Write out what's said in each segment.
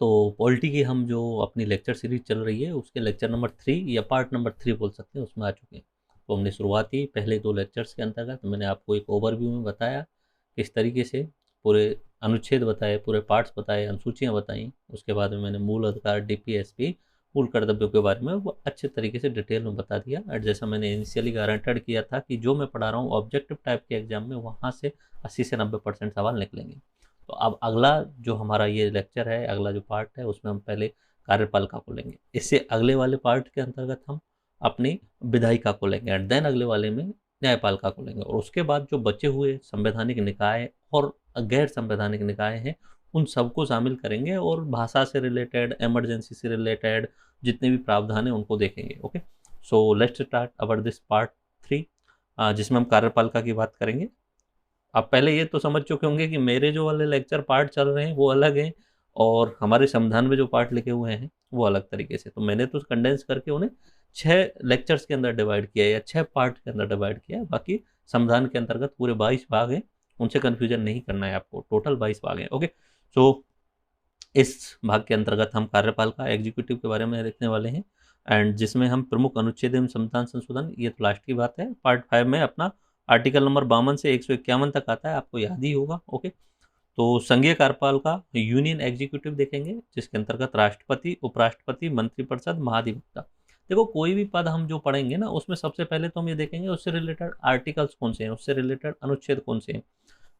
तो पॉलिटी की हम जो अपनी लेक्चर सीरीज चल रही है उसके लेक्चर नंबर 3 या पार्ट नंबर 3 बोल सकते हैं, उसमें आ चुके हैं। तो हमने शुरुआती पहले 2 लेक्चर्स के अंतर्गत मैंने आपको एक ओवरव्यू में बताया किस तरीके से पूरे अनुच्छेद बताए, पूरे पार्ट्स बताए, अनुसूचियाँ बताई। उसके बाद में मैंने मूल अधिकार, डीपीएसपी, मूल कर्तव्यों के बारे में वो अच्छे तरीके से डिटेल में बता दिया। और जैसा मैंने इनिशियली गारंटेड किया था कि जो मैं पढ़ा रहा हूँ ऑब्जेक्टिव टाइप के एग्जाम में वहाँ से 80 से 90% सवाल निकलेंगे। तो अब अगला जो हमारा ये लेक्चर है, अगला जो पार्ट है, उसमें हम पहले कार्यपालिका को लेंगे। इससे अगले वाले पार्ट के अंतर्गत हम अपनी विधायिका को लेंगे एंड देन अगले वाले में न्यायपालिका को लेंगे। और उसके बाद जो बचे हुए संवैधानिक निकाय और गैर संवैधानिक निकाय हैं उन सबको शामिल करेंगे और भाषा से रिलेटेड, इमरजेंसी से रिलेटेड जितने भी प्रावधान हैं उनको देखेंगे। Okay, so let's start our this part 3, जिसमें हम कार्यपालिका की बात करेंगे। आप पहले ये तो समझ चुके होंगे कि मेरे जो वाले लेक्चर पार्ट चल रहे हैं वो अलग हैं और हमारे संविधान में जो पार्ट लिखे हुए हैं वो अलग तरीके से। तो मैंने तो कंडेंस करके उन्हें 6 लेक्चर्स के अंदर डिवाइड किया है या 6 पार्ट के अंदर डिवाइड किया है। बाकी संविधान के अंतर्गत पूरे 22 भाग हैं, उनसे कन्फ्यूजन नहीं करना है आपको। टोटल 22 भाग हैं। ओके, सो इस भाग के अंतर्गत हम कार्यपालिका एग्जीक्यूटिव के बारे में देखने वाले हैं एंड जिसमें हम प्रमुख अनुच्छेद एवं संविधान संशोधन, ये तो लास्ट की बात है। पार्ट 5 में अपना आर्टिकल नंबर 52 से 151 तक आता है, आपको याद ही होगा। ओके, तो संघीय कार्यपालिका यूनियन एग्जीक्यूटिव देखेंगे जिसके अंतर्गत राष्ट्रपति, उपराष्ट्रपति, मंत्रिपरिषद, महाधिवक्ता। देखो कोई भी पद हम जो पढ़ेंगे ना उसमें सबसे पहले तो हम ये देखेंगे उससे रिलेटेड आर्टिकल्स कौन से हैं, उससे रिलेटेड अनुच्छेद कौन से हैं।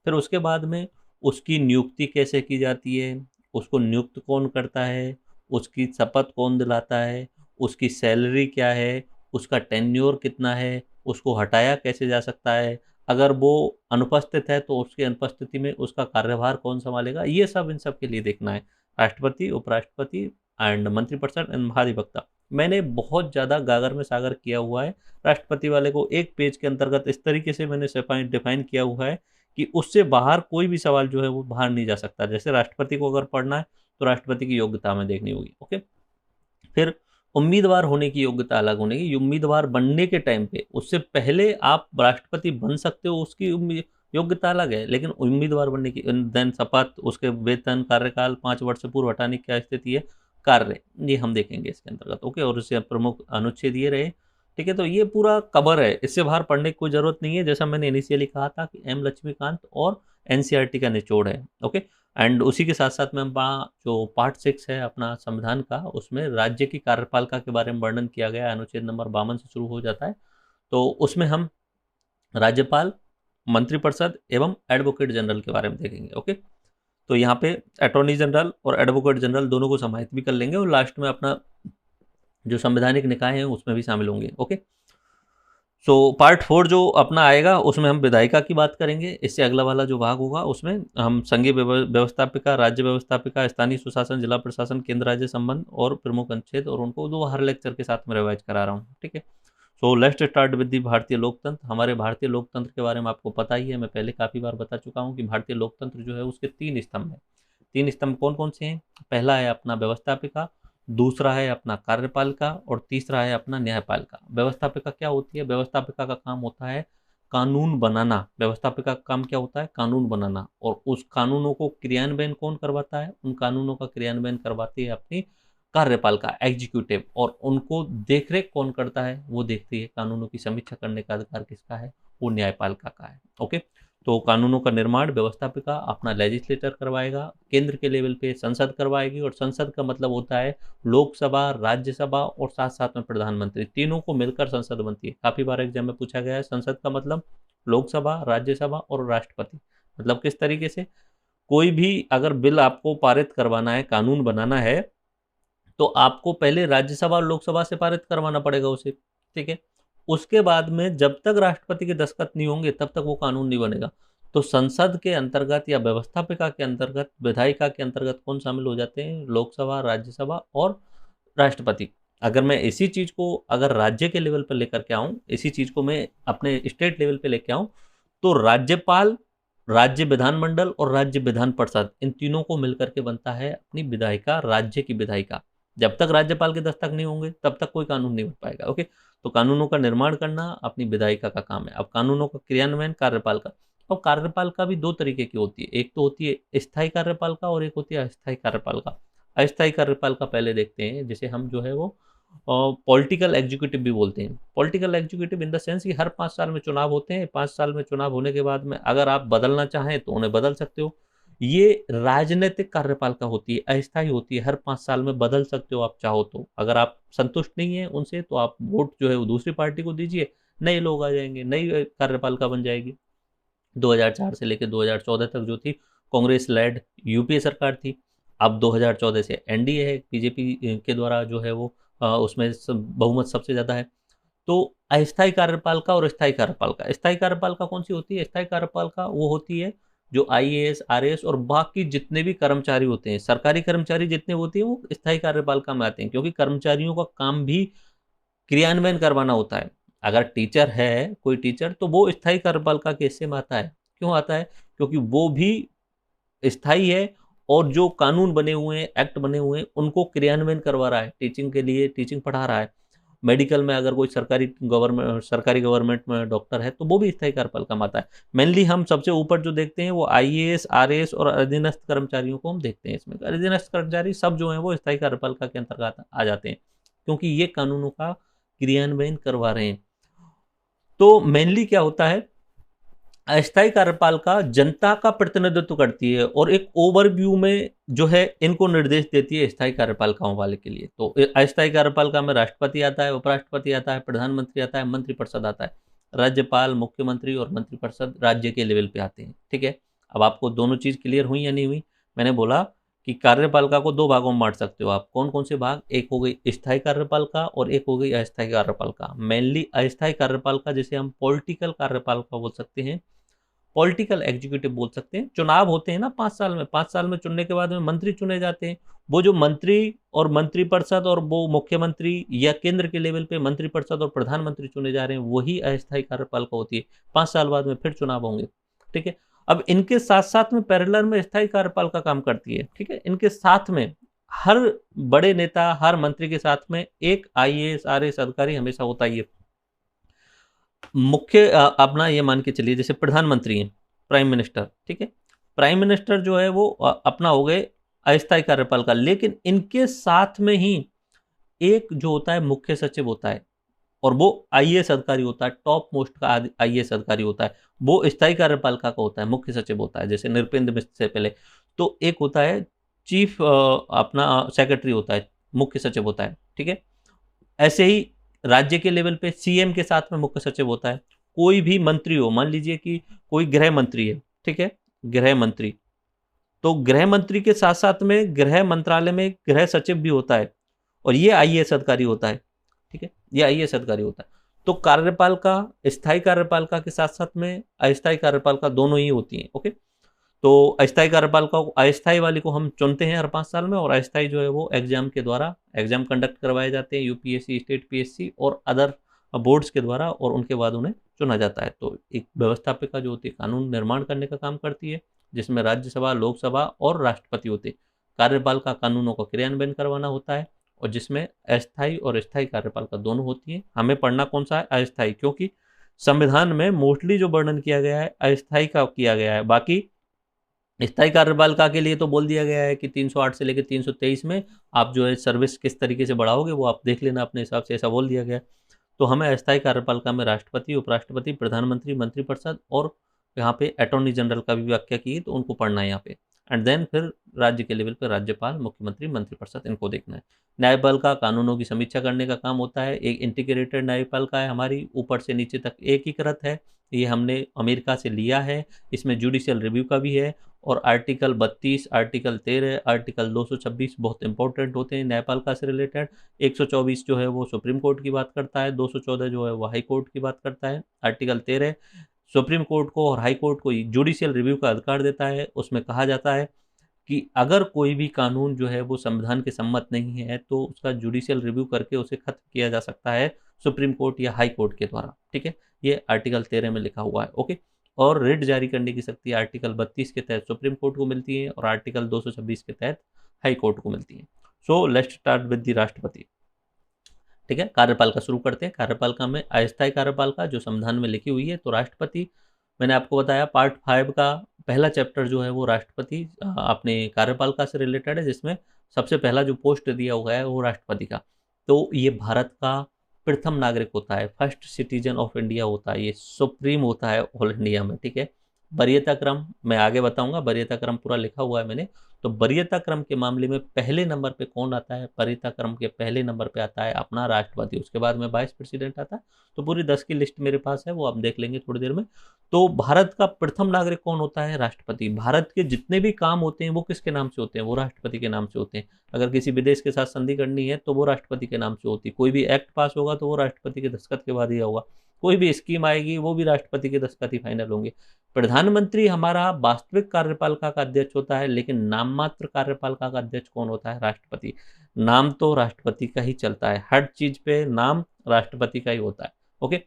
फिर उसके बाद में उसकी नियुक्ति कैसे की जाती है, उसको नियुक्त कौन करता है, उसकी शपथ कौन दिलाता है, उसकी सैलरी क्या है, उसका टेन्योर कितना है, उसको हटाया कैसे जा सकता है, अगर वो अनुपस्थित है तो उसकी अनुपस्थिति में उसका कार्यभार कौन संभालेगा, ये सब इन सब के लिए देखना है। राष्ट्रपति, उपराष्ट्रपति एंड मंत्रिपरिषद एंड महाधिवक्ता। मैंने बहुत ज़्यादा गागर में सागर किया हुआ है। राष्ट्रपति वाले को एक पेज के अंतर्गत इस तरीके से मैंने डिफाइन किया हुआ है कि उससे बाहर कोई भी सवाल जो है वो बाहर नहीं जा सकता। जैसे राष्ट्रपति को अगर पढ़ना है तो राष्ट्रपति की योग्यता हमें देखनी होगी। ओके, फिर उम्मीदवार होने की योग्यता अलग होने की, उम्मीदवार बनने के टाइम पे उससे पहले आप राष्ट्रपति बन सकते हो उसकी योग्यता अलग है, लेकिन उम्मीदवार बनने की देन शपथ, उसके वेतन, कार्यकाल, 5 वर्ष से पूर्व हटाने की क्या स्थिति है, कार्य, ये हम देखेंगे इसके अंतर्गत। ओके, और इससे प्रमुख अनुच्छेद ये रहे। ठीक है, तो ये पूरा कवर है, इससे बाहर पढ़ने की कोई जरूरत नहीं है। जैसा मैंने इनिशियली कहा था कि एम लक्ष्मीकांत और एनसीईआरटी का निचोड़ है। ओके, एंड उसी के साथ साथ में जो पार्ट 6 है अपना संविधान का, उसमें राज्य की कार्यपालिका के बारे में वर्णन किया गया है। अनुच्छेद नंबर 52 से शुरू हो जाता है। तो उसमें हम राज्यपाल, मंत्रिपरिषद एवं एडवोकेट जनरल के बारे में देखेंगे। ओके, तो यहाँ पे अटॉर्नी जनरल और एडवोकेट जनरल दोनों को समाहित भी कर लेंगे और लास्ट में अपना जो संवैधानिक निकाय है उसमें भी शामिल होंगे। ओके, सो पार्ट 4 जो अपना आएगा उसमें हम विधायिका की बात करेंगे। इससे अगला वाला जो भाग होगा उसमें हम संघीय व्यवस्थापिका, राज्य व्यवस्थापिका, स्थानीय सुशासन, जिला प्रशासन, केंद्र राज्य संबंध और प्रमुख अनुच्छेद, और उनको दो हर लेक्चर के साथ में रिवाइज करा रहा हूँ। ठीक है, so let's start with the भारतीय लोकतंत्र। हमारे भारतीय लोकतंत्र के बारे में आपको पता ही है, मैं पहले काफ़ी बार बता चुका हूँ कि भारतीय लोकतंत्र जो है उसके 3 स्तंभ हैं। 3 स्तंभ कौन कौन से हैं? पहला है अपना व्यवस्थापिका, दूसरा है अपना कार्यपालिका और तीसरा है अपना न्यायपालिका। व्यवस्थापिका क्या होती है? व्यवस्थापिका का काम होता है कानून बनाना। व्यवस्थापिका का काम क्या होता है? कानून बनाना। और उस कानूनों को क्रियान्वयन कौन करवाता है? उन कानूनों का क्रियान्वयन करवाती है अपनी कार्यपालिका, एग्जीक्यूटिव। और उनको देखरेख कौन करता है? वो देखती है कानूनों की समीक्षा करने का अधिकार किसका है? वो न्यायपालिका का है। ओके, तो कानूनों का निर्माण व्यवस्थापिका अपना लेजिस्लेटर करवाएगा, केंद्र के लेवल पे संसद करवाएगी। और संसद का मतलब होता है लोकसभा, राज्यसभा और साथ साथ में प्रधानमंत्री, तीनों को मिलकर संसद बनती है। काफी बार एग्जाम में पूछा गया है संसद का मतलब लोकसभा, राज्यसभा और राष्ट्रपति। मतलब किस तरीके से कोई भी अगर बिल आपको पारित करवाना है, कानून बनाना है, तो आपको पहले राज्यसभा और लोकसभा से पारित करवाना पड़ेगा उसे। ठीक है, उसके बाद में जब तक राष्ट्रपति के दस्तखत नहीं होंगे तब तक वो कानून नहीं बनेगा। तो संसद के अंतर्गत या व्यवस्थापिका के अंतर्गत, विधायिका के अंतर्गत कौन शामिल हो जाते हैं? लोकसभा, राज्यसभा और राष्ट्रपति। अगर मैं इसी चीज को अगर राज्य के लेवल पर लेकर के आऊं, इसी चीज को मैं अपने स्टेट लेवल पे लेके आऊं, तो राज्यपाल, राज्य विधानमंडल और राज्य विधान परिषद, इन तीनों को मिलकर के बनता है अपनी विधायिका, राज्य की विधायिका। जब तक राज्यपाल के दस्तक नहीं होंगे तब तक कोई कानून नहीं बन पाएगा। ओके, तो कानूनों का निर्माण करना अपनी विधायिका का काम है। अब कानूनों का क्रियान्वयन कार्यपाल का। अब कार्यपालिका भी दो तरीके की होती है, एक तो होती है स्थायी कार्यपालिका और एक होती है अस्थायी कार्यपालिका। अस्थायी कार्यपालिका पहले देखते हैं, जिसे हम जो है वो पॉलिटिकल एग्जीक्यूटिव भी बोलते हैं। Political executive in the sense कि हर 5 साल में चुनाव होते हैं, 5 साल में चुनाव होने के बाद में अगर आप बदलना चाहें तो उन्हें बदल सकते हो। ये राजनीतिक कार्यपालिका होती है, अस्थायी होती है, हर 5 साल में बदल सकते हो आप चाहो तो। अगर आप संतुष्ट नहीं हैं उनसे तो आप वोट जो है वो दूसरी पार्टी को दीजिए, नए लोग आ जाएँगे, नई कार्यपालिका बन जाएगी। 2004 से लेकर 2014 तक जो थी कांग्रेस लेड यूपीए सरकार थी। अब 2014 से एनडीए है, बीजेपी के द्वारा जो है वो उसमें बहुमत सबसे ज़्यादा है। तो अस्थायी कार्यपालिका और स्थायी कार्यपालिका, स्थायी कार्यपालिका कौन सी होती है? स्थायी कार्यपालिका वो होती है जो आईएएस, आरएएस और बाकी जितने भी कर्मचारी होते हैं, सरकारी कर्मचारी जितने होते हैं वो स्थायी कार्यपालिका में आते हैं, क्योंकि कर्मचारियों का काम भी क्रियान्वयन करवाना होता है। अगर टीचर है कोई टीचर तो वो स्थायी कार्यपालिका के हिस्से में आता है। क्यों आता है? क्योंकि वो भी स्थायी है और जो कानून बने हुए हैं, एक्ट बने हुए हैं, उनको क्रियान्वयन करवा रहा है, टीचिंग के लिए टीचिंग पढ़ा रहा है। मेडिकल में अगर कोई सरकारी गवर्नमेंट में डॉक्टर है तो वो भी स्थायी कार्यपालिका में आता है। मेनली हम सबसे ऊपर जो देखते हैं वो आईएएस, आरएएस और अधीनस्थ कर्मचारियों को हम देखते हैं इसमें। अधीनस्थ कर्मचारी सब जो हैं वो स्थायी कार्यपालिका के अंतर्गत आ जाते हैं, क्योंकि ये कानूनों का क्रियान्वयन करवा रहे हैं। तो मेनली क्या होता है, अस्थायी कार्यपालिका जनता का प्रतिनिधित्व करती है और एक ओवरव्यू में जो है इनको निर्देश देती है स्थायी कार्यपालिकाओं वाले के लिए। तो अस्थायी कार्यपालिका में राष्ट्रपति आता है, उपराष्ट्रपति आता है, प्रधानमंत्री आता है, मंत्रिपरिषद आता है। राज्यपाल, मुख्यमंत्री और मंत्रिपरिषद राज्य के लेवल पे आते हैं। ठीक है, अब आपको दोनों चीज क्लियर हुई या नहीं हुई? मैंने बोला कि कार्यपालिका को दो भागों में बांट सकते हो आप। कौन कौन से भाग? एक हो गई स्थायी कार्यपालिका और एक हो गई अस्थायी कार्यपालिका। मेनली अस्थायी कार्यपालिका जिसे हम पॉलिटिकल कार्यपालिका बोल सकते हैं, पॉलिटिकल एग्जीक्यूटिव बोल सकते हैं। चुनाव होते हैं ना 5 साल में, 5 साल में चुनने के बाद में मंत्री चुने जाते हैं। वो जो मंत्री और मंत्रिपरिषद और वो मुख्यमंत्री या केंद्र के लेवल पे मंत्रिपरिषद और प्रधानमंत्री चुने जा रहे हैं, वही अस्थायी कार्यपालिका होती है। 5 साल बाद में फिर चुनाव होंगे। ठीक है, अब इनके साथ साथ में पैरेलल में स्थायी कार्यपालिका काम करती है। ठीक है, इनके साथ में हर बड़े नेता, हर मंत्री के साथ में एक आईएएस, आरएएस अधिकारी हमेशा होता ही है। मुख्य अपना ये मान के चलिए जैसे प्रधानमंत्री हैं, प्राइम मिनिस्टर। ठीक है, प्राइम मिनिस्टर जो है वो अपना हो गए अस्थायी कार्यपालिका, लेकिन इनके साथ में ही एक जो होता है मुख्य सचिव होता है और वो आईएएस अधिकारी होता है, टॉप मोस्ट का आईएएस अधिकारी होता है। वो स्थायी कार्यपालिका का होता है, मुख्य सचिव होता है, जैसे नृपेंद्र मिश्र से पहले। तो एक होता है चीफ अपना सेक्रेटरी होता है, मुख्य सचिव होता है। ठीक है, ऐसे ही राज्य के लेवल पे सीएम के साथ में मुख्य सचिव होता है। कोई भी मंत्री हो, मान लीजिए कि कोई गृह मंत्री है। ठीक है, गृह मंत्री, तो गृह मंत्री के साथ साथ में गृह मंत्रालय में गृह सचिव भी होता है और ये आईएएस अधिकारी होता है। ठीक है, ये आईएएस अधिकारी होता है। तो कार्यपालिका स्थायी कार्यपालिका के साथ साथ में अस्थायी कार्यपालिका दोनों ही होती हैं। ओके, तो अस्थायी कार्यपालिका को, अस्थायी वाली को हम चुनते हैं हर 5 साल में, और अस्थायी जो है वो एग्जाम के द्वारा एग्जाम कंडक्ट करवाए जाते हैं, यूपीएससी, स्टेट पीएससी और अदर बोर्ड्स के द्वारा, और उनके बाद उन्हें चुना जाता है। तो एक व्यवस्थापिका जो होती है कानून निर्माण करने का काम करती है, जिसमें राज्यसभा, लोकसभा और राष्ट्रपति होते हैं। कार्यपालिका कानूनों का क्रियान्वयन करवाना होता है, और जिसमें अस्थायी और स्थायी कार्यपालिका दोनों होती है। हमें पढ़ना कौन सा है? अस्थायी, क्योंकि संविधान में मोस्टली जो वर्णन किया गया है अस्थायी का किया गया है। बाकी स्थायी कार्यपालिका के लिए तो बोल दिया गया है कि 308 से लेकर 323 में आप जो है सर्विस किस तरीके से बढ़ाओगे वो आप देख लेना अपने हिसाब से, ऐसा बोल दिया गया। तो हमें अस्थायी कार्यपालिका में राष्ट्रपति, उपराष्ट्रपति, प्रधानमंत्री, मंत्रिपरिषद और यहाँ पे अटॉर्नी जनरल का भी व्याख्या की, तो उनको पढ़ना है यहाँ पे। एंड देन फिर राज्य के लेवल पर राज्यपाल, मुख्यमंत्री, मंत्रिपरिषद, इनको देखना है। न्यायपालिका कानूनों की समीक्षा करने का काम होता है। एक इंटीग्रेटेड न्यायपालिका है हमारी, ऊपर से नीचे तक एकीकृत है। ये हमने अमेरिका से लिया है। इसमें जुडिशियल रिव्यू का भी है, और आर्टिकल 32, आर्टिकल 13, आर्टिकल 226 बहुत इंपॉर्टेंट होते हैं न्यायपालिका से रिलेटेड। 124 जो है वो सुप्रीम कोर्ट की बात करता है, 214 जो है वो हाई कोर्ट की बात करता है। आर्टिकल 13 सुप्रीम कोर्ट को और हाई कोर्ट को जुडिशियल रिव्यू का अधिकार देता है। उसमें कहा जाता है कि अगर कोई भी कानून जो है वो संविधान के सम्मत नहीं है तो उसका जुडिशियल रिव्यू करके उसे खत्म किया जा सकता है सुप्रीम कोर्ट या हाई कोर्ट के द्वारा। ठीक है, ये आर्टिकल 13 में लिखा हुआ है। ओके, और रिट जारी करने की शक्ति आर्टिकल 32 के तहत सुप्रीम कोर्ट को मिलती है और आर्टिकल 226 के तहत हाई कोर्ट को मिलती है। So let's start with the राष्ट्रपति। ठीक है, कार्यपालिका शुरू करते हैं। कार्यपालिका में अस्थायी कार्यपालिका जो संविधान में लिखी हुई है, तो राष्ट्रपति, मैंने आपको बताया पार्ट 5 का पहला चैप्टर जो है वो राष्ट्रपति अपने कार्यपालिका से रिलेटेड है, जिसमें सबसे पहला जो पोस्ट दिया हुआ है वो राष्ट्रपति का। तो ये भारत का प्रथम नागरिक होता है, फर्स्ट सिटीजन ऑफ इंडिया होता है, ये सुप्रीम होता है ऑल इंडिया में, ठीक है। वरीयता क्रम मैं आगे बताऊंगा, वरीयता क्रम पूरा लिखा हुआ है मैंने। तो वरीयता क्रम के मामले में पहले नंबर पे कौन आता है? वरीयता क्रम के पहले नंबर पे आता है अपना राष्ट्रपति, उसके बाद में वाइस प्रेसिडेंट आता है। तो पूरी 10 की लिस्ट मेरे पास है, वो आप देख लेंगे थोड़ी देर में। तो भारत का प्रथम नागरिक कौन होता है? राष्ट्रपति। भारत के जितने भी काम होते हैं वो किसके नाम से होते हैं? वो राष्ट्रपति के नाम से होते हैं। अगर किसी विदेश के साथ संधि करनी है तो वो राष्ट्रपति के नाम से होती है। कोई भी एक्ट पास होगा तो वो राष्ट्रपति के दस्तखत के बाद ही होगा। कोई भी स्कीम आएगी वो भी राष्ट्रपति के दस्तखत ही फाइनल होंगे। प्रधानमंत्री हमारा वास्तविक कार्यपालिका का अध्यक्ष होता है, लेकिन नाम मात्र कार्यपालिका का अध्यक्ष कौन होता है? राष्ट्रपति। नाम तो राष्ट्रपति का ही चलता है, हर चीज पे नाम राष्ट्रपति का ही होता है। ओके,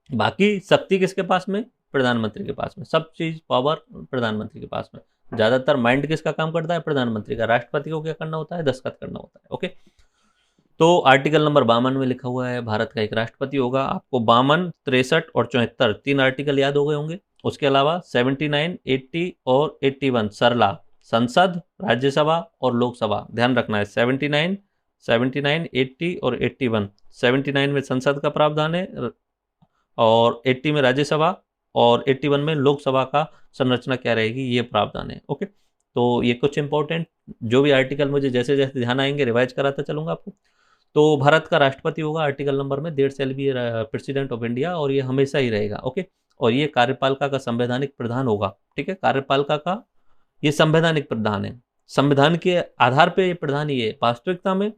बाकी शक्ति किसके पास में? प्रधानमंत्री के पास में। सब चीज पावर प्रधानमंत्री के पास में। ज्यादातर माइंड किसका काम करता है? प्रधानमंत्री का। राष्ट्रपति को क्या करना होता है? दस्तखत करना होता है। ओके, तो आर्टिकल नंबर 52 में लिखा हुआ है भारत का एक राष्ट्रपति होगा। आपको 52, 63 और 74 तीन आर्टिकल याद हो गए होंगे। उसके अलावा 79, 80 और 81 सरला, संसद, राज्यसभा और लोकसभा। ध्यान रखना है 79, 79, 80 और 81। 79 में संसद का प्रावधान है और 80 में राज्यसभा और 81 में लोकसभा का संरचना क्या रहेगी, ये प्रावधान है। ओके, तो ये कुछ इंपॉर्टेंट जो भी आर्टिकल मुझे जैसे जैसे ध्यान आएंगे रिवाइज कराता चलूंगा आपको। तो भारत का राष्ट्रपति होगा आर्टिकल नंबर में, there shall be president of India, और ये हमेशा ही रहेगा। ओके, और ये कार्यपालिका का संवैधानिक प्रधान होगा। ठीक है, कार्यपालिका का ये संवैधानिक प्रधान है, संविधान के आधार पे ये प्रधान ही है। वास्तविकता में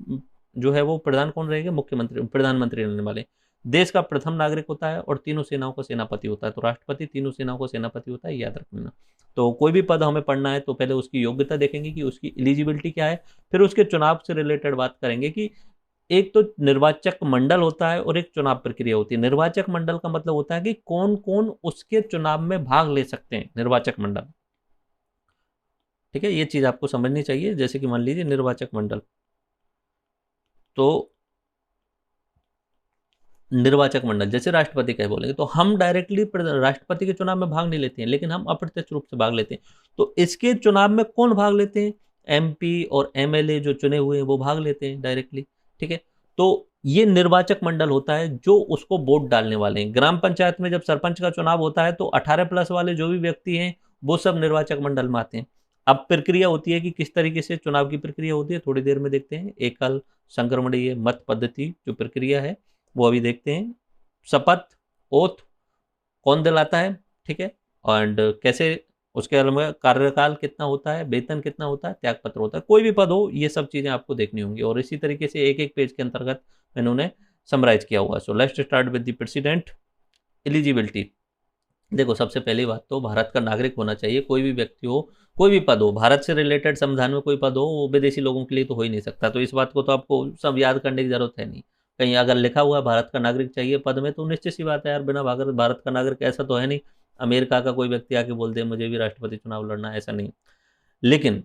जो है वो प्रधान कौन रहेंगे? मुख्यमंत्री, प्रधानमंत्री रहने वाले। देश का प्रथम नागरिक होता है और तीनों सेनाओं का सेनापति होता है। तो राष्ट्रपति तीनों सेनाओं का सेनापति होता है, याद रख लेना। तो कोई भी पद हमें पढ़ना है तो पहले उसकी योग्यता देखेंगे कि उसकी एलिजिबिलिटी क्या है, फिर उसके चुनाव से रिलेटेड बात करेंगे कि एक तो निर्वाचक मंडल होता है और एक चुनाव प्रक्रिया होती है। निर्वाचक मंडल का मतलब होता है कि कौन कौन उसके चुनाव में भाग ले सकते हैं, निर्वाचक मंडल। ठीक है, ये चीज आपको समझनी चाहिए। जैसे कि मान लीजिए निर्वाचक मंडल, तो निर्वाचक मंडल जैसे राष्ट्रपति का बोलेंगे तो हम डायरेक्टली राष्ट्रपति के चुनाव में भाग नहीं लेते हैं, लेकिन हम अप्रत्यक्ष रूप से भाग लेते हैं। तो इसके चुनाव में कौन भाग लेते हैं? एमपी और एमएलए जो चुने हुए हैं वो भाग लेते हैं डायरेक्टली। ठीक है, तो ये निर्वाचक मंडल होता है जो उसको वोट डालने वाले हैं। ग्राम पंचायत में जब सरपंच का चुनाव होता है तो 18+ वाले जो भी व्यक्ति हैं वो सब निर्वाचक मंडल में आते हैं। अब प्रक्रिया होती है कि किस तरीके से चुनाव की प्रक्रिया होती है, थोड़ी देर में देखते हैं। एकल संक्रमणीय मत पद्धति जो प्रक्रिया है वो अभी देखते हैं। शपथ, ओथ कौन दिलाता है? ठीक है, एंड कैसे, उसके अलावा कार्यकाल कितना होता है, वेतन कितना होता है, त्यागपत्र होता है, कोई भी पद हो, ये सब चीजें आपको देखनी होंगी। और इसी तरीके से एक एक पेज के अंतर्गत मैंने उन्हें समराइज किया हुआ है। So let's start with the president. Eligibility, देखो सबसे पहली बात तो भारत का नागरिक होना चाहिए। कोई भी व्यक्ति हो, कोई भी पद हो, भारत से रिलेटेड संविधान में कोई पद हो, वो विदेशी लोगों के लिए तो हो ही नहीं सकता। तो इस बात को तो आपको सब याद करने की जरूरत है नहीं। कहीं अगर लिखा हुआ है भारत का नागरिक चाहिए पद में, तो निश्चित सी बात है यार, बिना भारत का नागरिक ऐसा तो है नहीं अमेरिका का कोई व्यक्ति आके बोल दे मुझे भी राष्ट्रपति चुनाव लड़ना है, ऐसा नहीं। लेकिन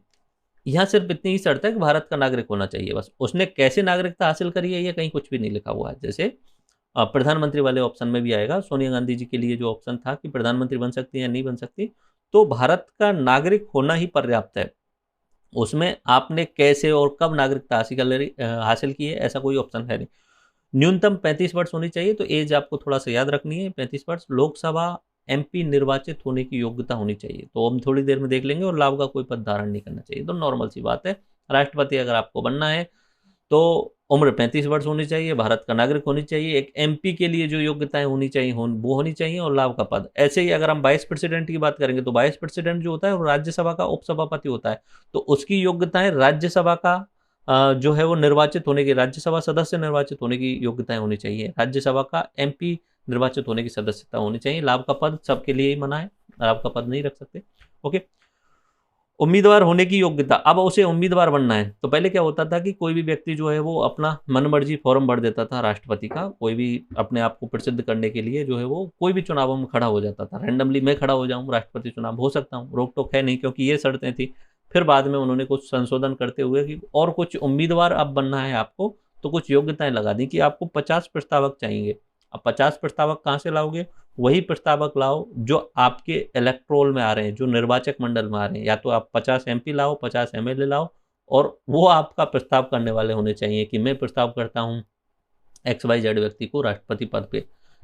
यहाँ सिर्फ इतनी ही शर्त है कि भारत का नागरिक होना चाहिए बस। उसने कैसे नागरिकता हासिल करी है ये कहीं कुछ भी नहीं लिखा हुआ है। जैसे प्रधानमंत्री वाले ऑप्शन में भी आएगा, सोनिया गांधी जी के लिए जो ऑप्शन था कि प्रधानमंत्री बन सकती है या नहीं बन सकती, तो भारत का नागरिक होना ही पर्याप्त है। उसमें आपने कैसे और कब नागरिकता हासिल की है ऐसा कोई ऑप्शन है नहीं। न्यूनतम 35 वर्ष होनी चाहिए, तो एज आपको थोड़ा सा याद रखनी है, 35 वर्ष। लोकसभा एमपी निर्वाचित होने की योग्यता होनी चाहिए, तो हम थोड़ी देर में देख लेंगे। और लाभ का कोई पद धारण नहीं करना चाहिए, तो नॉर्मल सी बात है। राष्ट्रपति अगर आपको बनना है तो उम्र 35 वर्ष होनी चाहिए, भारत का नागरिक होनी चाहिए, एक एमपी के लिए जो योग्यताएं होनी चाहिए वो होनी चाहिए, और लाभ का पद। ऐसे ही अगर हम वाइस प्रेसिडेंट की बात करेंगे तो वाइस प्रेसिडेंट जो होता है वो राज्यसभा का उपसभापति होता है। तो उसकी योग्यताएं राज्यसभा का जो है वो निर्वाचित होने की, राज्यसभा सदस्य निर्वाचित होने की योग्यताएं होनी चाहिए। राज्यसभा का एमपी निर्वाचित होने की सदस्यता होनी चाहिए। लाभ का पद सबके लिए ही मना है, लाभ का पद नहीं रख सकते। ओके, उम्मीदवार होने की योग्यता, अब उसे उम्मीदवार बनना है तो पहले क्या होता था कि कोई भी व्यक्ति जो है वो अपना मनमर्जी फॉर्म भर देता था राष्ट्रपति का। कोई भी अपने आप को प्रसिद्ध करने के लिए जो है वो कोई भी चुनावों में खड़ा हो जाता था। रैंडमली मैं खड़ा हो जाऊं, राष्ट्रपति चुनाव हो सकता हूं, रोक टोक है नहीं, क्योंकि ये शर्तें थी। फिर बाद में उन्होंने कुछ संशोधन करते हुए कि और कुछ उम्मीदवार अब बनना है आपको, तो कुछ योग्यताएं लगा दी कि आपको 50 प्रस्तावक चाहिए। अब 50 प्रस्तावक कहाँ से लाओगे? वही प्रस्तावक लाओ जो आपके इलेक्ट्रोल में आ रहे हैं, जो निर्वाचक मंडल में आ रहे हैं। या तो आप 50 एमपी लाओ, 50 एमएलए लाओ, और वो आपका प्रस्ताव करने वाले होने चाहिए कि मैं प्रस्ताव करता हूँ XYZ व्यक्ति को राष्ट्रपति पद पे,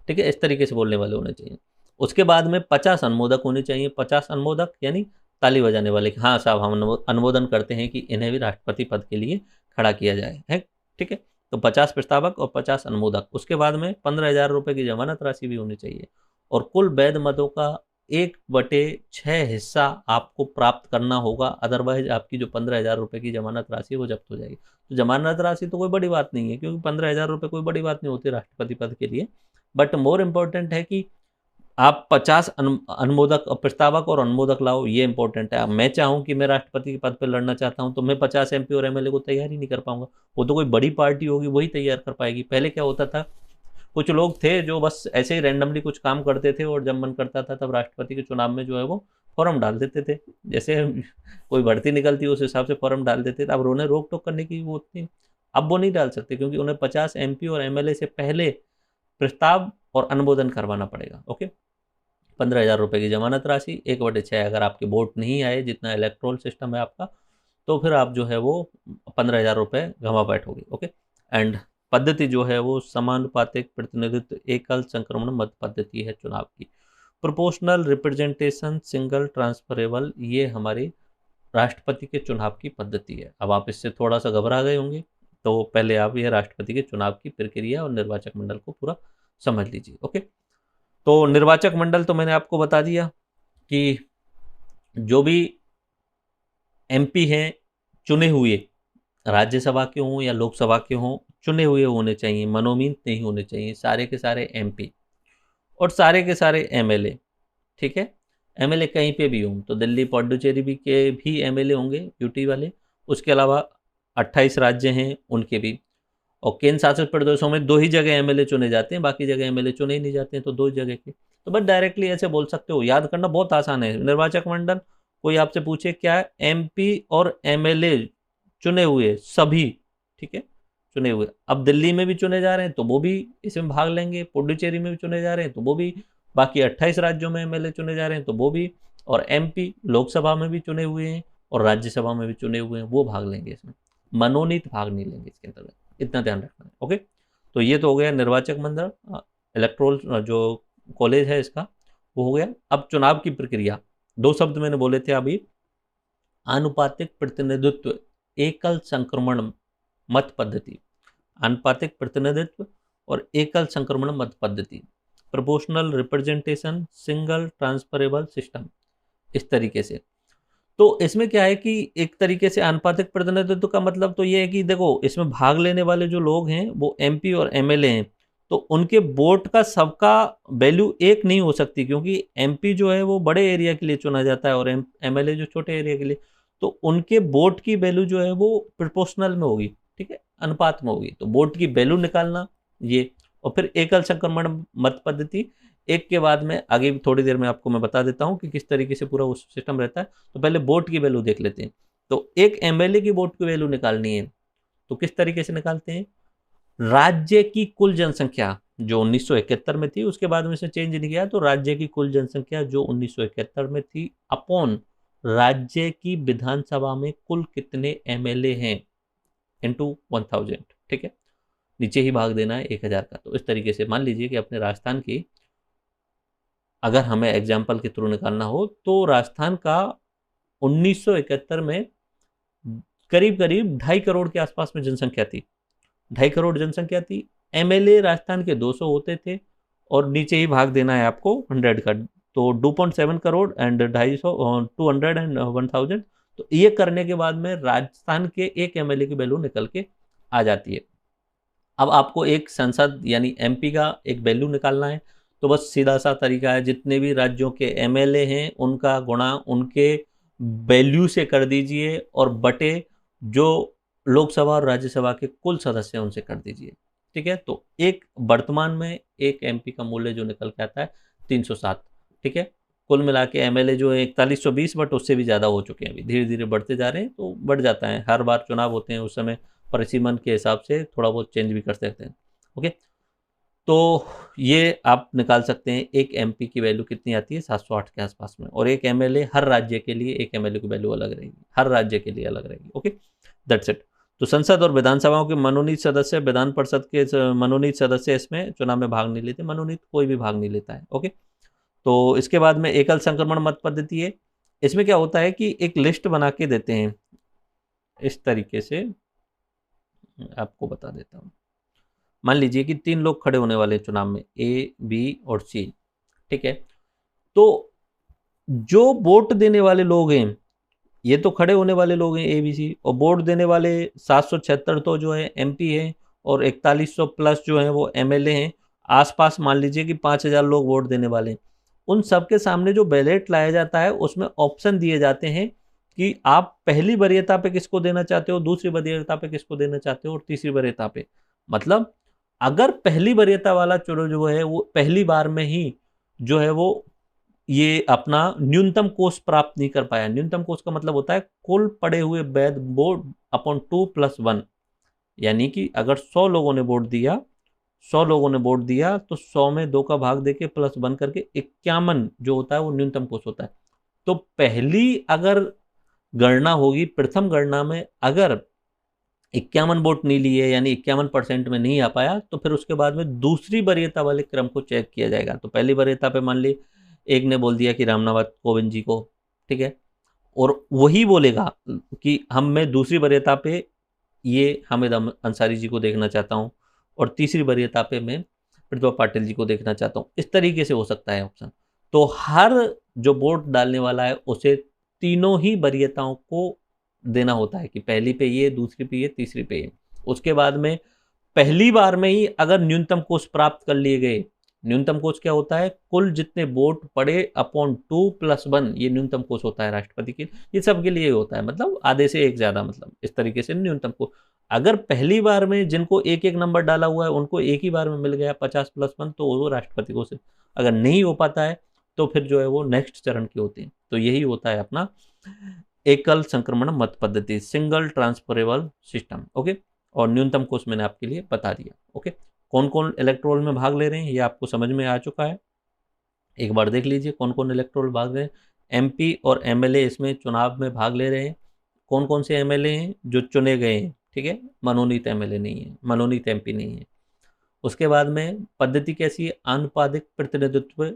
ठीक है, इस तरीके से बोलने वाले होने चाहिए। उसके बाद में 50 अनुमोदक होने चाहिए। 50 अनुमोदक यानी ताली बजाने वाले कि हाँ साहब हम अनुमोदन करते हैं कि इन्हें भी राष्ट्रपति पद के लिए खड़ा किया जाए, है, ठीक है। तो 50 प्रस्तावक और 50 अनुमोदक। उसके बाद में 15,000 रुपये की जमानत राशि भी होनी चाहिए और कुल वैध मतों का 1/6 हिस्सा आपको प्राप्त करना होगा, अदरवाइज आपकी जो 15,000 रुपये की जमानत राशि है वो जब्त हो जाएगी। तो जमानत राशि तो कोई बड़ी बात नहीं है, क्योंकि 15,000 रुपये कोई बड़ी बात नहीं होती राष्ट्रपति पद के लिए, बट मोर इम्पोर्टेंट है कि आप 50 अनुमोदक प्रस्तावक और अनुमोदक लाओ, ये इंपॉर्टेंट है। अब मैं चाहूँ कि मैं राष्ट्रपति के पद पर लड़ना चाहता हूँ तो मैं 50 MP और MLA को तैयार ही नहीं कर पाऊंगा, वो तो कोई बड़ी पार्टी होगी वही तैयार कर पाएगी। पहले क्या होता था, कुछ लोग थे जो बस ऐसे ही रैंडमली कुछ काम करते थे और जब मन करता था तब राष्ट्रपति के चुनाव में जो है वो फॉर्म डाल देते थे, जैसे कोई भर्ती निकलती उस हिसाब से फॉर्म डाल देते थे। अब उन्हें रोक टोक करने की वो थी, अब वो नहीं डाल सकते क्योंकि उन्हें 50 MP और MLA से पहले प्रस्ताव और अनुमोदन करवाना पड़ेगा। ओके, 15,000 रुपये की जमानत राशि, 1/6 अगर आपके वोट नहीं आए, जितना इलेक्ट्रोल सिस्टम है आपका, तो फिर आप जो है वो 15,000 रुपये गंवा बैठोगे। ओके, एंड पद्धति जो है वो समानुपातिक प्रतिनिधित्व एकल संक्रमण मत पद्धति है चुनाव की। प्रोपोर्शनल रिप्रेजेंटेशन सिंगल ट्रांसफरेबल, ये हमारी राष्ट्रपति के चुनाव की पद्धति है। अब आप इससे थोड़ा सा घबरा गए होंगे, तो पहले आप ये राष्ट्रपति के चुनाव की प्रक्रिया और निर्वाचक मंडल को पूरा समझ लीजिए। ओके, तो निर्वाचक मंडल तो मैंने आपको बता दिया कि जो भी MP हैं चुने हुए, राज्यसभा के हों या लोकसभा के हों, चुने हुए होने चाहिए, मनोनीत नहीं होने चाहिए। सारे के सारे MP और सारे के सारे MLA, ठीक है, MLA कहीं पे भी हों, तो दिल्ली पौंडुचेरी भी के भी MLA होंगे यूटी वाले। उसके अलावा 28 राज्य हैं उनके भी, और केंद्र शासित प्रदेशों में 2 ही जगह MLA चुने जाते हैं, बाकी जगह MLA चुने ही नहीं जाते हैं, तो 2 जगह के। तो बस डायरेक्टली ऐसे बोल सकते हो, याद करना बहुत आसान है। निर्वाचक मंडल, कोई आपसे पूछे क्या है, MP और MLA चुने हुए सभी, ठीक है, चुने हुए। अब दिल्ली में भी चुने जा रहे हैं तो वो भी इसमें भाग लेंगे, पुडुचेरी में भी चुने जा रहे हैं तो वो भी, बाकी 28 राज्यों में MLA चुने जा रहे हैं तो वो भी, और MP लोकसभा में भी चुने हुए हैं और राज्यसभा में भी चुने हुए हैं, वो भाग लेंगे इसमें, मनोनीत भाग नहीं लेंगे इसके अंतर्गत, इतना ध्यान रखना है। ओके, तो ये तो हो गया निर्वाचक मंडल, इलेक्ट्रोल जो कॉलेज है इसका, वो हो गया। अब चुनाव की प्रक्रिया, 2 शब्द मैंने बोले थे अभी, आनुपातिक प्रतिनिधित्व एकल संक्रमण मत पद्धति, आनुपातिक प्रतिनिधित्व और एकल संक्रमण मत पद्धति, proportional representation single transferable system, इस तरीके से। तो इसमें क्या है कि एक तरीके से आनुपातिक प्रतिनिधित्व का मतलब तो ये है कि देखो, इसमें भाग लेने वाले जो लोग हैं वो MP और MLA हैं, तो उनके वोट का सबका वैल्यू एक नहीं हो सकती, क्योंकि MP जो है वो बड़े एरिया के लिए चुना जाता है और MLA जो छोटे एरिया के लिए, तो उनके वोट की वैल्यू जो है वो प्रोपोर्शनल में होगी, ठीक है, अनुपात में होगी। तो वोट की वैल्यू निकालना ये, और फिर एकल संक्रमण मत पद्धति, एक के बाद में आगे भी थोड़ी देर में आपको मैं बता देता हूं कि किस तरीके से पूरा वो सिस्टम रहता है। तो पहले वोट की वैल्यू देख लेते हैं। तो एक MLA की वोट की वैल्यू निकालनी है, तो किस तरीके से निकालते हैं, राज्य की कुल जनसंख्या जो 1971 में थी, उसके बाद में से चेंज नहीं किया, तो राज्य की कुल जनसंख्या जो 1971 में थी अपॉन राज्य की विधानसभा में कुल कितने MLA हैं इंटू 1000, ठीक है, नीचे ही भाग देना है 1000 का। तो इस तरीके से मान लीजिए कि अपने राजस्थान की अगर हमें एग्जाम्पल के थ्रू निकालना हो, तो राजस्थान का 1971 में करीब करीब 2.5 करोड़ के आसपास में जनसंख्या थी, 2.5 करोड़ जनसंख्या थी। MLA राजस्थान के 200 होते थे और नीचे ही भाग देना है आपको 100 का, तो 2.7 करोड़ एंड 250 200 एंड 1000। तो ये करने के बाद में राजस्थान के एक MLA की वैल्यू निकल के आ जाती है। अब आपको एक संसद यानी MP का एक वैल्यू निकालना है, तो बस सीधा सा तरीका है, जितने भी राज्यों के MLA हैं उनका गुणा उनके वैल्यू से कर दीजिए और बटे जो लोकसभा और राज्यसभा के कुल सदस्य हैं उनसे कर दीजिए, ठीक है। तो एक वर्तमान में एक MP का मूल्य जो निकल के आता है 307, ठीक है। कुल मिला के MLA जो है 4120, बट उससे भी ज़्यादा हो चुके हैं, अभी धीरे धीरे बढ़ते जा रहे हैं, तो बढ़ जाता है, हर बार चुनाव होते हैं उस समय परिसीमन के हिसाब से थोड़ा बहुत चेंज भी कर सकते हैं। ओके, तो ये आप निकाल सकते हैं एक MP की वैल्यू कितनी आती है 708 के आसपास में, और एक MLA, हर राज्य के लिए एक MLA की वैल्यू अलग रहेगी, हर राज्य के लिए अलग रहेगी। Okay, that's it. तो संसद और विधानसभाओं के मनोनीत सदस्य, विधान परिषद के मनोनीत सदस्य इसमें चुनाव में भाग नहीं लेते, मनोनीत कोई भी भाग नहीं लेता है। ओके, तो इसके बाद में एकल संक्रमण मत पद्धति है। इसमें क्या होता है कि एक लिस्ट बना के देते हैं, इस तरीके से आपको बता देता हूं। मान लीजिए कि 3 लोग खड़े होने वाले चुनाव में, ए, बी और सी, ठीक है। तो जो वोट देने वाले लोग हैं, ये तो खड़े होने वाले लोग हैं ए बी सी, और वोट देने वाले 776 तो जो है एमपी हैं, और 4100 प्लस जो है वो एमएलए हैं। आसपास मान लीजिए कि 5000 लोग वोट देने वाले हैं। उन सबके सामने जो बैलेट लाया जाता है उसमें ऑप्शन दिए जाते हैं कि आप पहली वरीयता पे किसको देना चाहते हो, दूसरी वरीयता पे किसको देना चाहते हो, और तीसरी वरीयता पे। मतलब अगर पहली वरीयता वाला चुनाव जो है वो पहली बार में ही जो है वो ये अपना न्यूनतम कोष प्राप्त नहीं कर पाया। न्यूनतम कोष का मतलब होता है कुल पड़े हुए वैध वोट अपॉन 2+1, यानी कि अगर 100 लोगों ने वोट दिया, 100 लोगों ने वोट दिया तो 100 में 2 का भाग देके +1 करके 51 जो होता है वो न्यूनतम कोष होता है। तो पहली अगर गणना होगी, प्रथम गणना में अगर 51 वोट नहीं लिए, यानी 51% में नहीं आ पाया, तो फिर उसके बाद में दूसरी वरीयता वाले क्रम को चेक किया जाएगा। तो पहली वरीयता पे मान ली एक ने बोल दिया कि रामनाथ कोविंद जी को, ठीक है, और वही बोलेगा कि मैं दूसरी वरीयता पे ये हामिद अंसारी जी को देखना चाहता हूँ, और तीसरी वरीयता पे मैं प्रतिभा पाटिल जी को देखना चाहता हूँ। इस तरीके से हो सकता है ऑप्शन। तो हर जो वोट डालने वाला है उसे तीनों ही वरीयताओं को देना होता है कि पहली पे ये, दूसरी पे ये, तीसरी पे ये। उसके बाद में पहली बार में ही अगर न्यूनतम कोष प्राप्त कर लिए गए, न्यूनतम कोष क्या होता है, कुल जितने वोट पड़े अपॉन 2+1, ये न्यूनतम कोष होता है राष्ट्रपति के। ये सबके लिए होता है, मतलब आधे से एक ज्यादा, मतलब इस तरीके से न्यूनतम कोष। अगर पहली बार में जिनको एक एक नंबर डाला हुआ है उनको एक ही बार में मिल गया 50+1, तो वो राष्ट्रपति को से। अगर नहीं हो पाता है तो फिर जो है वो नेक्स्ट चरण के होते हैं। तो यही होता है अपना एकल संक्रमण मत पद्धति, सिंगल ट्रांसफरेबल सिस्टम। ओके, और न्यूनतम कोष मैंने आपके लिए बता दिया। ओके, कौन कौन इलेक्टोरल में भाग ले रहे हैं ये आपको समझ में आ चुका है। एक बार देख लीजिए कौन कौन इलेक्टोरल भाग रहे हैं। एमपी और एमएलए इसमें चुनाव में भाग ले रहे हैं। कौन कौन से एमएलए हैं जो चुने गए हैं, ठीक है, मनोनीत एमएलए नहीं है, मनोनीत एमपी नहीं है। उसके बाद में पद्धति कैसी है, आनुपातिक प्रतिनिधित्व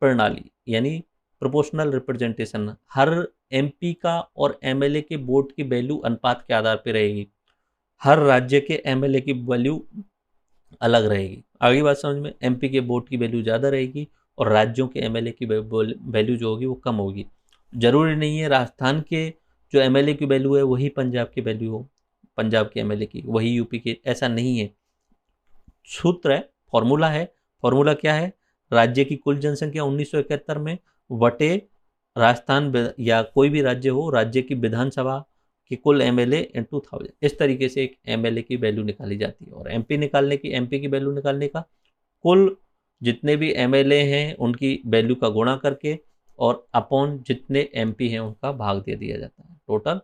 प्रणाली, यानी प्रोपोर्शनल रिप्रेजेंटेशन। हर एमपी का और एमएलए के वोट की वैल्यू अनुपात के आधार पर रहेगी। हर राज्य के एमएलए की वैल्यू अलग रहेगी। आगे बात समझ में, एमपी के वोट की वैल्यू ज़्यादा रहेगी और राज्यों के एमएलए की वैल्यू जो होगी वो कम होगी। जरूरी नहीं है राजस्थान के जो एमएलए की वैल्यू है वही पंजाब की वैल्यू हो, पंजाब के एमएलए की वही यूपी की, ऐसा नहीं है। सूत्र है, फॉर्मूला है। फॉर्मूला क्या है, राज्य की कुल जनसंख्या 1971 में वटे राजस्थान या कोई भी राज्य हो, राज्य की विधानसभा कि कुल एमएलए इन 2000, इस तरीके से एक एमएलए की वैल्यू निकाली जाती है। और एमपी की वैल्यू निकालने का कुल जितने भी एमएलए हैं उनकी वैल्यू का गुणा करके और अपॉन जितने एमपी हैं उनका भाग दे दिया जाता है। टोटल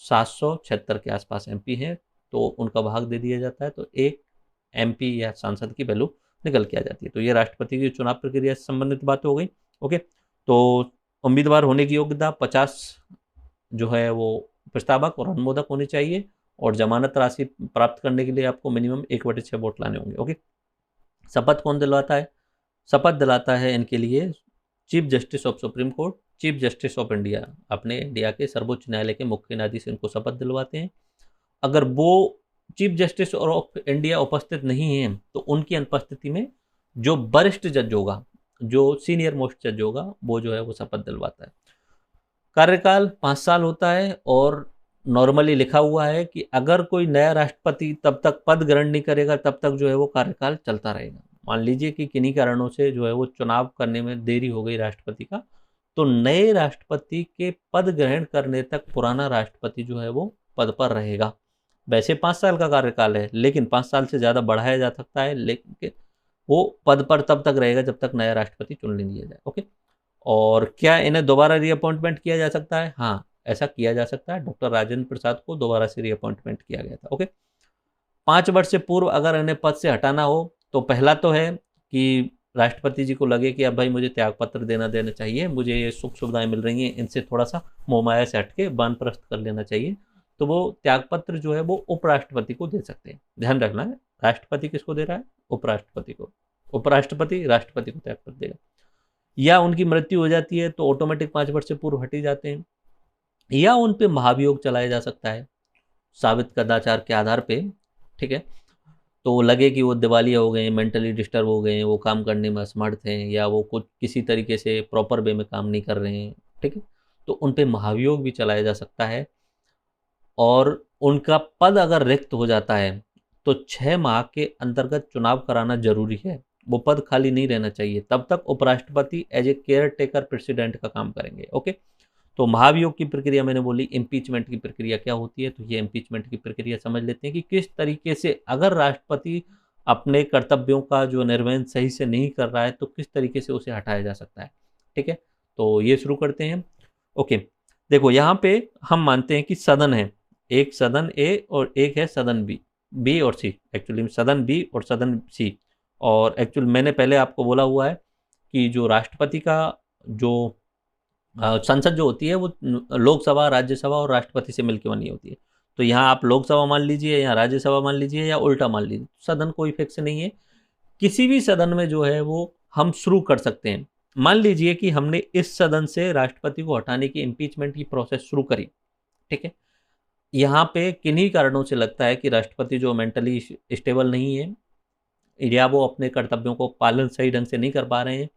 776 के आसपास एमपी हैं तो उनका भाग दे दिया जाता है, तो एक एमपी या सांसद की वैल्यू निकल के आ जाती है। तो ये राष्ट्रपति की चुनाव प्रक्रिया से संबंधित बात हो गई। ओके, तो उम्मीदवार होने की योग्यता 50 जो है वो प्रस्तावक और अनुमोदक होने चाहिए, और जमानत राशि प्राप्त करने के लिए आपको मिनिमम 1/6 वोट लाने होंगे। ओके, शपथ कौन दिलवाता है, शपथ दिलाता है इनके लिए chief justice of supreme court, chief justice of India, अपने इंडिया के सर्वोच्च न्यायालय के मुख्य न्यायाधीश इनको शपथ दिलवाते हैं। अगर वो चीफ जस्टिस ऑफ इंडिया उपस्थित नहीं है तो उनकी अनुपस्थिति में जो वरिष्ठ जज होगा, जो सीनियर मोस्ट जज होगा, वो जो है वो शपथ दिलवाता है। कार्यकाल 5 साल होता है, और नॉर्मली लिखा हुआ है कि अगर कोई नया राष्ट्रपति तब तक पद ग्रहण नहीं करेगा तब तक जो है वो कार्यकाल चलता रहेगा। मान लीजिए कि किन्हीं कारणों से जो है वो चुनाव करने में देरी हो गई राष्ट्रपति का, तो नए राष्ट्रपति के पद ग्रहण करने तक पुराना राष्ट्रपति जो है वो पद पर रहेगा। वैसे 5 साल का कार्यकाल है, लेकिन 5 साल से ज़्यादा बढ़ाया जा सकता है, लेकिन वो पद पर तब तक रहेगा जब तक नया राष्ट्रपति चुन लिया जाए। ओके, और क्या इन्हें दोबारा रीअपॉइंटमेंट किया जा सकता है? हाँ, ऐसा किया जा सकता है। डॉक्टर राजेंद्र प्रसाद को दोबारा से रीअपॉइंटमेंट किया गया था। ओके, 5 वर्ष से पूर्व अगर इन्हें पद से हटाना हो तो पहला तो है कि राष्ट्रपति जी को लगे कि अब भाई मुझे त्यागपत्र देना चाहिए, मुझे ये सुख सुविधाएं मिल रही हैं, इनसे थोड़ा सा मोहमाया से हटके वानप्रस्थ कर लेना चाहिए। तो वो त्यागपत्र जो है वो उपराष्ट्रपति को दे सकते हैं। ध्यान रखना है, राष्ट्रपति किसको दे रहा है? उपराष्ट्रपति को। उपराष्ट्रपति राष्ट्रपति को त्यागपत्र देगा। या उनकी मृत्यु हो जाती है तो ऑटोमेटिक 5 वर्ष से पूर्व हट ही जाते हैं। या उन पे महाभियोग चलाया जा सकता है साबित कदाचार के आधार पे, ठीक है। तो लगे कि वो दिवालिया हो गए, मेंटली डिस्टर्ब हो गए, वो काम करने में असमर्थ हैं, या वो कुछ किसी तरीके से प्रॉपर वे में काम नहीं कर रहे हैं, ठीक है, तो उन पे महाभियोग भी चलाया जा सकता है। और उनका पद अगर रिक्त हो जाता है तो 6 माह के अंतर्गत चुनाव कराना जरूरी है। वो पद खाली नहीं रहना चाहिए, तब तक उपराष्ट्रपति as a caretaker president का काम करेंगे। ओके, तो महाभियोग की प्रक्रिया मैंने बोली। इम्पीचमेंट की प्रक्रिया क्या होती है? तो ये इम्पीचमेंट की प्रक्रिया समझ लेते हैं कि किस तरीके से अगर राष्ट्रपति अपने कर्तव्यों का जो निर्वहन सही से नहीं कर रहा है तो किस तरीके से उसे हटाया जा सकता है, ठीक है। तो ये शुरू करते हैं। ओके, देखो यहाँ पे हम मानते हैं कि सदन है, एक सदन ए और एक है सदन बी और सी, एक्चुअली सदन बी और सदन सी। और एक्चुअल मैंने पहले आपको बोला हुआ है कि जो राष्ट्रपति का जो संसद जो होती है वो लोकसभा, राज्यसभा और राष्ट्रपति से मिलकर बनी होती है। तो यहाँ आप लोकसभा मान लीजिए या राज्यसभा मान लीजिए या उल्टा मान लीजिए, सदन कोई फिक्स नहीं है। किसी भी सदन में जो है वो हम शुरू कर सकते हैं। मान लीजिए कि हमने इस सदन से राष्ट्रपति को हटाने की इम्पीचमेंट की प्रोसेस शुरू करी, ठीक है। यहाँ पे किन्हीं कारणों से लगता है कि राष्ट्रपति जो मेंटली स्टेबल नहीं है, या वो अपने कर्तव्यों को पालन सही ढंग से नहीं कर पा रहे हैं,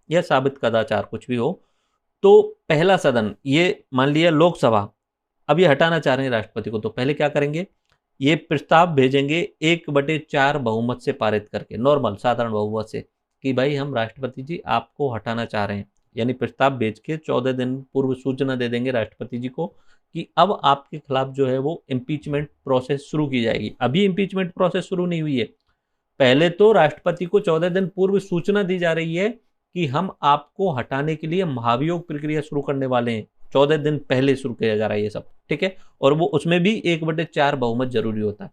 या साबित कदाचार कुछ भी हो, तो पहला सदन, ये मान लिया लोकसभा, अब ये हटाना चाह रहे हैं राष्ट्रपति को, तो पहले क्या करेंगे? ये प्रस्ताव भेजेंगे 1/4 बहुमत से पारित करके, नॉर्मल साधारण बहुमत से, कि भाई हम राष्ट्रपति जी आपको हटाना चाह रहे हैं। यानी प्रस्ताव भेज के 14 दिन पूर्व सूचना दे देंगे राष्ट्रपति जी को कि अब आपके खिलाफ जो है वो इम्पीचमेंट प्रोसेस शुरू की जाएगी। अभी इम्पीचमेंट प्रोसेस शुरू नहीं हुई है, पहले तो राष्ट्रपति को 14 दिन पूर्व सूचना दी जा रही है कि हम आपको हटाने के लिए महाभियोग प्रक्रिया शुरू करने वाले हैं। 14 दिन पहले शुरू किया जा रहा है ये सब, ठीक है। और वो उसमें भी 1/4 बहुमत जरूरी होता है।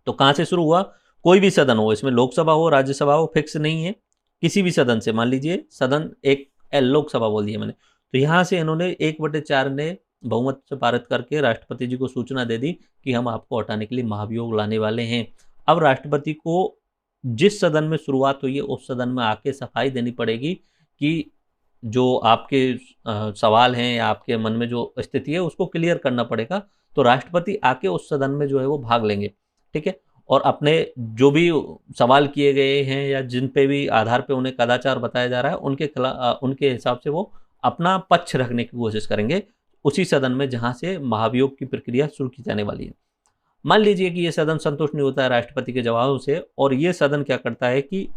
तो कहां से शुरू हुआ? कोई भी सदन हो, इसमें लोकसभा हो राज्यसभा हो, फिक्स नहीं है, किसी भी सदन से। मान लीजिए सदन एक लोकसभा बोल दिया मैंने, तो यहां से इन्होंने 1/4 ने बहुमत से पारित करके राष्ट्रपति जी को सूचना दे दी कि हम आपको हटाने के लिए महाभियोग लाने वाले हैं। अब राष्ट्रपति को जिस सदन में शुरुआत हुई है उस सदन में आके सफाई देनी पड़ेगी कि जो आपके सवाल हैं या आपके मन में जो स्थिति है उसको क्लियर करना पड़ेगा। तो राष्ट्रपति आके उस सदन में जो है वो भाग लेंगे, ठीक है। और अपने जो भी सवाल किए गए हैं या जिन पे भी आधार पे उन्हें कदाचार बताया जा रहा है उनके हिसाब से वो अपना पक्ष रखने की कोशिश करेंगे उसी सदन में जहां से महाभियोग की प्रक्रिया शुरू की जाने वाली है। मान लीजिए कि ये सदन संतुष्ट नहीं होता है राष्ट्रपति के जवाबों से, और ये सदन क्या करता है कि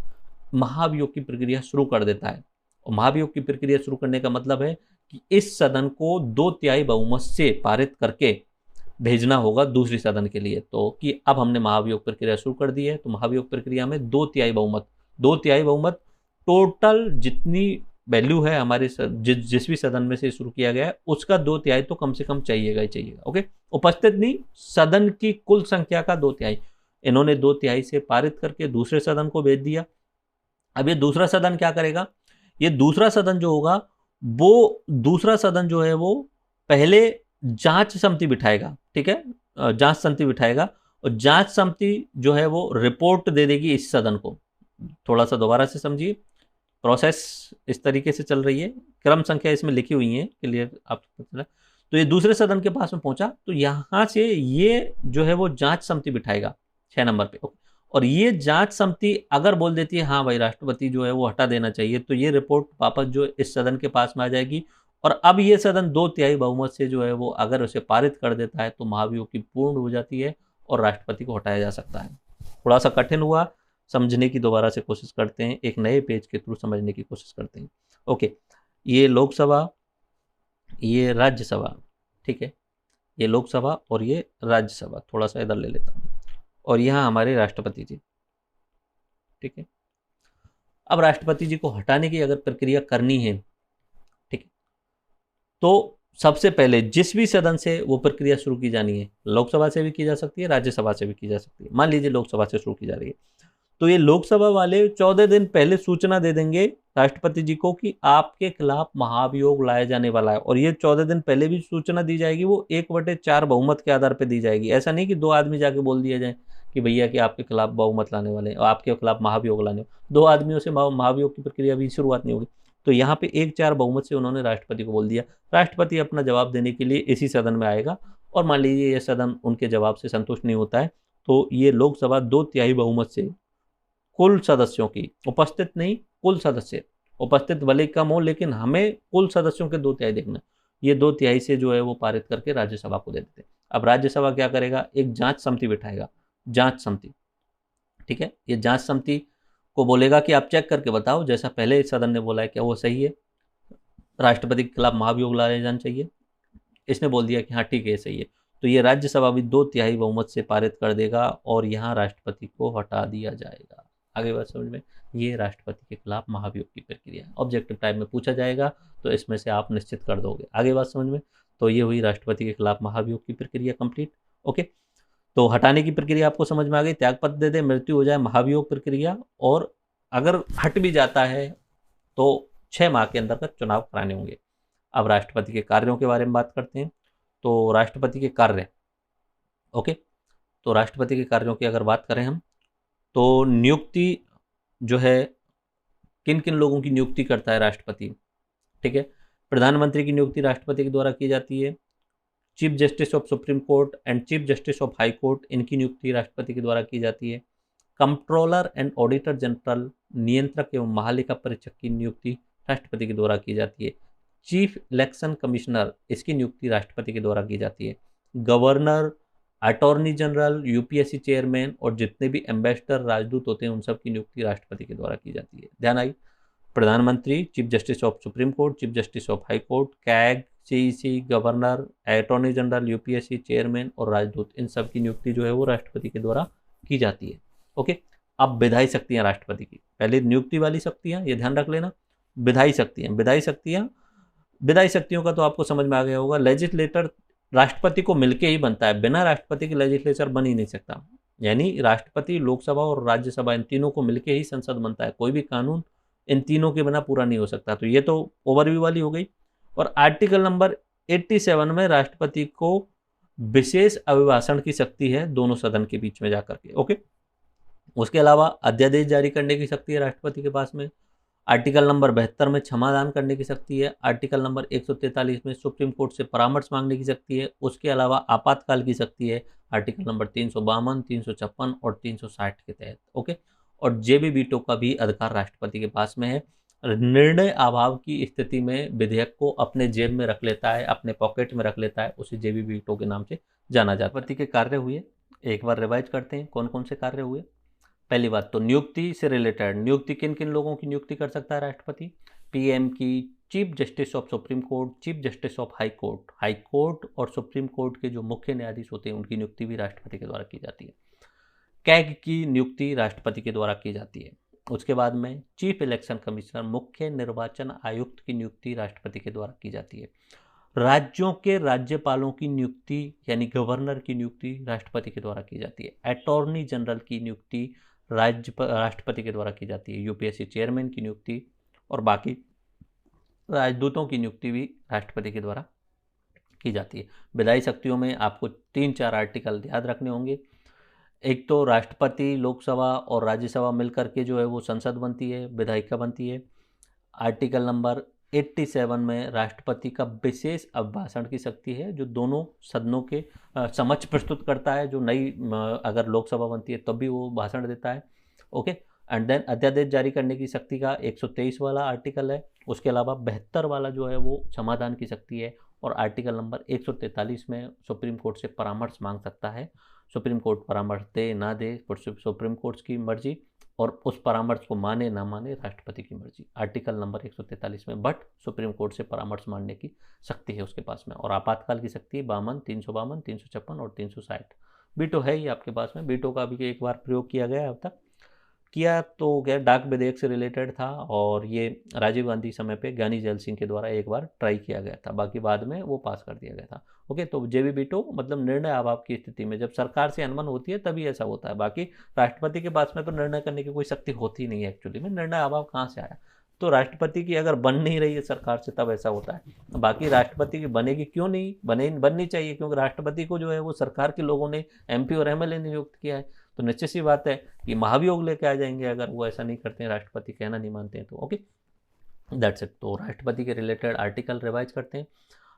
महाभियोग की प्रक्रिया शुरू कर देता है। और महाभियोग की प्रक्रिया शुरू करने का मतलब है कि इस सदन को 2/3 बहुमत से पारित करके भेजना होगा दूसरी सदन के लिए। तो कि अब हमने महाभियोग प्रक्रिया शुरू कर दी है, तो महाभियोग प्रक्रिया में 2/3 बहुमत, 2/3 बहुमत टोटल जितनी वैल्यू है हमारे जिस भी सदन में से शुरू किया गया है उसका 2/3 तो कम से कम चाहिएगा ही चाहिएगा। ओके, उपस्थित नहीं, सदन की कुल संख्या का 2/3 इन्होंने 2/3 से पारित करके दूसरे सदन को भेज दिया। अब ये दूसरा सदन क्या करेगा? ये दूसरा सदन जो होगा वो दूसरा सदन जो है वो पहले जांच समिति बिठाएगा, ठीक है, जांच समिति बिठाएगा, और जांच समिति जो है वो रिपोर्ट दे देगी इस सदन को। थोड़ा सा दोबारा से समझिए, प्रोसेस इस तरीके से चल रही है, क्रम संख्या इसमें लिखी हुई है, क्लियर आपको पता चला। तो ये दूसरे सदन के पास में पहुंचा, तो यहाँ से ये जो है वो जांच समिति बिठाएगा 6 नंबर पे। और ये जांच समिति अगर बोल देती है हाँ भाई राष्ट्रपति जो है वो हटा देना चाहिए, तो ये रिपोर्ट वापस जो इस सदन के पास में आ जाएगी। और अब ये सदन 2/3 बहुमत से जो है वो अगर उसे पारित कर देता है तो महाभियोग की पूर्ण हो जाती है और राष्ट्रपति को हटाया जा सकता है। थोड़ा सा कठिन हुआ समझने की, दोबारा से कोशिश करते हैं, एक नए पेज के थ्रू समझने की कोशिश करते हैं। ओके, ये लोकसभा, ये राज्यसभा, ठीक है, ये लोकसभा और ये राज्यसभा, थोड़ा सा इधर ले लेता हूँ, और यहाँ हमारे राष्ट्रपति जी, ठीक है। अब राष्ट्रपति जी को हटाने की अगर प्रक्रिया करनी है, ठीक है, तो सबसे पहले जिस भी सदन से वो प्रक्रिया शुरू की जानी है, लोकसभा से भी की जा सकती है, राज्यसभा से भी की जा सकती है। मान लीजिए लोकसभा से शुरू की जा रही है, तो ये लोकसभा वाले 14 दिन पहले सूचना दे देंगे राष्ट्रपति जी को कि आपके खिलाफ महाभियोग लाया जाने वाला है, और ये 14 दिन पहले भी सूचना दी जाएगी, वो 1/4 बहुमत के आधार पर दी जाएगी। ऐसा नहीं कि 2 आदमी जाके बोल दिया जाए कि भैया कि आपके खिलाफ बहुमत लाने वाले हैं, आपके खिलाफ महाभियोग लाने, 2 आदमियों से महाभियोग की प्रक्रिया भी शुरुआत नहीं होगी। तो यहाँ पे 1/4 बहुमत से उन्होंने राष्ट्रपति को बोल दिया। राष्ट्रपति अपना जवाब देने के लिए इसी सदन में आएगा, और मान लीजिए ये सदन उनके जवाब से संतुष्ट नहीं होता है, तो ये लोकसभा 2/3 बहुमत से कुल सदस्यों की, उपस्थित नहीं कुल सदस्य, उपस्थित भले कम हो लेकिन हमें कुल सदस्यों के 2/3 देखना, ये 2/3 से जो है वो पारित करके राज्यसभा को दे देते हैं। अब राज्यसभा क्या करेगा, एक जांच समिति बिठाएगा, जांच समिति, ठीक है। ये जांच समिति को बोलेगा कि आप चेक करके बताओ, जैसा पहले सदन ने बोला है क्या वो सही है, राष्ट्रपति के खिलाफ महाभियोग लाया जाना चाहिए। इसने बोल दिया कि हाँ ठीक है सही है, तो ये राज्यसभा भी 2/3 बहुमत से पारित कर देगा और यहाँ राष्ट्रपति को हटा दिया जाएगा। आगे बात समझ में, ये राष्ट्रपति के खिलाफ महाभियोग की प्रक्रिया ऑब्जेक्टिव टाइप में पूछा जाएगा, तो इसमें से आप निश्चित कर दोगे। आगे बात समझ में, तो ये हुई राष्ट्रपति के खिलाफ महाभियोग की प्रक्रिया कंप्लीट। ओके, तो हटाने की प्रक्रिया आपको समझ में आ गई, त्यागपत्र दे दे, मृत्यु हो जाए, महाभियोग प्रक्रिया, और अगर हट भी जाता है तो 6 माह के अंदर तक चुनाव कराने होंगे। अब राष्ट्रपति के कार्यों के बारे में बात करते हैं। तो राष्ट्रपति के कार्य, ओके, तो राष्ट्रपति के कार्यों की अगर बात करें हम, तो नियुक्ति जो है किन किन लोगों की नियुक्ति करता है राष्ट्रपति, ठीक है। प्रधानमंत्री की नियुक्ति राष्ट्रपति के द्वारा की जाती है। Chief justice of supreme court and chief justice of high court, इनकी नियुक्ति राष्ट्रपति के द्वारा की जाती है। कंट्रोलर एंड ऑडिटर जनरल, नियंत्रक एवं महालेखा परीक्षक की नियुक्ति राष्ट्रपति के द्वारा की जाती है। चीफ इलेक्शन कमिश्नर, इसकी नियुक्ति राष्ट्रपति के द्वारा की जाती है। Governor, attorney general, UPSC chairman और जितने भी एम्बेसडर, राजदूत होते हैं, उन सब की नियुक्ति राष्ट्रपति के द्वारा की जाती है। ध्यान आई, प्रधानमंत्री, chief justice of supreme court, chief justice of high court, CAG, CEC, governor, attorney general, UPSC chairman और राजदूत, इन सब की नियुक्ति जो है वो राष्ट्रपति के द्वारा की जाती है। ओके, अब विधायी शक्तियां राष्ट्रपति की, पहले नियुक्ति वाली शक्तियां, ये ध्यान रख लेना, विधायी शक्तियां, विधायी शक्तियों का तो आपको समझ में आ गया होगा। लेजिस्लेटर राष्ट्रपति को मिलके ही बनता है, बिना राष्ट्रपति के लेजिस्लेचर बन ही नहीं सकता, यानी राष्ट्रपति, लोकसभा और राज्यसभा, इन तीनों को मिलके ही संसद बनता है, कोई भी कानून इन तीनों के बिना पूरा नहीं हो सकता। तो ये तो ओवरव्यू वाली हो गई। और आर्टिकल नंबर 87 में राष्ट्रपति को विशेष अभिभाषण की शक्ति है दोनों सदन के बीच में जाकर के। ओके, उसके अलावा अध्यादेश जारी करने की शक्ति है राष्ट्रपति के पास में। आर्टिकल नंबर 72 में क्षमादान करने की शक्ति है। आर्टिकल नंबर 143 में सुप्रीम कोर्ट से परामर्श मांगने की शक्ति है। उसके अलावा आपातकाल की शक्ति है आर्टिकल नंबर 352, 356 और 360 के तहत। ओके, और जेबी वीटो का भी अधिकार राष्ट्रपति के पास में है। निर्णय अभाव की स्थिति में विधेयक को अपने जेब में रख लेता है, अपने पॉकेट में रख लेता है, उसे जेबी वीटो के नाम से जाना जाता है। राष्ट्रपति के कार्य हुए, एक बार रिवाइज करते हैं कौन कौन से कार्य हुए। पहली बात तो नियुक्ति से रिलेटेड, नियुक्ति किन किन लोगों की नियुक्ति कर सकता है राष्ट्रपति, पीएम की, chief justice of supreme court, chief justice of high court, high court और सुप्रीम कोर्ट के जो मुख्य न्यायाधीश होते हैं उनकी नियुक्ति भी राष्ट्रपति के द्वारा की जाती है। कैग की नियुक्ति राष्ट्रपति के द्वारा की जाती है। उसके बाद में चीफ इलेक्शन कमिश्नर, मुख्य निर्वाचन आयुक्त की नियुक्ति राष्ट्रपति के द्वारा की जाती है। राज्यों के राज्यपालों की नियुक्ति यानी गवर्नर की नियुक्ति राष्ट्रपति के द्वारा की जाती है। अटॉर्नी जनरल की नियुक्ति राष्ट्रपति के द्वारा की जाती है। यूपीएससी चेयरमैन की नियुक्ति और बाकी राजदूतों की नियुक्ति भी राष्ट्रपति के द्वारा की जाती है। विधायी शक्तियों में आपको 3-4 आर्टिकल याद रखने होंगे। एक तो राष्ट्रपति, लोकसभा और राज्यसभा मिलकर के जो है वो संसद बनती है, विधायिका बनती है। आर्टिकल नंबर 87 में राष्ट्रपति का विशेष अभिभाषण की शक्ति है, जो दोनों सदनों के समक्ष प्रस्तुत करता है। जो नई अगर लोकसभा बनती है तब भी वो भाषण देता है। ओके, एंड देन अध्यादेश जारी करने की शक्ति का 123 वाला आर्टिकल है। उसके अलावा 72 वाला जो है वो क्षमादान की शक्ति है। और आर्टिकल नंबर 143 में सुप्रीम कोर्ट से परामर्श मांग सकता है। सुप्रीम कोर्ट परामर्श दे ना दे सुप्रीम कोर्ट की मर्जी, और उस परामर्श को माने ना माने राष्ट्रपति की मर्जी। आर्टिकल नंबर 143 में बट सुप्रीम कोर्ट से परामर्श मांगने की शक्ति है उसके पास में। और आपातकाल की शक्ति 52, 352, 356 और 360। वीटो है ही आपके पास में। वीटो का भी एक बार प्रयोग किया गया है अब तक। किया तो क्या डाक विधेयक से रिलेटेड था, और ये राजीव गांधी समय पे ज्ञानी जैल सिंह के द्वारा एक बार ट्राई किया गया था, बाकी बाद में वो पास कर दिया गया था। ओके, तो जेबी वीटो मतलब निर्णय अभाव की स्थिति में, जब सरकार से अनबन होती है तभी ऐसा होता है, बाकी राष्ट्रपति के पास में तो निर्णय करने की कोई शक्ति होती नहीं है एक्चुअली में। निर्णय अभाव कहाँ से आया? तो राष्ट्रपति की अगर बन नहीं रही है सरकार से तब ऐसा होता है। बाकी राष्ट्रपति की बनेगी क्यों नहीं, बननी चाहिए, क्योंकि राष्ट्रपति को जो है वो सरकार के लोगों ने, एमपी और एमएलए ने नियुक्त किया है। तो निश्चित सी बात है कि महाभियोग लेके आ जाएंगे अगर वो ऐसा नहीं करते हैं, राष्ट्रपति कहना नहीं मानते हैं तो। Okay, that's it. तो राष्ट्रपति के रिलेटेड आर्टिकल रिवाइज करते हैं।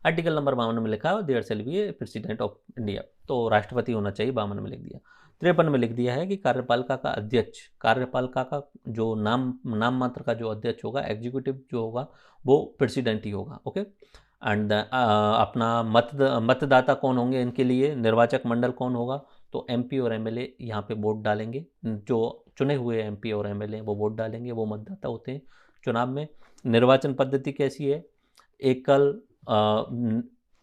आर्टिकल नंबर 52 में लिखा है there shall be a president of India, तो राष्ट्रपति होना चाहिए, 52 में लिख दिया। 53 में लिख दिया है कि कार्यपालिका का अध्यक्ष, कार्यपालिका का जो नाम मात्र का जो अध्यक्ष होगा, एग्जीक्यूटिव जो होगा, वो प्रेसिडेंट ही होगा। ओके, एंड अपना मतदाता कौन होंगे इनके लिए, निर्वाचक मंडल कौन होगा, तो एमपी और एमएलए यहाँ पे वोट डालेंगे, जो चुने हुए एमपी और एमएलए वो वोट डालेंगे, वो मतदाता होते हैं चुनाव में। निर्वाचन पद्धति कैसी है? एकल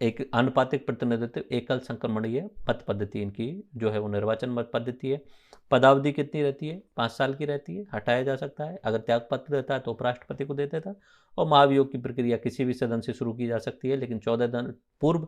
एक आनुपातिक प्रतिनिधित्व, एकल संक्रमणीय मत पद्धति इनकी जो है वो निर्वाचन मत पद्धति है। पदावधि कितनी रहती है? 5 साल की रहती है, हटाया जा सकता है। अगर त्यागपत्र देता है तो उपराष्ट्रपति को दे देता। और महाभियोग की प्रक्रिया किसी भी सदन से शुरू की जा सकती है, लेकिन 14 दिन पूर्व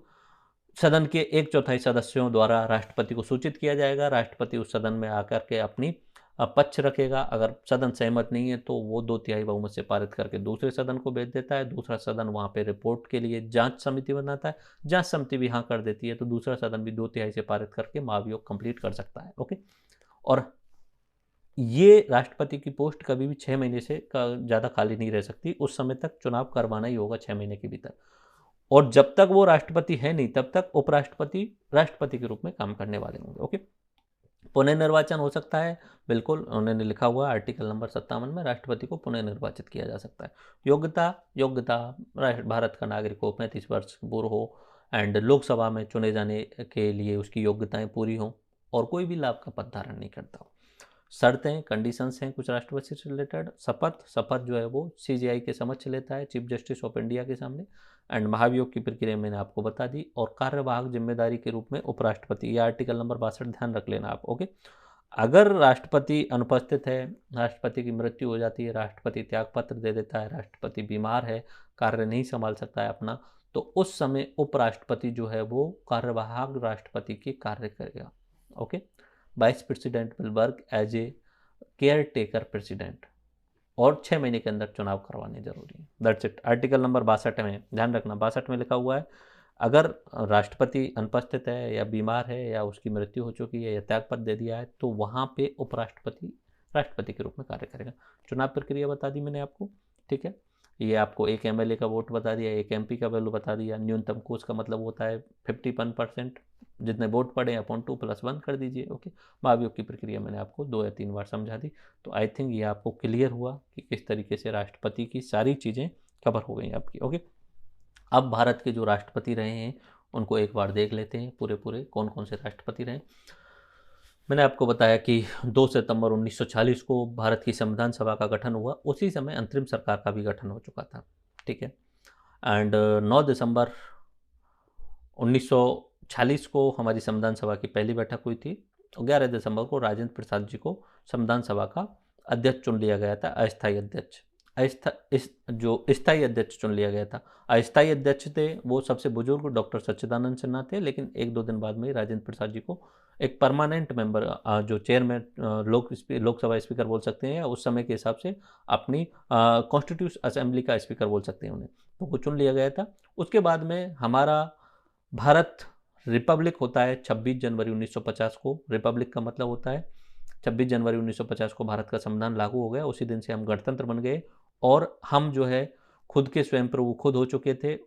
सदन के 1/4 सदस्यों द्वारा राष्ट्रपति को सूचित किया जाएगा। राष्ट्रपति उस सदन में आकर के अपनी पक्ष रखेगा। अगर सदन सहमत नहीं है तो वो 2/3 बहुमत से पारित करके दूसरे सदन को भेज देता है। दूसरा सदन वहाँ पे रिपोर्ट के लिए जांच समिति बनाता है। जांच समिति भी हाँ कर देती है तो दूसरा सदन भी 2/3 से पारित करके महाभियोग कंप्लीट कर सकता है। ओके, और ये राष्ट्रपति की पोस्ट कभी भी 6 महीने से ज़्यादा खाली नहीं रह सकती। उस समय तक चुनाव करवाना ही होगा 6 महीने के भीतर। और जब तक वो राष्ट्रपति है नहीं तब तक उपराष्ट्रपति राष्ट्रपति के रूप में काम करने वाले होंगे। ओके, पुनः निर्वाचन हो सकता है, बिल्कुल उन्होंने लिखा हुआ आर्टिकल नंबर 57 में राष्ट्रपति को पुनः निर्वाचित किया जा सकता है। योग्यता भारत का नागरिक हो, 35 वर्ष पूर्व हो, एंड लोकसभा में चुने जाने के लिए उसकी योग्यताएं पूरी हों, और कोई भी लाभ का पद धारण नहीं करता हो। शर्तें, कंडीशंस हैं कुछ राष्ट्रपति से रिलेटेड। शपथ जो है वो सीजीआई के समक्ष लेता है, चीफ जस्टिस ऑफ इंडिया के सामने। एंड महाभियोग की प्रक्रिया मैंने आपको बता दी। और कार्यवाहक जिम्मेदारी के रूप में उपराष्ट्रपति, ये आर्टिकल नंबर 62 ध्यान रख लेना आप। ओके, अगर राष्ट्रपति अनुपस्थित है, राष्ट्रपति की मृत्यु हो जाती है, राष्ट्रपति त्यागपत्र दे देता है, राष्ट्रपति बीमार है, कार्य नहीं संभाल सकता है अपना, तो उस समय उपराष्ट्रपति जो है वो कार्यवाहक राष्ट्रपति के कार्य करेगा। Okay, vice president will work as a caretaker president, और 6 महीने के अंदर चुनाव करवाने जरूरी है। That's it. आर्टिकल नंबर 62 में ध्यान रखना, 62 में लिखा हुआ है अगर राष्ट्रपति अनुपस्थित है या बीमार है या उसकी मृत्यु हो चुकी है या त्यागपत्र दे दिया है तो वहाँ पे उपराष्ट्रपति राष्ट्रपति के रूप में कार्य करेगा। चुनाव प्रक्रिया बता दी मैंने आपको, ठीक है। ये आपको एक एमएलए का वोट बता दिया, एक एमपी का वैल्यू बता दिया। न्यूनतम कोष का मतलब होता है 51%, जितने वोट पड़े अपॉन 2 + 1 कर दीजिए। ओके, महाभियोग की प्रक्रिया मैंने आपको 2 या 3 बार समझा दी, तो आई थिंक ये आपको क्लियर हुआ कि किस तरीके से राष्ट्रपति की सारी चीज़ें कवर हो गई आपकी। ओके, अब भारत के जो राष्ट्रपति रहे हैं उनको एक बार देख लेते हैं पूरे कौन कौन से राष्ट्रपति रहे। मैंने आपको बताया कि 2 सितंबर 1940 को भारत की संविधान सभा का गठन हुआ, उसी समय अंतरिम सरकार का भी गठन हो चुका था, ठीक है। एंड 9 दिसंबर 1946 को हमारी संविधान सभा की पहली बैठक हुई थी। 11 दिसंबर को राजेंद्र प्रसाद जी को संविधान सभा का अध्यक्ष चुन लिया गया था, अस्थायी अध्यक्ष। जो स्थायी अध्यक्ष चुन लिया गया था, अस्थायी अध्यक्ष थे वो सबसे बुजुर्ग डॉक्टर सच्चिदानंद सिन्हा थे, लेकिन 1-2 दिन बाद में राजेंद्र प्रसाद जी को एक परमानेंट मेंबर, जो चेयरमैन, लोकसभा स्पीकर बोल सकते हैं, या उस समय के हिसाब से अपनी कॉन्स्टिट्यूशन असेंबली का स्पीकर बोल सकते हैं उन्हें, तो वो चुन लिया गया था। उसके बाद में हमारा भारत रिपब्लिक होता है 26 जनवरी 1950 को। रिपब्लिक का मतलब होता है 26 जनवरी 1950 को भारत का संविधान लागू हो गया, उसी दिन से हम गणतंत्र बन गए, और हम जो है खुद के स्वयं प्रभु खुद हो चुके थे।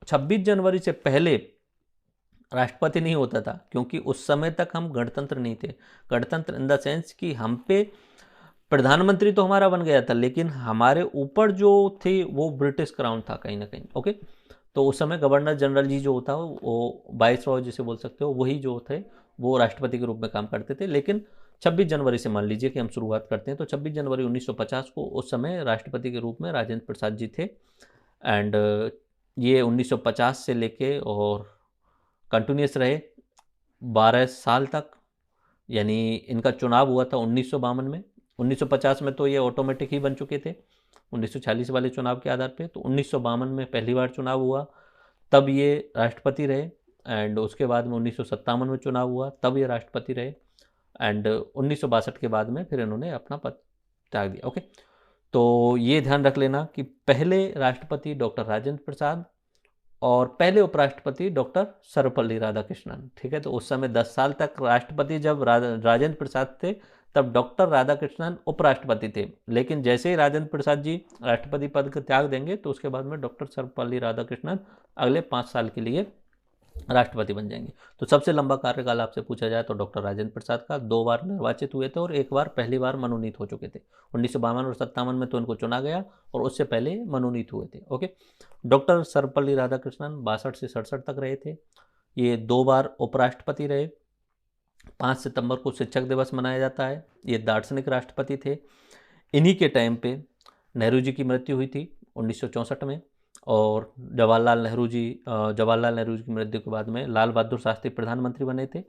26 जनवरी से पहले राष्ट्रपति नहीं होता था, क्योंकि उस समय तक हम गणतंत्र नहीं थे। गणतंत्र इन द सेंस कि हम पे प्रधानमंत्री तो हमारा बन गया था, लेकिन हमारे ऊपर जो थे वो ब्रिटिश क्राउन था कहीं ना कहीं। ओके, तो उस समय गवर्नर जनरल जी जो होता है वो वाइसरॉय जिसे बोल सकते हो, वही जो थे वो राष्ट्रपति के रूप में काम करते थे। लेकिन 26 जनवरी से मान लीजिए कि हम शुरुआत करते हैं, तो 26 जनवरी 1950 को उस समय राष्ट्रपति के रूप में राजेंद्र प्रसाद जी थे। एंड ये 1950 से लेके और कंटिन्यूस रहे 12 साल तक, यानी इनका चुनाव हुआ था 1952 में, 1950 में तो ये ऑटोमेटिक ही बन चुके थे 1946 वाले चुनाव के आधार पे। तो 1952 में पहली बार चुनाव हुआ, तब ये राष्ट्रपति रहे। एंड उसके बाद में 1957 में चुनाव हुआ, तब ये राष्ट्रपति रहे। एंड 1962 के बाद में फिर इन्होंने अपना पद त्याग दिया। ओके, तो ये ध्यान रख लेना कि पहले राष्ट्रपति डॉक्टर राजेंद्र प्रसाद और पहले उपराष्ट्रपति डॉक्टर सर्वपल्ली राधाकृष्णन। ठीक है, तो उस समय 10 साल तक राष्ट्रपति जब राजेंद्र प्रसाद थे, तब डॉक्टर राधाकृष्णन उपराष्ट्रपति थे। लेकिन जैसे ही राजेंद्र प्रसाद जी राष्ट्रपति पद का त्याग देंगे, तो उसके बाद में डॉक्टर सर्वपल्ली राधाकृष्णन अगले 5 साल के लिए राष्ट्रपति बन जाएंगे। तो सबसे लंबा कार्यकाल आपसे पूछा जाए तो डॉक्टर राजेंद्र प्रसाद का 2 बार निर्वाचित हुए थे और 1 बार पहली बार मनोनीत हो चुके थे। 1952 और 57 में तो इनको चुना गया और उससे पहले मनोनीत हुए थे। ओके, डॉक्टर सर्वपल्ली राधाकृष्णन 62 से 67 तक रहे थे। ये 2 बार उपराष्ट्रपति रहे। 5 सितंबर को शिक्षक दिवस मनाया जाता है। ये दार्शनिक राष्ट्रपति थे। इन्हीं के टाइम पे नेहरू जी की मृत्यु हुई थी 1964 में, और जवाहरलाल नेहरू जी की मृत्यु के बाद में लाल बहादुर शास्त्री प्रधानमंत्री बने थे,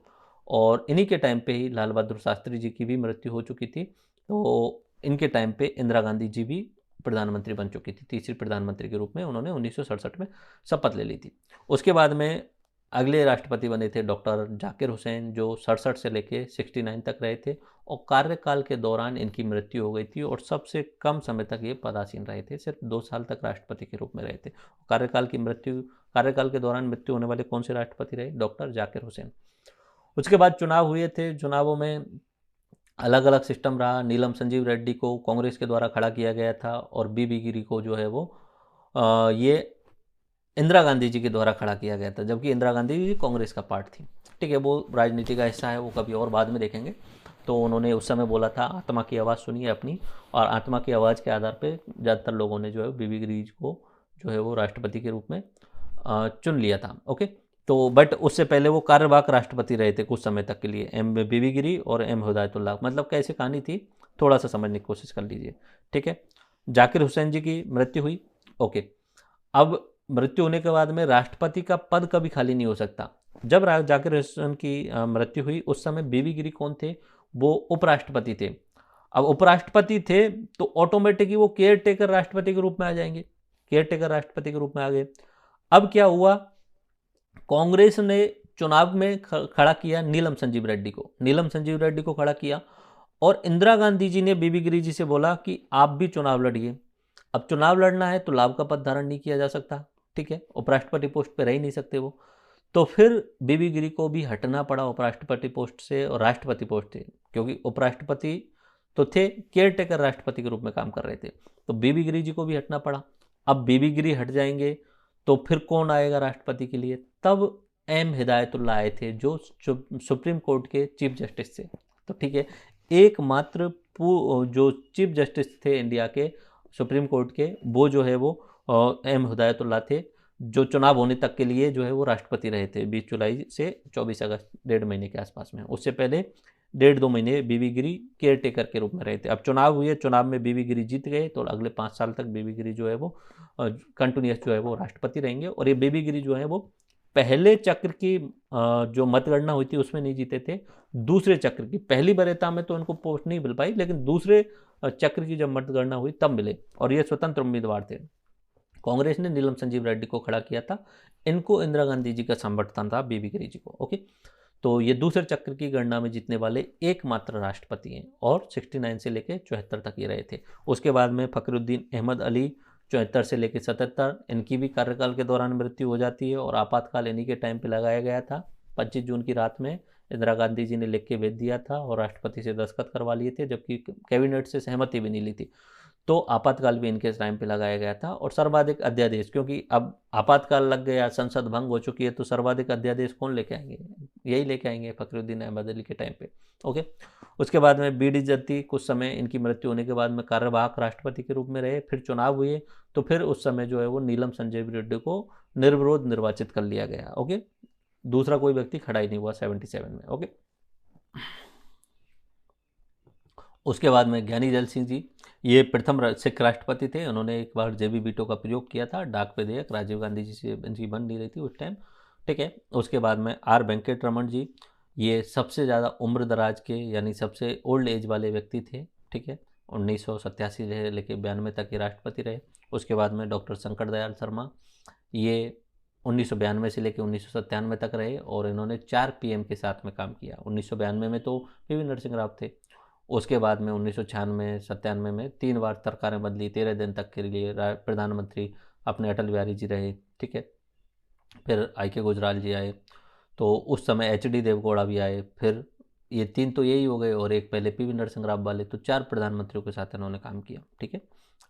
और इन्हीं के टाइम पे ही लाल बहादुर शास्त्री जी की भी मृत्यु हो चुकी थी। तो इनके टाइम पे इंदिरा गांधी जी भी प्रधानमंत्री बन चुकी थी। तीसरी प्रधानमंत्री के रूप में उन्होंने 1967 में शपथ ले ली थी। उसके बाद में अगले राष्ट्रपति बने थे डॉक्टर जाकिर हुसैन, जो 67 से लेके 69 तक रहे थे, और कार्यकाल के दौरान इनकी मृत्यु हो गई थी और सबसे कम समय तक ये पदासीन रहे थे। सिर्फ 2 साल तक राष्ट्रपति के रूप में रहे थे। कार्यकाल के दौरान मृत्यु होने वाले कौन से राष्ट्रपति रहे? डॉक्टर जाकिर हुसैन। उसके बाद चुनाव हुए थे। चुनावों में अलग अलग सिस्टम रहा। नीलम संजीव रेड्डी को कांग्रेस के द्वारा खड़ा किया गया था, और बीबी गिरी को जो है वो ये इंदिरा गांधी जी के द्वारा खड़ा किया गया था, जबकि इंदिरा गांधी जी कांग्रेस का पार्ट थी। ठीक है, वो राजनीति का हिस्सा है, वो कभी और बाद में देखेंगे। तो उन्होंने उस समय बोला था आत्मा की आवाज़ सुनिए अपनी, और आत्मा की आवाज़ के आधार पे ज़्यादातर लोगों ने जो है बीबी गिरी को जो है वो राष्ट्रपति के रूप में चुन लिया था। ओके, तो बट उससे पहले वो कार्यवाहक राष्ट्रपति रहे थे कुछ समय तक के लिए, एम बीबी गिरी और एम हिदायतुल्लाह। मतलब कैसे कहानी थी, थोड़ा सा समझने की कोशिश कर लीजिए। ठीक है, जाकिर हुसैन जी की मृत्यु हुई। ओके, अब मृत्यु होने के बाद में राष्ट्रपति का पद कभी खाली नहीं हो सकता। जब जाकिर हुसैन की मृत्यु हुई, उस समय बीबी गिरी कौन थे? वो उपराष्ट्रपति थे। अब उपराष्ट्रपति थे तो ऑटोमेटिकली वो केयर टेकर राष्ट्रपति के रूप में आ जाएंगे। केयर टेकर राष्ट्रपति के रूप में आ गए। अब क्या हुआ, कांग्रेस ने चुनाव में खड़ा किया नीलम संजीव रेड्डी को खड़ा किया, और इंदिरा गांधी जी ने बीबी गिरी जी से बोला कि आप भी चुनाव लड़िए। अब चुनाव लड़ना है तो लाभ का पद धारण नहीं किया जा सकता। ठीक है, उपराष्ट्रपति पोस्ट पे रह ही नहीं सकते वो। तो फिर बीबी गिरी को भी हटना पड़ा उपराष्ट्रपति पोस्ट से और राष्ट्रपति पोस्ट से, क्योंकि उपराष्ट्रपति तो थे, केयर टेकर राष्ट्रपति के रूप में काम कर रहे थे। तो बीबी गिरी जी को भी हटना पड़ा। अब बीबी गिरी हट जाएंगे तो फिर कौन आएगा राष्ट्रपति के लिए? तब एम हिदायतुल्लाह आए थे, जो सुप्रीम कोर्ट के चीफ जस्टिस थे। तो ठीक है, एकमात्र जो चीफ जस्टिस थे इंडिया के सुप्रीम कोर्ट के, वो जो है वो एम हिदायतुल्लाह थे, जो चुनाव होने तक के लिए जो है वो राष्ट्रपति रहे थे 20 जुलाई से 24 अगस्त, 1.5 महीने के आसपास में। उससे पहले 1.5-2 महीने बीबी गिरी केयर टेकर के रूप में रहे थे। अब चुनाव हुए, चुनाव में बीबी गिरी जीत गए, तो अगले 5 साल तक बीबी गिरी जो है वो कंटिन्यूस जो है वो राष्ट्रपति रहेंगे। और ये बीबी गिरी जो है वो पहले चक्र की जो मतगणना हुई थी उसमें नहीं जीते थे, दूसरे चक्र की, पहली वरीयता में तो इनको पोस्ट नहीं मिल पाई, लेकिन दूसरे चक्र की जब मतगणना हुई तब मिले, और ये स्वतंत्र उम्मीदवार थे। कांग्रेस ने नीलम संजीव रेड्डी को खड़ा किया था। इनको इंदिरा गांधी जी का समर्थन था, बीबी गिरी जी को। ओके, तो ये दूसरे चक्र की गणना में जीतने वाले एकमात्र राष्ट्रपति हैं, और 69 से लेकर 74 तक ये रहे थे। उसके बाद में फखरुद्दीन अहमद अली 74 से लेकर 77, इनकी भी कार्यकाल के दौरान मृत्यु हो जाती है, और आपातकाल इन्हीं के टाइम पे लगाया गया था। 25 जून की रात में इंदिरा गांधी जी ने लिख के भेज दिया था और राष्ट्रपति से दस्तखत करवा लिए थे, जबकि कैबिनेट से सहमति भी नहीं ली थी। तो आपातकाल भी इनके टाइम पे लगाया गया था। और सर्वाधिक अध्यादेश, क्योंकि अब आपातकाल लग गया, संसद भंग हो चुकी है, तो सर्वाधिक अध्यादेश कौन लेके आएंगे? यही लेके आएंगे, फखरुद्दीन अहमद अली के टाइम पे। ओके, उसके बाद में बी डी जत्ती कुछ समय इनकी मृत्यु होने के बाद में कार्यवाहक राष्ट्रपति के रूप में रहे। फिर चुनाव हुए, तो फिर उस समय जो है वो नीलम संजीव रेड्डी को निर्विरोध निर्वाचित कर लिया गया। ओके, दूसरा कोई व्यक्ति खड़ा ही नहीं हुआ 77 में। ओके, उसके बाद में ज्ञानी जैल सिंह जी, ये प्रथम सिख राष्ट्रपति थे। उन्होंने एक बार जेबी वीटो का प्रयोग किया था, डाक विधेयक राजीव गांधी जी से इनकी बन नहीं रही थी उस टाइम। ठीक है, उसके बाद में आर वेंकट रमन जी, ये सबसे ज़्यादा उम्र दराज के यानी सबसे ओल्ड एज वाले व्यक्ति थे, ठीक है। 1987 से लेकर 92 तक ये राष्ट्रपति रहे। उसके बाद में डॉक्टर शंकर दयाल शर्मा, ये 1992 से लेकर 1997 तक रहे और इन्होंने 4 पीएम के साथ में काम किया। 1992 में तो पीवी नरसिंह राव थे। उसके बाद में 1996 97 में 3 बार सरकारें बदली, 13 दिन तक के लिए प्रधानमंत्री अपने अटल बिहारी जी रहे, ठीक है। फिर आई के गुजराल जी आए, तो उस समय एच डी देवगौड़ा भी आए। फिर ये 3 तो यही हो गए और एक पहले पीवी नरसिंह राव वाले, तो 4 प्रधानमंत्रियों के साथ इन्होंने काम किया, ठीक है।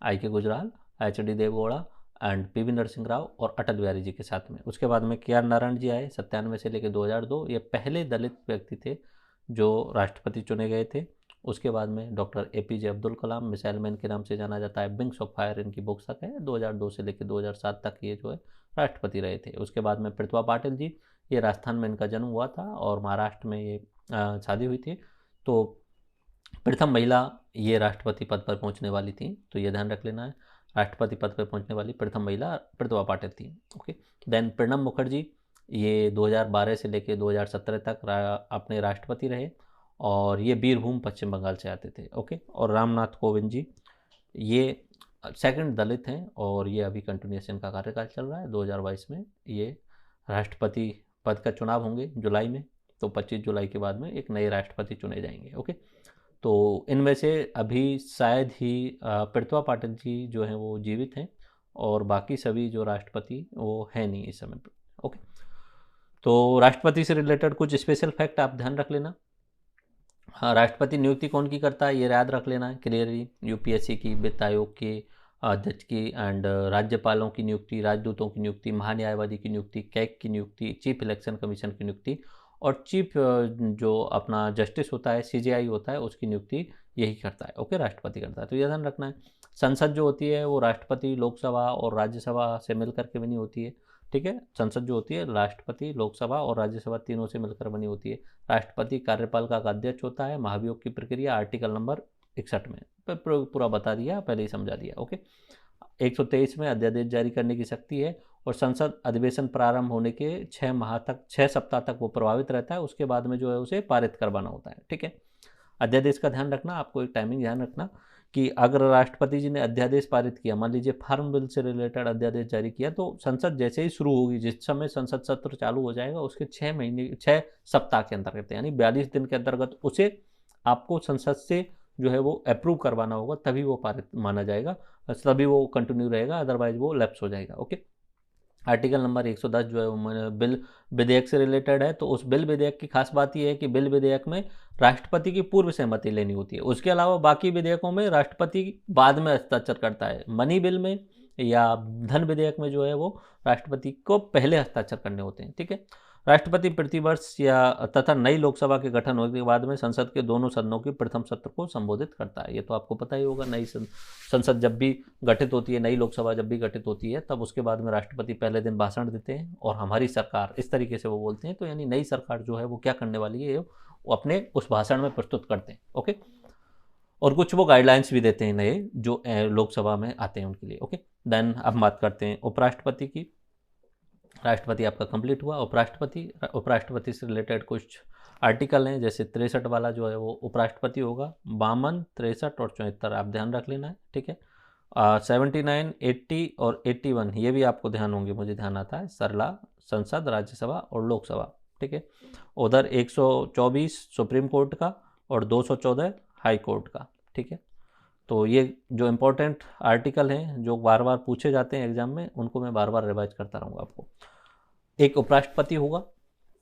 I K Gujral, H D Deve Gowda and P V Narasimha Rao और अटल बिहारी जी के साथ में। उसके बाद में के आर नारायण जी आए 97 से लेकर 2002। ये पहले दलित व्यक्ति थे जो राष्ट्रपति चुने गए थे। उसके बाद में doctor APJ Abdul Kalam, missile man के नाम से जाना जाता है, विंग्स ऑफ फायर इनकी बुक्स है। 2002 से लेकर 2007 तक ये जो है राष्ट्रपति रहे थे। उसके बाद में प्रतिभा पाटिल जी, ये राजस्थान में इनका जन्म हुआ था और महाराष्ट्र में ये शादी हुई थी। तो प्रथम महिला ये राष्ट्रपति पद पर पहुंचने वाली थी, तो ये ध्यान रख लेना है। राष्ट्रपति पद पर पहुंचने वाली प्रथम महिला प्रतिभा पाटिल थी, ओके। देन प्रणब मुखर्जी, ये 2012 से लेकर 2017 तक अपने राष्ट्रपति रहे और ये बीरभूम पश्चिम बंगाल से आते थे, ओके। और रामनाथ कोविंद जी, ये सेकंड दलित हैं और ये अभी कंटिन्यूएशन का कार्यकाल चल रहा है। 2022 में ये राष्ट्रपति पद का चुनाव होंगे जुलाई में, तो 25 जुलाई के बाद में एक नए राष्ट्रपति चुने जाएंगे, ओके। तो इनमें से अभी शायद ही प्रतिभा पाटिल जी जो हैं वो जीवित हैं और बाकी सभी जो राष्ट्रपति वो है नहीं इस समय पर, ओके। तो राष्ट्रपति से रिलेटेड कुछ स्पेशल फैक्ट आप ध्यान रख लेना। हाँ, राष्ट्रपति नियुक्ति कौन की करता है ये याद रख लेना है क्लियरली। यूपीएससी की, वित्त आयोग के अध्यक्ष की एंड राज्यपालों की नियुक्ति, राजदूतों की नियुक्ति, महान्यायवादी की नियुक्ति, कैग की नियुक्ति, चीफ इलेक्शन कमीशन की नियुक्ति और चीफ जो अपना जस्टिस होता है, सीजेआई होता है, उसकी नियुक्ति यही करता है, ओके, राष्ट्रपति करता है। तो यह ध्यान रखना है। संसद जो होती है वो राष्ट्रपति, लोकसभा और राज्यसभा से मिलकर के बनी होती है, ठीक है। संसद जो होती है राष्ट्रपति, लोकसभा और राज्यसभा तीनों से मिलकर बनी होती है। राष्ट्रपति कार्यपालिका का अध्यक्ष होता है। महाभियोग की प्रक्रिया आर्टिकल नंबर 61 में पूरा बता दिया, पहले ही समझा दिया, ओके। 123 में अध्यादेश जारी करने की शक्ति है और संसद अधिवेशन प्रारंभ होने के 6 सप्ताह तक वो प्रभावित रहता है। उसके बाद में जो है उसे पारित करवाना होता है, ठीक है। अध्यादेश का ध्यान रखना, आपको एक टाइमिंग ध्यान रखना कि अगर राष्ट्रपति जी ने अध्यादेश पारित किया, मान लीजिए फार्म बिल से रिलेटेड अध्यादेश जारी किया, तो संसद जैसे ही शुरू होगी, जिस समय संसद सत्र चालू हो जाएगा उसके 6 सप्ताह के अंतर्गत यानी 42 दिन के अंतर्गत उसे आपको संसद से जो है वो अप्रूव करवाना होगा, तभी वो पारित माना जाएगा, तभी वो कंटिन्यू रहेगा, अदरवाइज वो लैप्स हो जाएगा, ओके। आर्टिकल नंबर 110 जो है वो बिल विधेयक से रिलेटेड है। तो उस बिल विधेयक की खास बात यह है कि बिल विधेयक में राष्ट्रपति की पूर्व सहमति लेनी होती है। उसके अलावा बाकी विधेयकों में राष्ट्रपति बाद में हस्ताक्षर करता है। मनी बिल में या धन विधेयक में जो है वो राष्ट्रपति को पहले हस्ताक्षर करने होते हैं, ठीक है। राष्ट्रपति प्रतिवर्ष या तथा नई लोकसभा के गठन होने के बाद में संसद के दोनों सदनों के प्रथम सत्र को संबोधित करता है। ये तो आपको पता ही होगा, नई संसद जब भी गठित होती है, नई लोकसभा जब भी गठित होती है, तब उसके बाद में राष्ट्रपति पहले दिन भाषण देते हैं और हमारी सरकार, इस तरीके से वो बोलते हैं। तो यानी नई सरकार जो है वो क्या करने वाली है वो अपने उस भाषण में प्रस्तुत करते हैं, ओके। और कुछ वो गाइडलाइंस भी देते हैं नए जो लोकसभा में आते हैं उनके लिए, ओके। देन अब बात करते हैं उपराष्ट्रपति की। राष्ट्रपति आपका कंप्लीट हुआ। उपराष्ट्रपति से रिलेटेड कुछ आर्टिकल हैं, जैसे 63 वाला जो है वो उपराष्ट्रपति होगा। 52, 63 और 74 आप ध्यान रख लेना है, ठीक है। 79, 80 और 81 ये भी आपको ध्यान होंगे, मुझे ध्यान आता है। सरला, संसद, राज्यसभा और लोकसभा, ठीक है। उधर 124 सुप्रीम कोर्ट का और 214 हाई कोर्ट का, ठीक है। तो ये जो इम्पोर्टेंट आर्टिकल हैं जो बार बार पूछे जाते हैं एग्जाम में, उनको मैं बार बार रिवाइज करता रहूँगा आपको। एक उपराष्ट्रपति होगा,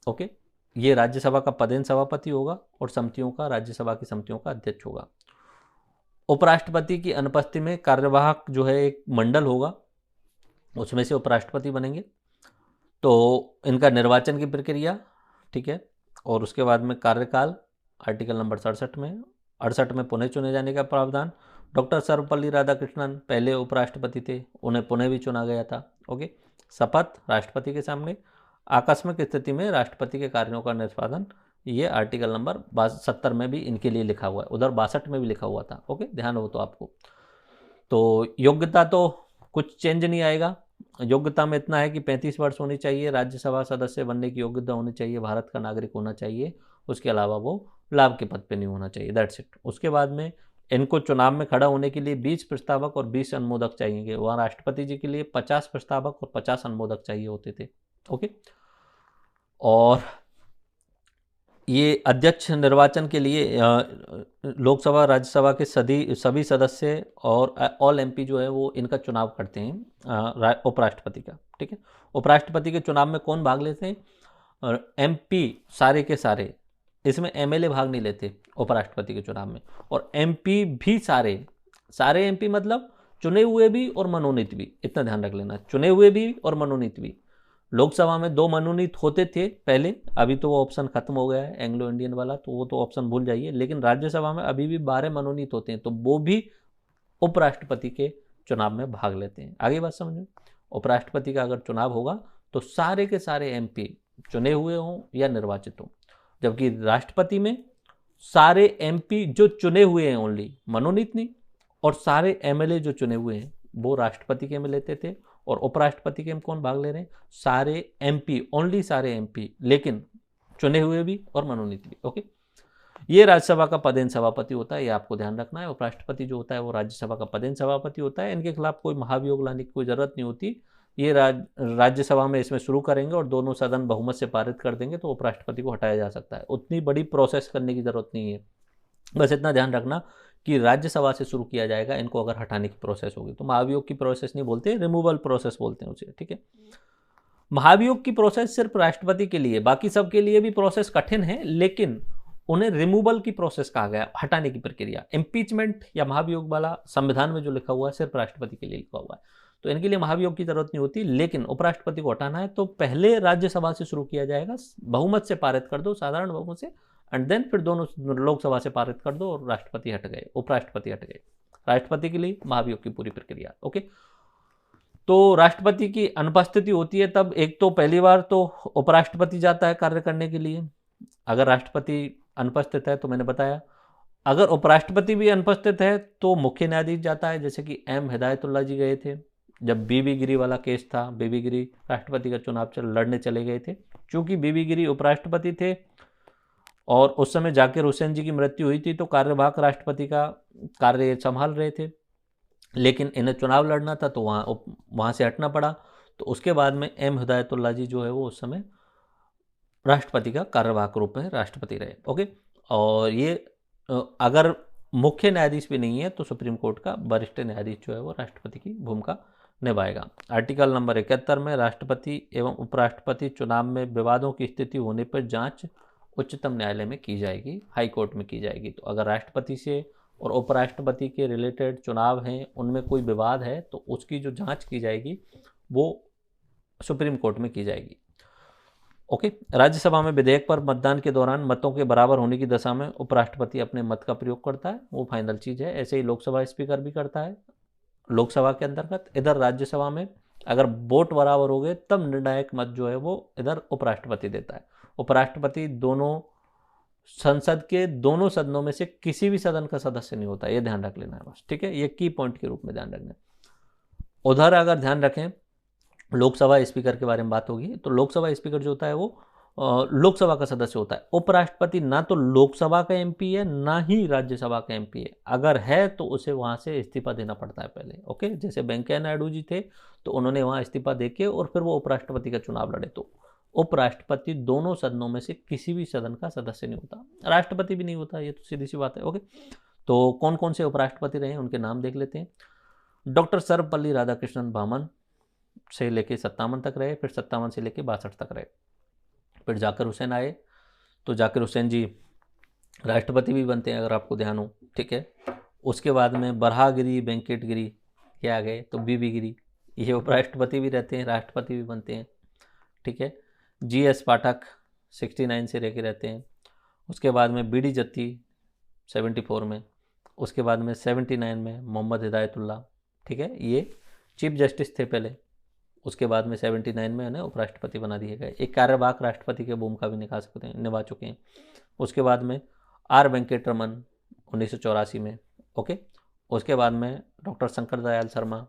ओके। ये राज्यसभा का पदेन सभापति होगा और समितियों का, राज्यसभा की समितियों का अध्यक्ष होगा। उपराष्ट्रपति की अनुपस्थिति में कार्यवाहक जो है एक मंडल होगा, उसमें से उपराष्ट्रपति बनेंगे। तो इनका निर्वाचन की प्रक्रिया, ठीक है। और उसके बाद में कार्यकाल आर्टिकल नंबर 68 में पुनः चुने जाने का प्रावधान। डॉक्टर सर्वपल्ली राधाकृष्णन पहले उपराष्ट्रपति थे, उन्हें पुनः भी चुना गया था, ओके। शपथ राष्ट्रपति के सामने। आकस्मिक स्थिति में राष्ट्रपति के कार्यों का निष्पादन, ये आर्टिकल नंबर 70 में भी इनके लिए लिखा हुआ है, उधर 62 में भी लिखा हुआ था, ओके, ध्यान हो तो आपको। तो योग्यता तो कुछ चेंज नहीं आएगा। योग्यता में इतना है कि 35 वर्ष होनी चाहिए, राज्यसभा सदस्य बनने की योग्यता होनी चाहिए, भारत का नागरिक होना चाहिए, उसके अलावा वो लाभ के पद पे नहीं होना चाहिए, दैट्स इट। उसके बाद में इनको चुनाव में खड़ा होने के लिए 20 प्रस्तावक और 20 अनुमोदक चाहिए। वहाँ राष्ट्रपति जी के लिए 50 प्रस्तावक और 50 अनुमोदक चाहिए होते थे। ओके, और ये अध्यक्ष निर्वाचन के लिए लोकसभा राज्यसभा के सभी सदस्य और ऑल एमपी जो है वो इनका चुनाव करते हैं उपराष्ट्रपति का। ठीक है, उपराष्ट्रपति के चुनाव में कौन भाग लेते हैं? और एमपी सारे के सारे, इसमें एमएलए भाग नहीं लेते उपराष्ट्रपति के चुनाव में। और एमपी भी सारे एमपी मतलब चुने हुए भी और मनोनीत भी, इतना ध्यान रख लेना, चुने हुए भी और मनोनीत भी। लोकसभा में 2 मनोनीत होते थे पहले, अभी तो वो ऑप्शन खत्म हो गया है एंग्लो इंडियन वाला, तो वो तो ऑप्शन भूल जाइए। लेकिन राज्यसभा में अभी भी 12 मनोनीत होते हैं, तो वो भी उपराष्ट्रपति के चुनाव में भाग लेते हैं। आगे बात समझो, उपराष्ट्रपति का अगर चुनाव होगा तो सारे के सारे एमपी चुने हुए हों या निर्वाचित हों, जबकि राष्ट्रपति में सारे एमपी जो चुने हुए हैं ओनली, मनोनीत नहीं, और सारे एमएलए जो चुने हुए हैं वो राष्ट्रपति के में लेते थे। और उपराष्ट्रपति के में कौन भाग ले रहे हैं? सारे एमपी, ओनली सारे एमपी, लेकिन चुने हुए भी और मनोनीत भी। ओके, ये राज्यसभा का पदेन सभापति होता है, ये आपको ध्यान रखना है। उपराष्ट्रपति जो होता है वो राज्यसभा का पदेन सभापति होता है। इनके खिलाफ कोई महाभियोग लाने की कोई जरूरत नहीं होती। ये राज्यसभा में इसमें शुरू करेंगे और दोनों सदन बहुमत से पारित कर देंगे तो उपराष्ट्रपति को हटाया जा सकता है। उतनी बड़ी प्रोसेस करने की जरूरत नहीं है। बस इतना ध्यान रखना कि राज्यसभा से शुरू किया जाएगा इनको अगर हटाने की प्रोसेस होगी तो। महाभियोग की प्रोसेस नहीं बोलते, रिमूवल प्रोसेस बोलते हैं उसे। ठीक है, महाभियोग की प्रोसेस सिर्फ राष्ट्रपति के लिए, बाकी सबके लिए भी प्रोसेस कठिन है, लेकिन उन्हें रिमूवल की प्रोसेस कहा गया, हटाने की प्रक्रिया। इम्पीचमेंट या महाभियोग वाला संविधान में जो लिखा हुआ है सिर्फ राष्ट्रपति के लिए लिखा हुआ है, तो इनके लिए महाभियोग की जरूरत नहीं होती। लेकिन उपराष्ट्रपति को हटाना है तो पहले राज्यसभा से शुरू किया जाएगा, बहुमत से पारित कर दो, साधारण बहुमत से, एंड देन फिर दोनों लोकसभा से पारित कर दो और राष्ट्रपति हट गए, उपराष्ट्रपति हट गए। राष्ट्रपति के लिए महाभियोग की पूरी प्रक्रिया। ओके, तो राष्ट्रपति की अनुपस्थिति होती है तब एक तो पहली बार तो उपराष्ट्रपति जाता है कार्य करने के लिए। अगर राष्ट्रपति अनुपस्थित है तो मैंने बताया, अगर उपराष्ट्रपति भी अनुपस्थित है तो मुख्य न्यायाधीश जाता है, जैसे कि एम हिदायतुल्ला जी गए थे जब बीबी गिरी वाला केस था। बीबी गिरी राष्ट्रपति का चुनाव लड़ने चले गए थे, चूंकि बीबी गिरी उपराष्ट्रपति थे और उस समय जाकिर हुसैन जी की मृत्यु हुई थी तो कार्यवाहक राष्ट्रपति का कार्य संभाल रहे थे, लेकिन इन्हें चुनाव लड़ना था तो वहाँ से हटना पड़ा। तो उसके बाद में एम हिदायतुल्ला जी जो है वो उस समय राष्ट्रपति का कार्यवाहक रूप में राष्ट्रपति रहे। ओके, और ये अगर मुख्य न्यायाधीश भी नहीं है तो सुप्रीम कोर्ट का वरिष्ठ न्यायाधीश जो है वो राष्ट्रपति की भूमिका निभाएगा। आर्टिकल नंबर 71 में राष्ट्रपति एवं उपराष्ट्रपति चुनाव में विवादों की स्थिति होने पर जांच उच्चतम न्यायालय में की जाएगी, हाई कोर्ट में की जाएगी। तो अगर राष्ट्रपति से और उपराष्ट्रपति के रिलेटेड चुनाव हैं, उनमें कोई विवाद है तो उसकी जो जांच की जाएगी वो सुप्रीम कोर्ट में की जाएगी। ओके, राज्यसभा में विधेयक पर मतदान के दौरान मतों के बराबर होने की दशा में उपराष्ट्रपति अपने मत का प्रयोग करता है, वो फाइनल चीज़ है। ऐसे ही लोकसभा स्पीकर भी करता है लोकसभा के अंतर्गत। इधर राज्यसभा में अगर वोट बराबर हो गए तब निर्णायक मत जो है वो इधर उपराष्ट्रपति देता है। उपराष्ट्रपति दोनों संसद के दोनों सदनों में से किसी भी सदन का सदस्य नहीं होता, ये ध्यान रख लेना है बस। ठीक है, ये की पॉइंट के रूप में ध्यान रखना है। उधर अगर ध्यान रखें लोकसभा स्पीकर के बारे में बात होगी तो लोकसभा स्पीकर जो होता है वो लोकसभा का सदस्य होता है। उपराष्ट्रपति ना तो लोकसभा का एमपी है ना ही राज्यसभा का एमपी है, अगर है तो उसे वहां से इस्तीफा देना पड़ता है पहले। ओके, जैसे वेंकैया नायडू जी थे तो उन्होंने वहां इस्तीफा देके और फिर वो उपराष्ट्रपति का चुनाव लड़े। तो उपराष्ट्रपति दोनों सदनों में से किसी भी सदन का सदस्य नहीं होता, राष्ट्रपति भी नहीं होता, ये तो सीधी सी बात है। ओके, तो कौन कौन से उपराष्ट्रपति रहे उनके नाम देख लेते हैं। डॉक्टर सर्वपल्ली राधाकृष्णन बामन से लेके 57 तक रहे, फिर 57 से लेके 62 तक रहे। फिर जाकिर हुसैन आए तो जाकिर हुसैन जी राष्ट्रपति भी बनते हैं अगर आपको ध्यान हो। ठीक है, उसके बाद में बरहागिरी वेंकटगिरी ये आ गए, तो बीबी गिरी ये उपराष्ट्रपति भी रहते हैं, राष्ट्रपति भी बनते हैं। ठीक है, GS पाठक 69 से लेके रहते हैं। उसके बाद में BD जत्ती 74 में, उसके बाद में 79 में मोहम्मद हिदायतुल्ला। ठीक है, ये चीफ जस्टिस थे पहले, उसके बाद में 79 में उन्हें उपराष्ट्रपति बना दिए गए। एक कार्यवाहक राष्ट्रपति की भूमिका भी निभा चुके हैं। उसके बाद में R वेंकटरमन 1984 में। ओके, उसके बाद में डॉक्टर शंकर दयाल शर्मा।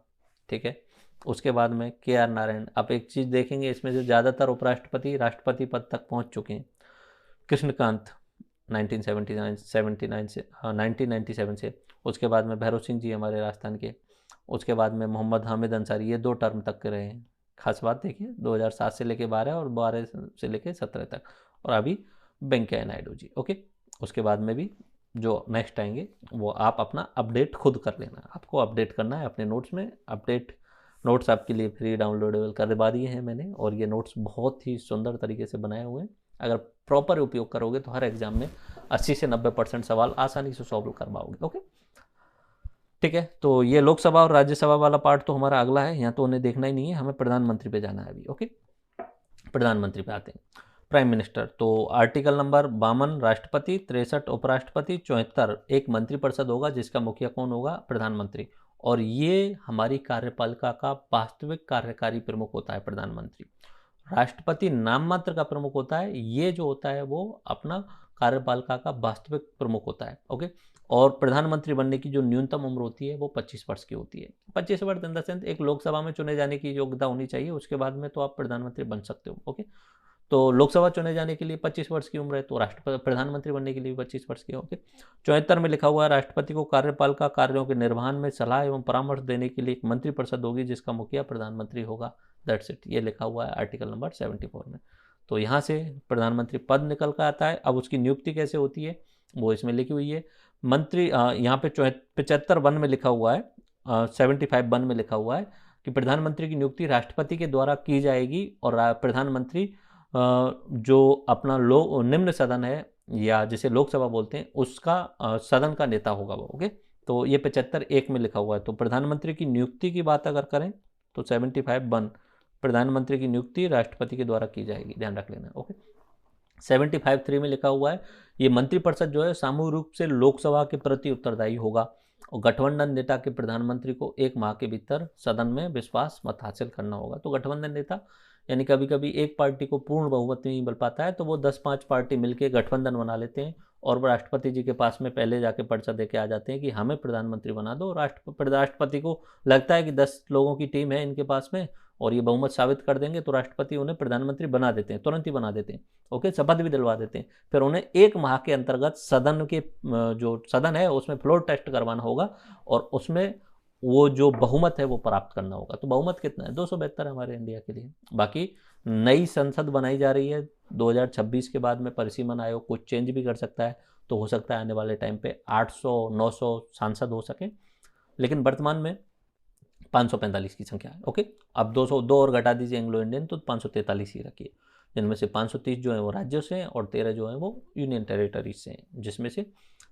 ठीक है, उसके बाद में KR नारायण। आप एक चीज़ देखेंगे इसमें से ज़्यादातर उपराष्ट्रपति राष्ट्रपति पद तक पहुंच चुके हैं। कृष्णकांत 1979 79 से 1997 से। उसके बाद में भैरव सिंह जी हमारे राजस्थान के। उसके बाद में मोहम्मद हामिद अंसारी, ये 2 टर्म तक के रहे हैं। खास बात देखिए 2007 से लेके 12 और 12 से लेके 17 तक। और अभी वेंकैया नायडू जी। ओके, उसके बाद में भी जो नेक्स्ट आएंगे वो आप अपना अपडेट खुद कर लेना। आपको अपडेट करना है अपने नोट्स में। अपडेट नोट्स आपके लिए फ्री डाउनलोडेबल करवा दिए हैं मैंने, और ये नोट्स बहुत ही सुंदर तरीके से बनाए हुए हैं। अगर प्रॉपर उपयोग करोगे तो हर एग्जाम में 80 से 90% सवाल आसानी से सॉल्व कर पाओगे। ओके, ठीक है। तो ये लोकसभा और राज्यसभा वाला पार्ट तो हमारा अगला है, यहाँ तो उन्हें देखना ही नहीं है, हमें प्रधानमंत्री पे जाना है अभी। ओके, प्रधानमंत्री पे आते हैं। प्राइम मिनिस्टर, तो आर्टिकल नंबर 52 राष्ट्रपति, 63 उपराष्ट्रपति, 74 एक मंत्रिपरिषद होगा जिसका मुखिया कौन होगा? प्रधानमंत्री। और ये हमारी कार्यपालिका का वास्तविक कार्यकारी प्रमुख होता है प्रधानमंत्री। राष्ट्रपति नाम मात्र का प्रमुख होता है, ये जो होता है वो अपना कार्यपालिका का वास्तविक प्रमुख होता है। ओके, और प्रधानमंत्री बनने की जो न्यूनतम उम्र होती है वो 25 वर्ष की होती है। 25 वर्ष इन द सेंस एक लोकसभा में चुने जाने की योग्यता होनी चाहिए, उसके बाद में तो आप प्रधानमंत्री बन सकते हो। ओके, तो लोकसभा चुने जाने के लिए 25 वर्ष की उम्र है, तो राष्ट्रपति प्रधानमंत्री बनने के लिए 25 वर्ष की है। ओके, 74 में लिखा हुआ है राष्ट्रपति को कार्यपालिका कार्यों के निर्वहन में सलाह एवं परामर्श देने के लिए एक मंत्रिपरिषद होगी जिसका मुखिया प्रधानमंत्री होगा। दैट्स इट, ये लिखा हुआ है आर्टिकल नंबर 74 में। तो यहाँ से प्रधानमंत्री पद निकल कर आता है। अब उसकी नियुक्ति कैसे होती है वो इसमें लिखी हुई है। मंत्री यहाँ पे 75 में लिखा हुआ है, 75 में लिखा हुआ है कि प्रधानमंत्री की नियुक्ति राष्ट्रपति के द्वारा की जाएगी, और प्रधानमंत्री जो अपना निम्न सदन है या जिसे लोकसभा बोलते हैं उसका सदन का नेता होगा वो। ओके, तो ये 75 में लिखा हुआ है। तो प्रधानमंत्री की नियुक्ति की बात अगर करें तो 75 प्रधानमंत्री की नियुक्ति राष्ट्रपति के द्वारा की जाएगी, ध्यान रख लेना। ओके, 75 में लिखा हुआ है ये मंत्रिपरिषद जो है सामूहिक रूप से लोकसभा के प्रति उत्तरदायी होगा, और गठबंधन नेता के प्रधानमंत्री को 1 माह के भीतर सदन में विश्वास मत हासिल करना होगा। तो गठबंधन नेता यानी कभी कभी एक पार्टी को पूर्ण बहुमत नहीं मिल पाता है तो वो 10-5 पार्टी मिलकर गठबंधन बना लेते हैं, और वो राष्ट्रपति जी के पास में पहले जाके पर्चा दे के आ जाते हैं कि हमें प्रधानमंत्री बना दो। राष्ट्रपति को लगता है कि 10 लोगों की टीम है इनके पास में और ये बहुमत साबित कर देंगे, तो राष्ट्रपति उन्हें प्रधानमंत्री बना देते हैं, तुरंत ही बना देते हैं। ओके, शपथ भी दिलवा देते हैं। फिर उन्हें 1 माह के अंतर्गत सदन के जो सदन है उसमें फ्लोर टेस्ट करवाना होगा, और उसमें वो जो बहुमत है वो प्राप्त करना होगा। तो बहुमत कितना है? 272 है हमारे इंडिया के लिए। बाकी नई संसद बनाई जा रही है 2026 के बाद में, परिसीमन आयोग कुछ चेंज भी कर सकता है, तो हो सकता है आने वाले टाइम पे 800-900 सांसद हो सके, लेकिन वर्तमान में 545 की संख्या है। ओके, अब 202 और घटा दीजिए एंग्लो इंडियन, तो 543 ही रखिए, जिनमें से 530 जो है वो राज्यों से हैं और 13 जो है वो यूनियन टेरिटरीज से हैं, जिसमें से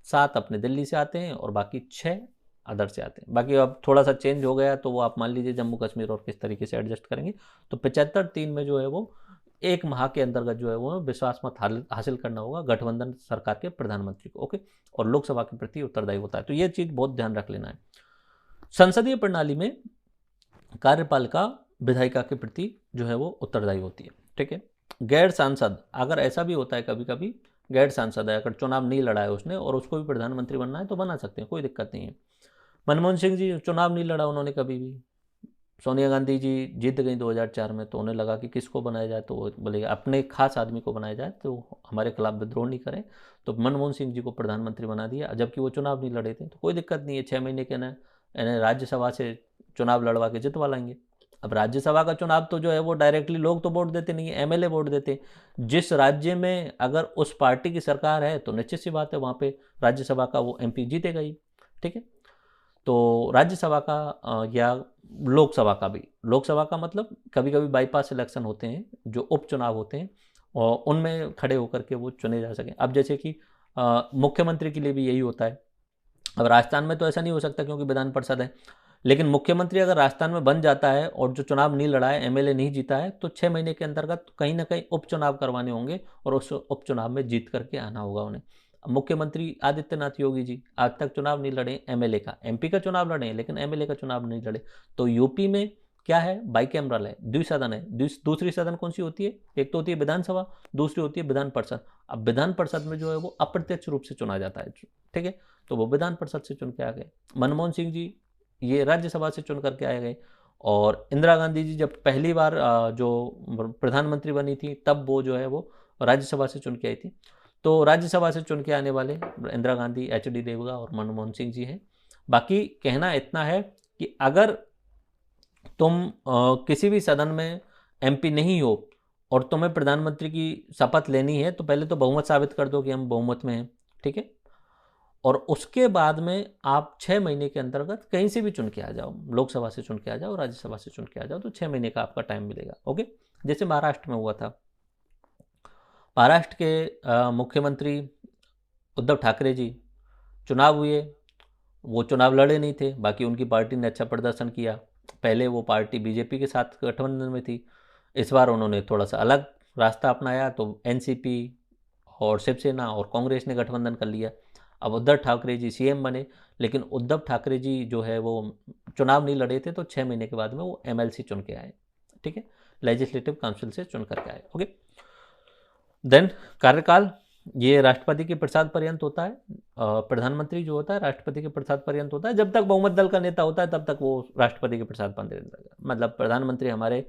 7 अपने दिल्ली से आते हैं और बाकी 6 अदर से आते हैं। बाकी अब थोड़ा सा चेंज हो गया तो वो आप मान लीजिए जम्मू कश्मीर और किस तरीके से एडजस्ट करेंगे। तो 75-3 में जो है वो 1 माह के अंतर्गत जो है वो विश्वास मत हासिल करना होगा गठबंधन सरकार के प्रधानमंत्री को। ओके, और लोकसभा के प्रति उत्तरदायी होता है, तो ये चीज़ बहुत ध्यान रख लेना है। संसदीय प्रणाली में कार्यपालिका विधायिका के प्रति जो है वो उत्तरदायी होती है। ठीक है, गैर सांसद, अगर ऐसा भी होता है कभी कभी गैर सांसद है, अगर चुनाव नहीं लड़ा है उसने और उसको भी प्रधानमंत्री बनना है तो बना सकते हैं, कोई दिक्कत नहीं है। मनमोहन सिंह जी चुनाव नहीं लड़ा उन्होंने कभी भी। सोनिया गांधी जी जीत गई 2004 में, तो उन्हें लगा कि किसको बनाया जाए, तो बोले अपने खास आदमी को बनाया जाए तो हमारे खिलाफ विद्रोह नहीं करें, तो मनमोहन सिंह जी को प्रधानमंत्री बना दिया, जबकि वो चुनाव नहीं लड़े थे। तो कोई दिक्कत नहीं है, 6 महीने के ना राज्यसभा से चुनाव लड़वा के जितवा लाएंगे। अब राज्यसभा का चुनाव तो जो है वो डायरेक्टली लोग तो वोट देते नहीं है, एमएलए वोट देते। जिस राज्य में अगर उस पार्टी की सरकार है तो निश्चित सी बात है वहाँ पे राज्यसभा का वो एमपी जीतेगा ही। ठीक है, तो राज्यसभा का या लोकसभा का भी, लोकसभा का मतलब कभी कभी बाईपास इलेक्शन होते हैं जो उपचुनाव होते हैं और उनमें खड़े होकर के वो चुने जा सकें। अब जैसे कि मुख्यमंत्री के लिए भी यही होता है। अब राजस्थान में तो ऐसा नहीं हो सकता क्योंकि विधान परिषद है, लेकिन मुख्यमंत्री अगर राजस्थान में बन जाता है और जो चुनाव नहीं लड़ा है, एमएलए नहीं जीता है, तो 6 महीने के अंतर्गत कहीं ना कहीं उपचुनाव करवाने होंगे और उस उपचुनाव में जीत करके आना होगा उन्हें। मुख्यमंत्री आदित्यनाथ योगी जी आज तक चुनाव नहीं लड़े एमएलए का, एमपी का चुनाव लड़े लेकिन एमएलए का चुनाव नहीं लड़े। तो यूपी में क्या है, बाइकैमरल है, द्विसदन है। दूसरी सदन कौन सी होती है? एक तो होती है विधानसभा, दूसरी होती है विधान परिषद। अब विधान परिषद में जो है वो अप्रत्यक्ष रूप से चुना जाता है। ठीक है, तो वो विधान परिषद से चुन के आ गए। मनमोहन सिंह जी ये राज्यसभा से चुन करके आए गए, और इंदिरा गांधी जी जब पहली बार जो प्रधानमंत्री बनी थी तब वो जो है वो राज्यसभा से चुन के आई थी। तो राज्यसभा से चुन के आने वाले इंदिरा गांधी, एच.डी. देवगा और मनमोहन सिंह जी हैं। बाकी कहना इतना है कि अगर तुम किसी भी सदन में एमपी नहीं हो और तुम्हें प्रधानमंत्री की शपथ लेनी है तो पहले तो बहुमत साबित कर दो कि हम बहुमत में हैं, ठीक है। और उसके बाद में आप 6 महीने के अंतर्गत कहीं से भी चुन के आ जाओ, लोकसभा से चुन के आ जाओ, राज्यसभा से चुन के आ जाओ, तो 6 महीने का आपका टाइम मिलेगा। ओके, जैसे महाराष्ट्र में हुआ था। महाराष्ट्र के मुख्यमंत्री उद्धव ठाकरे जी चुनाव हुए, वो चुनाव लड़े नहीं थे, बाकी उनकी पार्टी ने अच्छा प्रदर्शन किया। पहले वो पार्टी बीजेपी के साथ गठबंधन में थी, इस बार उन्होंने थोड़ा सा अलग रास्ता अपनाया, तो एनसीपी और शिवसेना और कांग्रेस ने गठबंधन कर लिया। अब उद्धव ठाकरे जी सीएम बने, लेकिन उद्धव ठाकरे जी जो है वो चुनाव नहीं लड़े थे, तो 6 महीने के बाद में वो एमएलसी चुन के आए, ठीक है, लेजिस्लेटिव काउंसिल से चुन करके आए। ओके, देन कार्यकाल ये राष्ट्रपति के प्रसाद पर्यंत होता है। प्रधानमंत्री जो होता है राष्ट्रपति के प्रसाद पर्यंत होता है। जब तक बहुमत दल का नेता होता है तब तक वो राष्ट्रपति के प्रसाद पर्यंत रहेगा। मतलब प्रधानमंत्री हमारे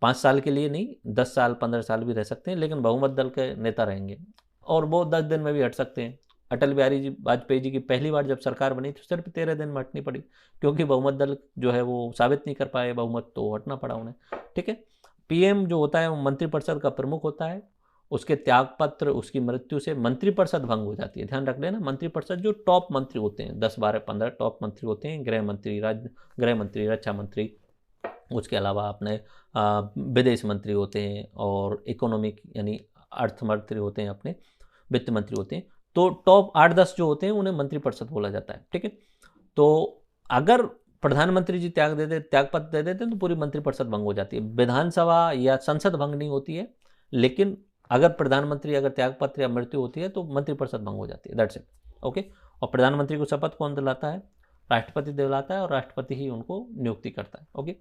5 साल के लिए नहीं, 10 साल 15 साल भी रह सकते हैं, लेकिन बहुमत दल के नेता रहेंगे और वो 10 दिन में भी हट सकते हैं। अटल बिहारी जी वाजपेयी जी की पहली बार जब सरकार बनी तो सिर्फ 13 दिन में हटनी पड़ी, क्योंकि बहुमत दल जो है वो साबित नहीं कर पाए बहुमत, तो हटना पड़ा उन्हें, ठीक है। पीएम जो होता है वो मंत्रिपरिषद का प्रमुख होता है। उसके त्यागपत्र, उसकी मृत्यु से मंत्रिपरिषद भंग हो जाती है। ध्यान रख लेना, मंत्रिपरिषद जो टॉप मंत्री होते हैं, 10 12 15 टॉप मंत्री होते हैं, गृह मंत्री, रक्षा मंत्री, उसके अलावा अपने विदेश मंत्री होते हैं और इकोनॉमिक यानी अर्थ मंत्री होते हैं, अपने वित्त मंत्री होते हैं। तो टॉप 8-10 जो होते हैं उन्हें मंत्रिपरिषद बोला जाता है, ठीक है। तो अगर प्रधानमंत्री जी त्यागपत्र दे देते हैं तो पूरी मंत्रिपरिषद भंग हो जाती है। विधानसभा या संसद भंग नहीं होती है, लेकिन अगर प्रधानमंत्री अगर त्यागपत्र या मृत्यु होती है तो मंत्रिपरिषद भंग हो जाती है, दैट्स इट। ओके, और प्रधानमंत्री को शपथ कौन दिलाता है? राष्ट्रपति दिलाता है, और राष्ट्रपति ही उनको नियुक्ति करता है। ओके,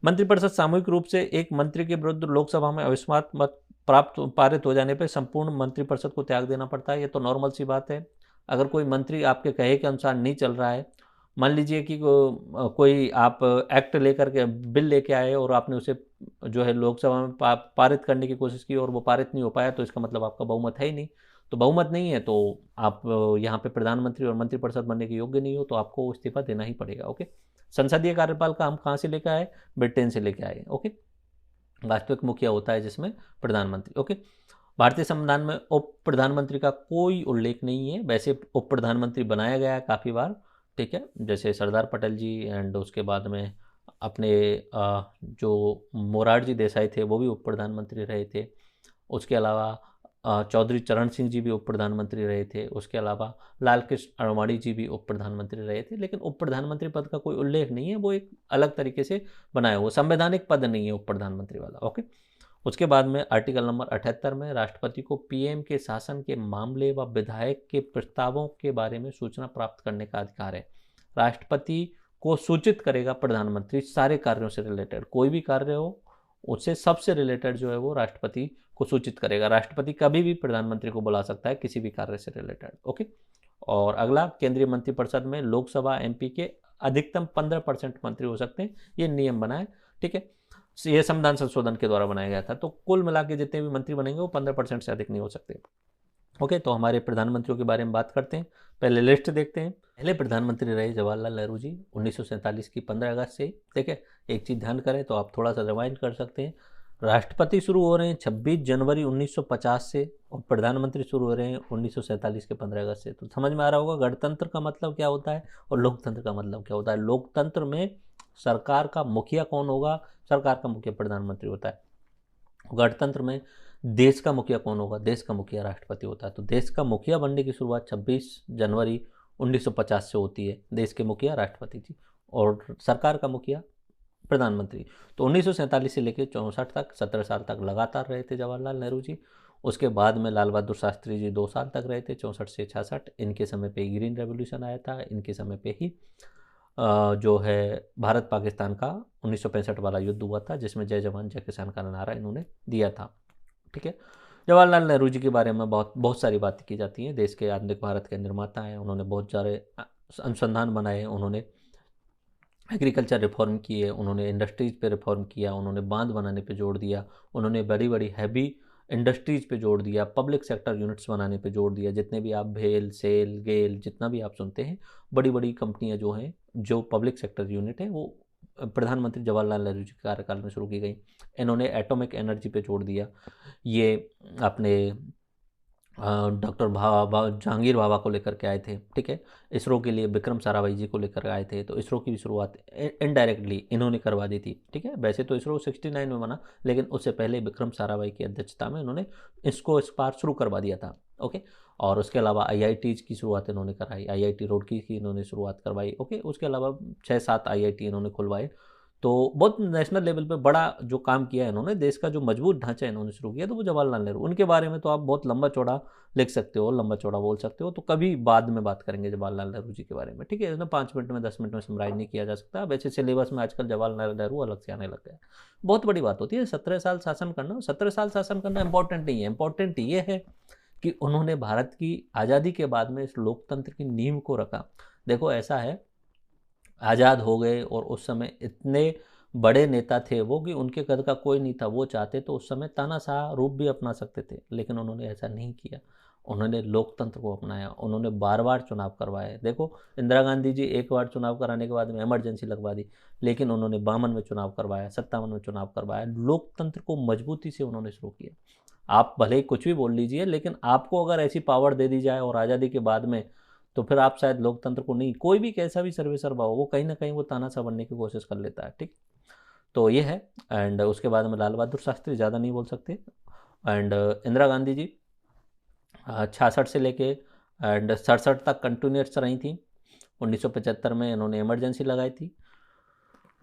मंत्रिपरिषद सामूहिक रूप से एक मंत्री के विरुद्ध लोकसभा में अविश्वास मत पारित हो जाने पर संपूर्ण मंत्रिपरिषद को त्याग देना पड़ता है। ये तो नॉर्मल सी बात है। अगर कोई मंत्री आपके कहे के अनुसार नहीं चल रहा है, मान लीजिए कि कोई आप एक्ट लेकर के बिल लेके आए और आपने उसे जो है लोकसभा में पारित करने की कोशिश की और वो पारित नहीं हो पाया, तो इसका मतलब आपका बहुमत है ही नहीं। तो बहुमत नहीं है तो आप यहाँ पे प्रधानमंत्री और मंत्रिपरिषद बनने के योग्य नहीं हो, तो आपको इस्तीफा देना ही पड़ेगा। ओके, संसदीय कार्यपाल का हम कहाँ से लेकर आए? ब्रिटेन से लेकर आए। ओके, वास्तविक मुखिया होता है जिसमें प्रधानमंत्री। ओके, भारतीय संविधान में उप प्रधानमंत्री का कोई उल्लेख नहीं है। वैसे उप प्रधानमंत्री बनाया गया है काफ़ी बार, ठीक है, जैसे सरदार पटेल जी, एंड उसके बाद में अपने जो मोरारजी देसाई थे वो भी उप प्रधानमंत्री रहे थे। उसके अलावा चौधरी चरण सिंह जी भी उप प्रधानमंत्री रहे थे। उसके अलावा लाल कृष्ण आडवाणी जी भी उप प्रधानमंत्री रहे थे। लेकिन उप प्रधानमंत्री पद का कोई उल्लेख नहीं है, वो एक अलग तरीके से बनाया हुआ संवैधानिक पद नहीं है उप प्रधानमंत्री वाला। ओके, उसके बाद में आर्टिकल नंबर 78 में राष्ट्रपति को पीएम के शासन के मामले व विधायक के प्रस्तावों के बारे में सूचना प्राप्त करने का अधिकार है। राष्ट्रपति को सूचित करेगा प्रधानमंत्री सारे कार्यों से रिलेटेड, कोई भी कार्य हो उससे सबसे रिलेटेड जो है वो राष्ट्रपति को सूचित करेगा। राष्ट्रपति कभी भी प्रधानमंत्री को बुला सकता है किसी भी कार्य से रिलेटेड। ओके, और अगला, केंद्रीय मंत्रिपरिषद में लोकसभा एमपी के अधिकतम 15% मंत्री हो सकते हैं, ये नियम बना है, ठीक है। ये संविधान संशोधन के द्वारा बनाया गया था। तो कुल मिला के जितने भी मंत्री बनेंगे वो 15% से अधिक नहीं हो सकते। ओके, तो हमारे प्रधानमंत्रियों के बारे में बात करते हैं। पहले लिस्ट देखते हैं। पहले प्रधानमंत्री रहे जवाहरलाल नेहरू जी, 1947 की 15 अगस्त से। ठीक है, एक चीज़ ध्यान करें तो आप थोड़ा सा रिवाइंड कर सकते हैं। राष्ट्रपति शुरू हो रहे हैं 26 जनवरी 1950 से और प्रधानमंत्री शुरू हो रहे हैं 1947 के 15 अगस्त से। तो समझ में आ रहा होगा गणतंत्र का मतलब क्या होता है और लोकतंत्र का मतलब क्या होता है। लोकतंत्र में सरकार का मुखिया कौन होगा? सरकार का मुखिया प्रधानमंत्री होता है। गणतंत्र में देश का मुखिया कौन होगा? देश का मुखिया राष्ट्रपति होता है। तो देश का मुखिया बनने की शुरुआत 26 जनवरी 1950 से होती है। देश के मुखिया राष्ट्रपति जी और सरकार का मुखिया प्रधानमंत्री। तो 1947 से लेकर 64 तक 17 साल तक लगातार रहे थे जवाहरलाल नेहरू जी। उसके बाद में लाल बहादुर शास्त्री जी 2 साल तक रहे थे, 64 से 66। इनके समय पे ग्रीन रेवोल्यूशन आया था। इनके समय पे ही जो है भारत पाकिस्तान का 1965 वाला युद्ध हुआ था, जिसमें जय जवान जय किसान का नारा इन्होंने दिया था। ठीक है, जवाहरलाल नेहरू जी के बारे में बहुत सारी बातें की जाती हैं। देश के आधुनिक भारत के निर्माता हैं। उन्होंने बहुत सारे अनुसंधान बनाए, उन्होंने एग्रीकल्चर रिफॉर्म किए, उन्होंने इंडस्ट्रीज पे रिफॉर्म किया, उन्होंने बांध बनाने पे जोर दिया, उन्होंने बड़ी बड़ी हैवी इंडस्ट्रीज पे जोड़ दिया, पब्लिक सेक्टर यूनिट्स बनाने पे जोड़ दिया। जितने भी आप भेल, सेल, गेल, जितना भी आप सुनते हैं, बड़ी बड़ी कंपनियां जो हैं, जो पब्लिक सेक्टर यूनिट है, वो प्रधानमंत्री जवाहरलाल नेहरू जी के कार्यकाल में शुरू की गई। इन्होंने एटॉमिक एनर्जी पे जोड़ दिया। ये अपने डॉक्टर जहांगीर बाबा को लेकर के आए थे, ठीक है। इसरो के लिए विक्रम साराभाई जी को लेकर आए थे, तो इसरो की भी शुरुआत इनडायरेक्टली इन्होंने करवा दी थी, ठीक है। वैसे तो इसरो 69 में बना, लेकिन उससे पहले विक्रम साराभाई की अध्यक्षता में इन्होंने इसको इस बार शुरू करवा दिया था, ओके। और उसके अलावा आईआईटीज की शुरुआत इन्होंने कराई, आईआईटी रुड़की की इन्होंने शुरुआत करवाई, ओके। उसके अलावा 6-7 आईआईटी इन्होंने खुलवाए। तो बहुत नेशनल लेवल पे बड़ा जो काम किया इन्होंने, देश का जो मजबूत ढांचा इन्होंने शुरू किया, तो वो जवाहरलाल नेहरू। उनके बारे में तो आप बहुत लंबा चौड़ा लिख सकते हो, लंबा चौड़ा बोल सकते हो, तो कभी बाद में बात करेंगे जवाहरलाल नेहरू जी के बारे में, ठीक है। ना 5 मिनट में 10 मिनट में समराइज नहीं किया जा सकता। वैसे सिलेबस में आजकल जवाहरलाल नेहरू अलग से आने लग गया है। बहुत बड़ी बात होती है 17 साल शासन करना। 17 साल शासन करना इंपॉर्टेंट नहीं है, इंपॉर्टेंट ये है कि उन्होंने भारत की आज़ादी के बाद में इस लोकतंत्र की नींव को रखा। देखो ऐसा है, आज़ाद हो गए और उस समय इतने बड़े नेता थे वो कि उनके कद का कोई नहीं था। वो चाहते तो उस समय तानाशाह रूप भी अपना सकते थे, लेकिन उन्होंने ऐसा नहीं किया। उन्होंने लोकतंत्र को अपनाया, उन्होंने बार बार चुनाव करवाए। देखो इंदिरा गांधी जी एक बार चुनाव कराने के बाद में इमरजेंसी लगवा दी, लेकिन उन्होंने 52 में चुनाव करवाया, 57 में चुनाव करवाया। लोकतंत्र को मजबूती से उन्होंने शुरू किया। आप भले ही कुछ भी बोल लीजिए, लेकिन आपको अगर ऐसी पावर दे दी जाए और आज़ादी के बाद में, तो फिर आप शायद लोकतंत्र को नहीं, कोई भी कैसा भी सर्वेसर्वा हो, वो कहीं ना कहीं वो तानाशाह बनने की कोशिश कर लेता है, ठीक। तो ये है। एंड उसके बाद में लाल बहादुर शास्त्री, ज़्यादा नहीं बोल सकते। एंड इंदिरा गांधी जी 66 से लेके एंड 67 तक कंटिन्यूस रही थी। 1975 में इन्होंने इमरजेंसी लगाई थी।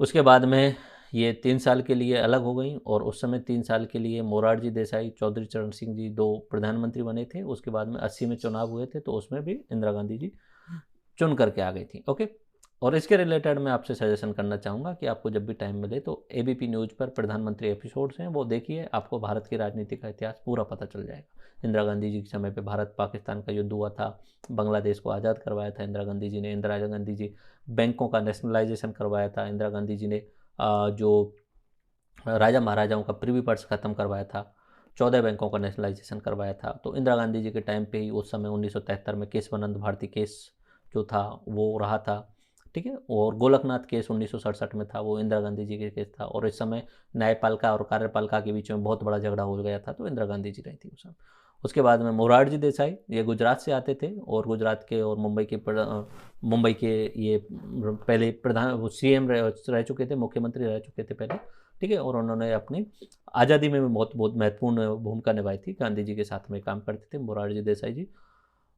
उसके बाद में ये 3 साल के लिए अलग हो गई, और उस समय 3 साल के लिए मोरारजी देसाई, चौधरी चरण सिंह जी 2 प्रधानमंत्री बने थे। उसके बाद में 80 में चुनाव हुए थे, तो उसमें भी इंदिरा गांधी जी चुन करके आ गई थी, ओके। और इसके रिलेटेड मैं आपसे सजेशन करना चाहूँगा कि आपको जब भी टाइम मिले तो एबीपी न्यूज़ पर प्रधानमंत्री एपिसोड्स हैं, वो देखिए, आपको भारत की राजनीति का इतिहास पूरा पता चल जाएगा। इंदिरा गांधी जी के समय पे भारत पाकिस्तान का युद्ध हुआ था, बांग्लादेश को आज़ाद करवाया था इंदिरा गांधी जी ने। इंदिरा गांधी जी बैंकों का नेशनलाइजेशन करवाया था। इंदिरा गांधी जी ने जो राजा महाराजाओं का प्रीवी पर्स ख़त्म करवाया था। 14 बैंकों का नेशनलाइजेशन करवाया था। तो इंदिरा गांधी जी के टाइम पे ही, उस समय 1973 में केशवानंद भारती केस जो था वो रहा था, ठीक है। और गोलकनाथ केस 1967 में था, वो इंदिरा गांधी जी के केस था। और इस समय न्यायपालिका और कार्यपालिका के बीच में बहुत बड़ा झगड़ा हो गया था, तो इंदिरा गांधी जी रही थी उस समय। उसके बाद में मोरारजी देसाई, ये गुजरात से आते थे, और गुजरात के और मुंबई के ये पहले प्रधान, वो सीएम रह चुके थे, मुख्यमंत्री रह चुके थे पहले, ठीक है। और उन्होंने अपनी आज़ादी में भी बहुत बहुत महत्वपूर्ण भूमिका निभाई थी। गांधी जी के साथ में काम करते थे मोरारजी देसाई जी,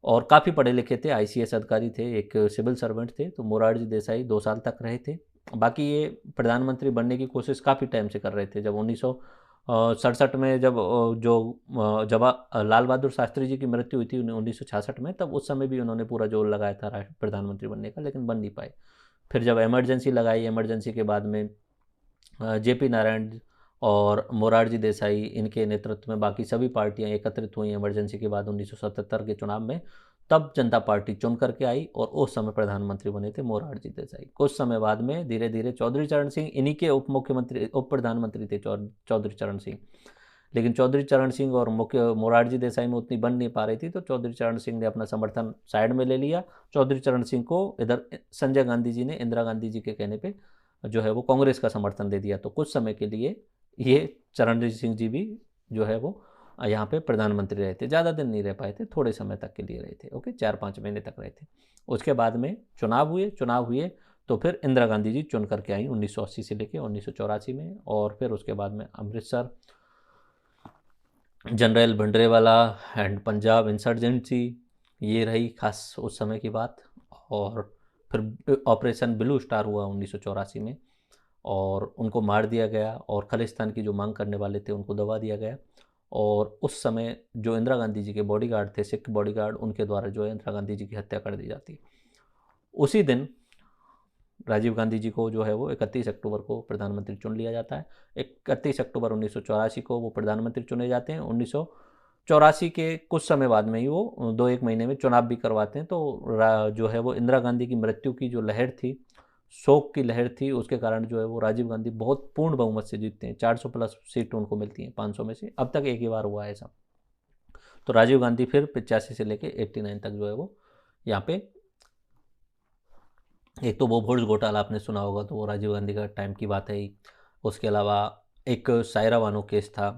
और काफ़ी पढ़े लिखे थे, आईसीएस अधिकारी थे, एक सिविल सर्वेंट थे। तो मोरारजी देसाई 2 साल तक रहे थे। बाकी ये प्रधानमंत्री बनने की कोशिश काफ़ी टाइम से कर रहे थे। जब 1967 में जब लाल बहादुर शास्त्री जी की मृत्यु हुई थी 1966 में, तब उस समय भी उन्होंने पूरा जोर लगाया था प्रधानमंत्री बनने का, लेकिन बन नहीं पाए। फिर जब इमरजेंसी लगाई, इमरजेंसी के बाद में जेपी नारायण और मोरारजी देसाई, इनके नेतृत्व में बाकी सभी पार्टियां एकत्रित हुई इमरजेंसी के बाद 1977 के चुनाव में। तब जनता पार्टी चुन करके आई, और उस समय प्रधानमंत्री बने थे मोरारजी देसाई। कुछ समय बाद में धीरे धीरे चौधरी चरण सिंह, इन्हीं के उप मुख्यमंत्री, उप प्रधानमंत्री थे चौधरी चरण सिंह। लेकिन चौधरी चरण सिंह और मोरारजी देसाई में उतनी बन नहीं पा रही थी, तो चौधरी चरण सिंह ने अपना समर्थन साइड में ले लिया। चौधरी चरण सिंह को इधर संजय गांधी जी ने इंदिरा गांधी जी के कहने पे जो है वो कांग्रेस का समर्थन दे दिया। तो कुछ समय के लिए ये चरणजीत सिंह जी भी जो है वो यहाँ पे प्रधानमंत्री रहे थे। ज़्यादा दिन नहीं रह पाए थे, थोड़े समय तक के लिए रहे थे, ओके, 4-5 महीने तक रहे थे। उसके बाद में चुनाव हुए, तो फिर इंदिरा गांधी जी चुन करके आई 1980 से लेकर 1984 में। और फिर उसके बाद में Amritsar, general Bhindranwale and Punjab insurgency, ये रही खास उस समय की बात। और फिर ऑपरेशन ब्लू स्टार हुआ 1984 में, और उनको मार दिया गया, और खालिस्तान की जो मांग करने वाले थे उनको दबा दिया गया। और उस समय जो इंदिरा गांधी जी के बॉडीगार्ड थे, सिख बॉडीगार्ड, उनके द्वारा जो है इंदिरा गांधी जी की हत्या कर दी जाती। उसी दिन राजीव गांधी जी को जो है वो 31 अक्टूबर को प्रधानमंत्री चुन लिया जाता है। 31 अक्टूबर 1984 को वो प्रधानमंत्री चुने जाते हैं। 1984 के कुछ समय बाद में ही वो 2-1 महीने में चुनाव भी करवाते हैं। तो जो है वो इंदिरा गांधी की मृत्यु की जो लहर थी, शोक की लहर थी, उसके कारण जो है वो राजीव गांधी बहुत पूर्ण बहुमत से जीतते हैं, 400 प्लस सीट उनको मिलती हैं 500 में से। अब तक एक ही बार हुआ है ऐसा। तो राजीव गांधी फिर 85 से लेके 89 तक जो है वो यहाँ पे, एक तो वो भोज घोटाला आपने सुना होगा, तो वो राजीव गांधी का टाइम की बात है ही। उसके अलावा एक सायरा बानो केस था,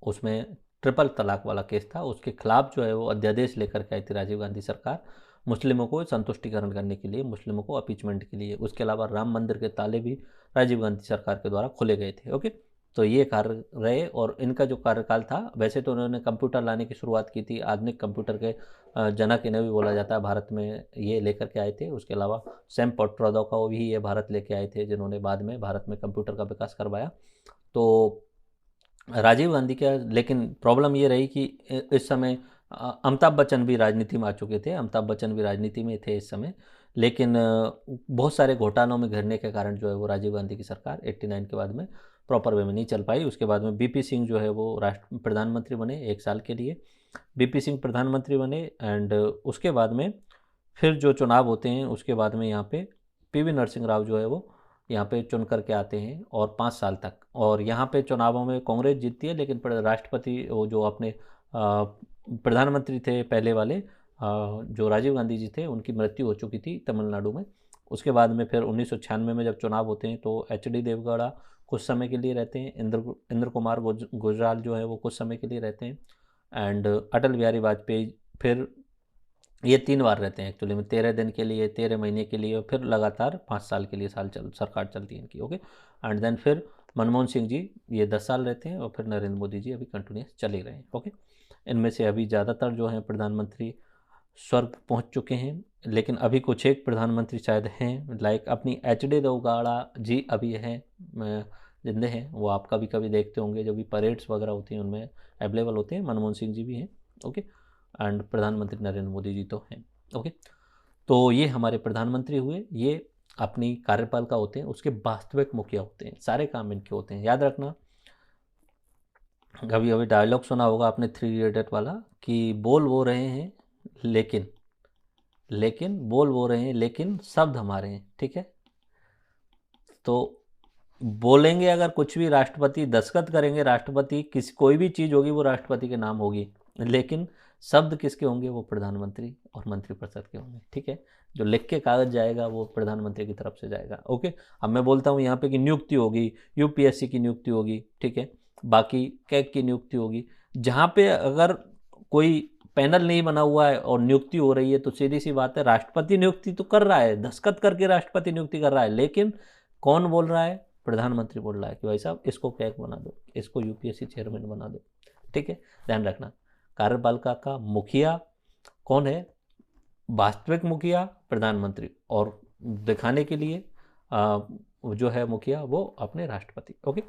उसमें ट्रिपल तलाक वाला केस था, उसके खिलाफ जो है वो अध्यादेश लेकर के आई थी राजीव गांधी सरकार, मुस्लिमों को संतुष्टिकरण करने के लिए, मुस्लिमों को अपीचमेंट के लिए। उसके अलावा राम मंदिर के ताले भी राजीव गांधी सरकार के द्वारा खोले गए थे। ओके, तो ये कार्य रहे। और इनका जो कार्यकाल था, वैसे तो उन्होंने कंप्यूटर लाने की शुरुआत की थी, आधुनिक कंप्यूटर के जनक इन्हें भी बोला जाता है, भारत में ये लेकर के आए थे। उसके अलावा सैम पोट्रोदा को भी ये भारत लेके आए थे, जिन्होंने बाद में भारत में कंप्यूटर का विकास करवाया। तो राजीव गांधी का लेकिन प्रॉब्लम ये रही कि इस समय अमिताभ बच्चन भी राजनीति में आ चुके थे, अमिताभ बच्चन भी राजनीति में थे इस समय, लेकिन बहुत सारे घोटालों में घिरने के कारण जो है वो राजीव गांधी की सरकार 89 के बाद में प्रॉपर वे में नहीं चल पाई। उसके बाद में बीपी सिंह जो है वो राष्ट्र प्रधानमंत्री बने 1 साल के लिए, बीपी सिंह प्रधानमंत्री बने। एंड उसके बाद में फिर जो चुनाव होते हैं उसके बाद में यहाँ पे पीवी नरसिंह राव जो है वो यहाँ पे चुन करके आते हैं, और 5 साल तक। और यहाँ पे चुनावों में कांग्रेस जीतती है, लेकिन राष्ट्रपति वो जो अपने प्रधानमंत्री थे पहले वाले, जो राजीव गांधी जी थे, उनकी मृत्यु हो चुकी थी तमिलनाडु में। उसके बाद में फिर 1996 में जब चुनाव होते हैं तो HD देवगौड़ा कुछ समय के लिए रहते हैं, इंद्र कुमार गुजराल जो है वो कुछ समय के लिए रहते हैं, एंड अटल बिहारी वाजपेयी फिर, ये 3 बार रहते हैं एक्चुअली में, 13 दिन के लिए, 13 महीने के लिए, और फिर लगातार 5 साल के लिए सरकार चलती है इनकी। ओके, एंड देन फिर मनमोहन सिंह जी ये 10 साल रहते हैं, और फिर नरेंद्र मोदी जी अभी कंटिन्यूस चल ही रहे हैं। ओके, इनमें से अभी ज़्यादातर जो हैं प्रधानमंत्री स्वर्ग पहुंच चुके हैं, लेकिन अभी कुछ एक प्रधानमंत्री शायद हैं, लाइक अपनी HD देवगौड़ा जी अभी हैं, जिंदे हैं, वो आप कभी कभी देखते होंगे जब भी परेड्स वगैरह होती हैं उनमें अवेलेबल होते हैं। मनमोहन सिंह जी भी हैं। ओके, एंड प्रधानमंत्री नरेंद्र मोदी जी तो हैं। ओके, तो ये हमारे प्रधानमंत्री हुए, ये अपनी कार्यपालिका होते हैं, उसके वास्तविक मुखिया होते हैं, सारे काम इनके होते हैं। याद रखना, कभी अभी डायलॉग सुना होगा आपने 3 इडियट वाला, कि बोल वो रहे हैं लेकिन, बोल वो रहे हैं लेकिन शब्द हमारे हैं। ठीक है, तो बोलेंगे अगर कुछ भी, राष्ट्रपति दस्तखत करेंगे, राष्ट्रपति किसी कोई भी चीज़ होगी वो राष्ट्रपति के नाम होगी, लेकिन शब्द किसके होंगे, वो प्रधानमंत्री और मंत्रिपरिषद के होंगे। ठीक है, जो लिख के कागज जाएगा वो प्रधानमंत्री की तरफ से जाएगा। ओके, अब मैं बोलता हूँ यहाँ पे कि नियुक्ति होगी, UPSC की नियुक्ति होगी, ठीक है, बाकी कैग की नियुक्ति होगी, जहाँ पे अगर कोई पैनल नहीं बना हुआ है और नियुक्ति हो रही है, तो सीधी सी बात है, राष्ट्रपति नियुक्ति तो कर रहा है, दस्तखत करके राष्ट्रपति नियुक्ति कर रहा है, लेकिन कौन बोल रहा है, प्रधानमंत्री बोल रहा है कि भाई साहब इसको कैग बना दो, इसको UPSC चेयरमैन बना दो। ठीक है, ध्यान रखना, कार्यपालिका का मुखिया कौन है, वास्तविक मुखिया प्रधानमंत्री, और दिखाने के लिए जो है मुखिया वो अपने राष्ट्रपति। ओके,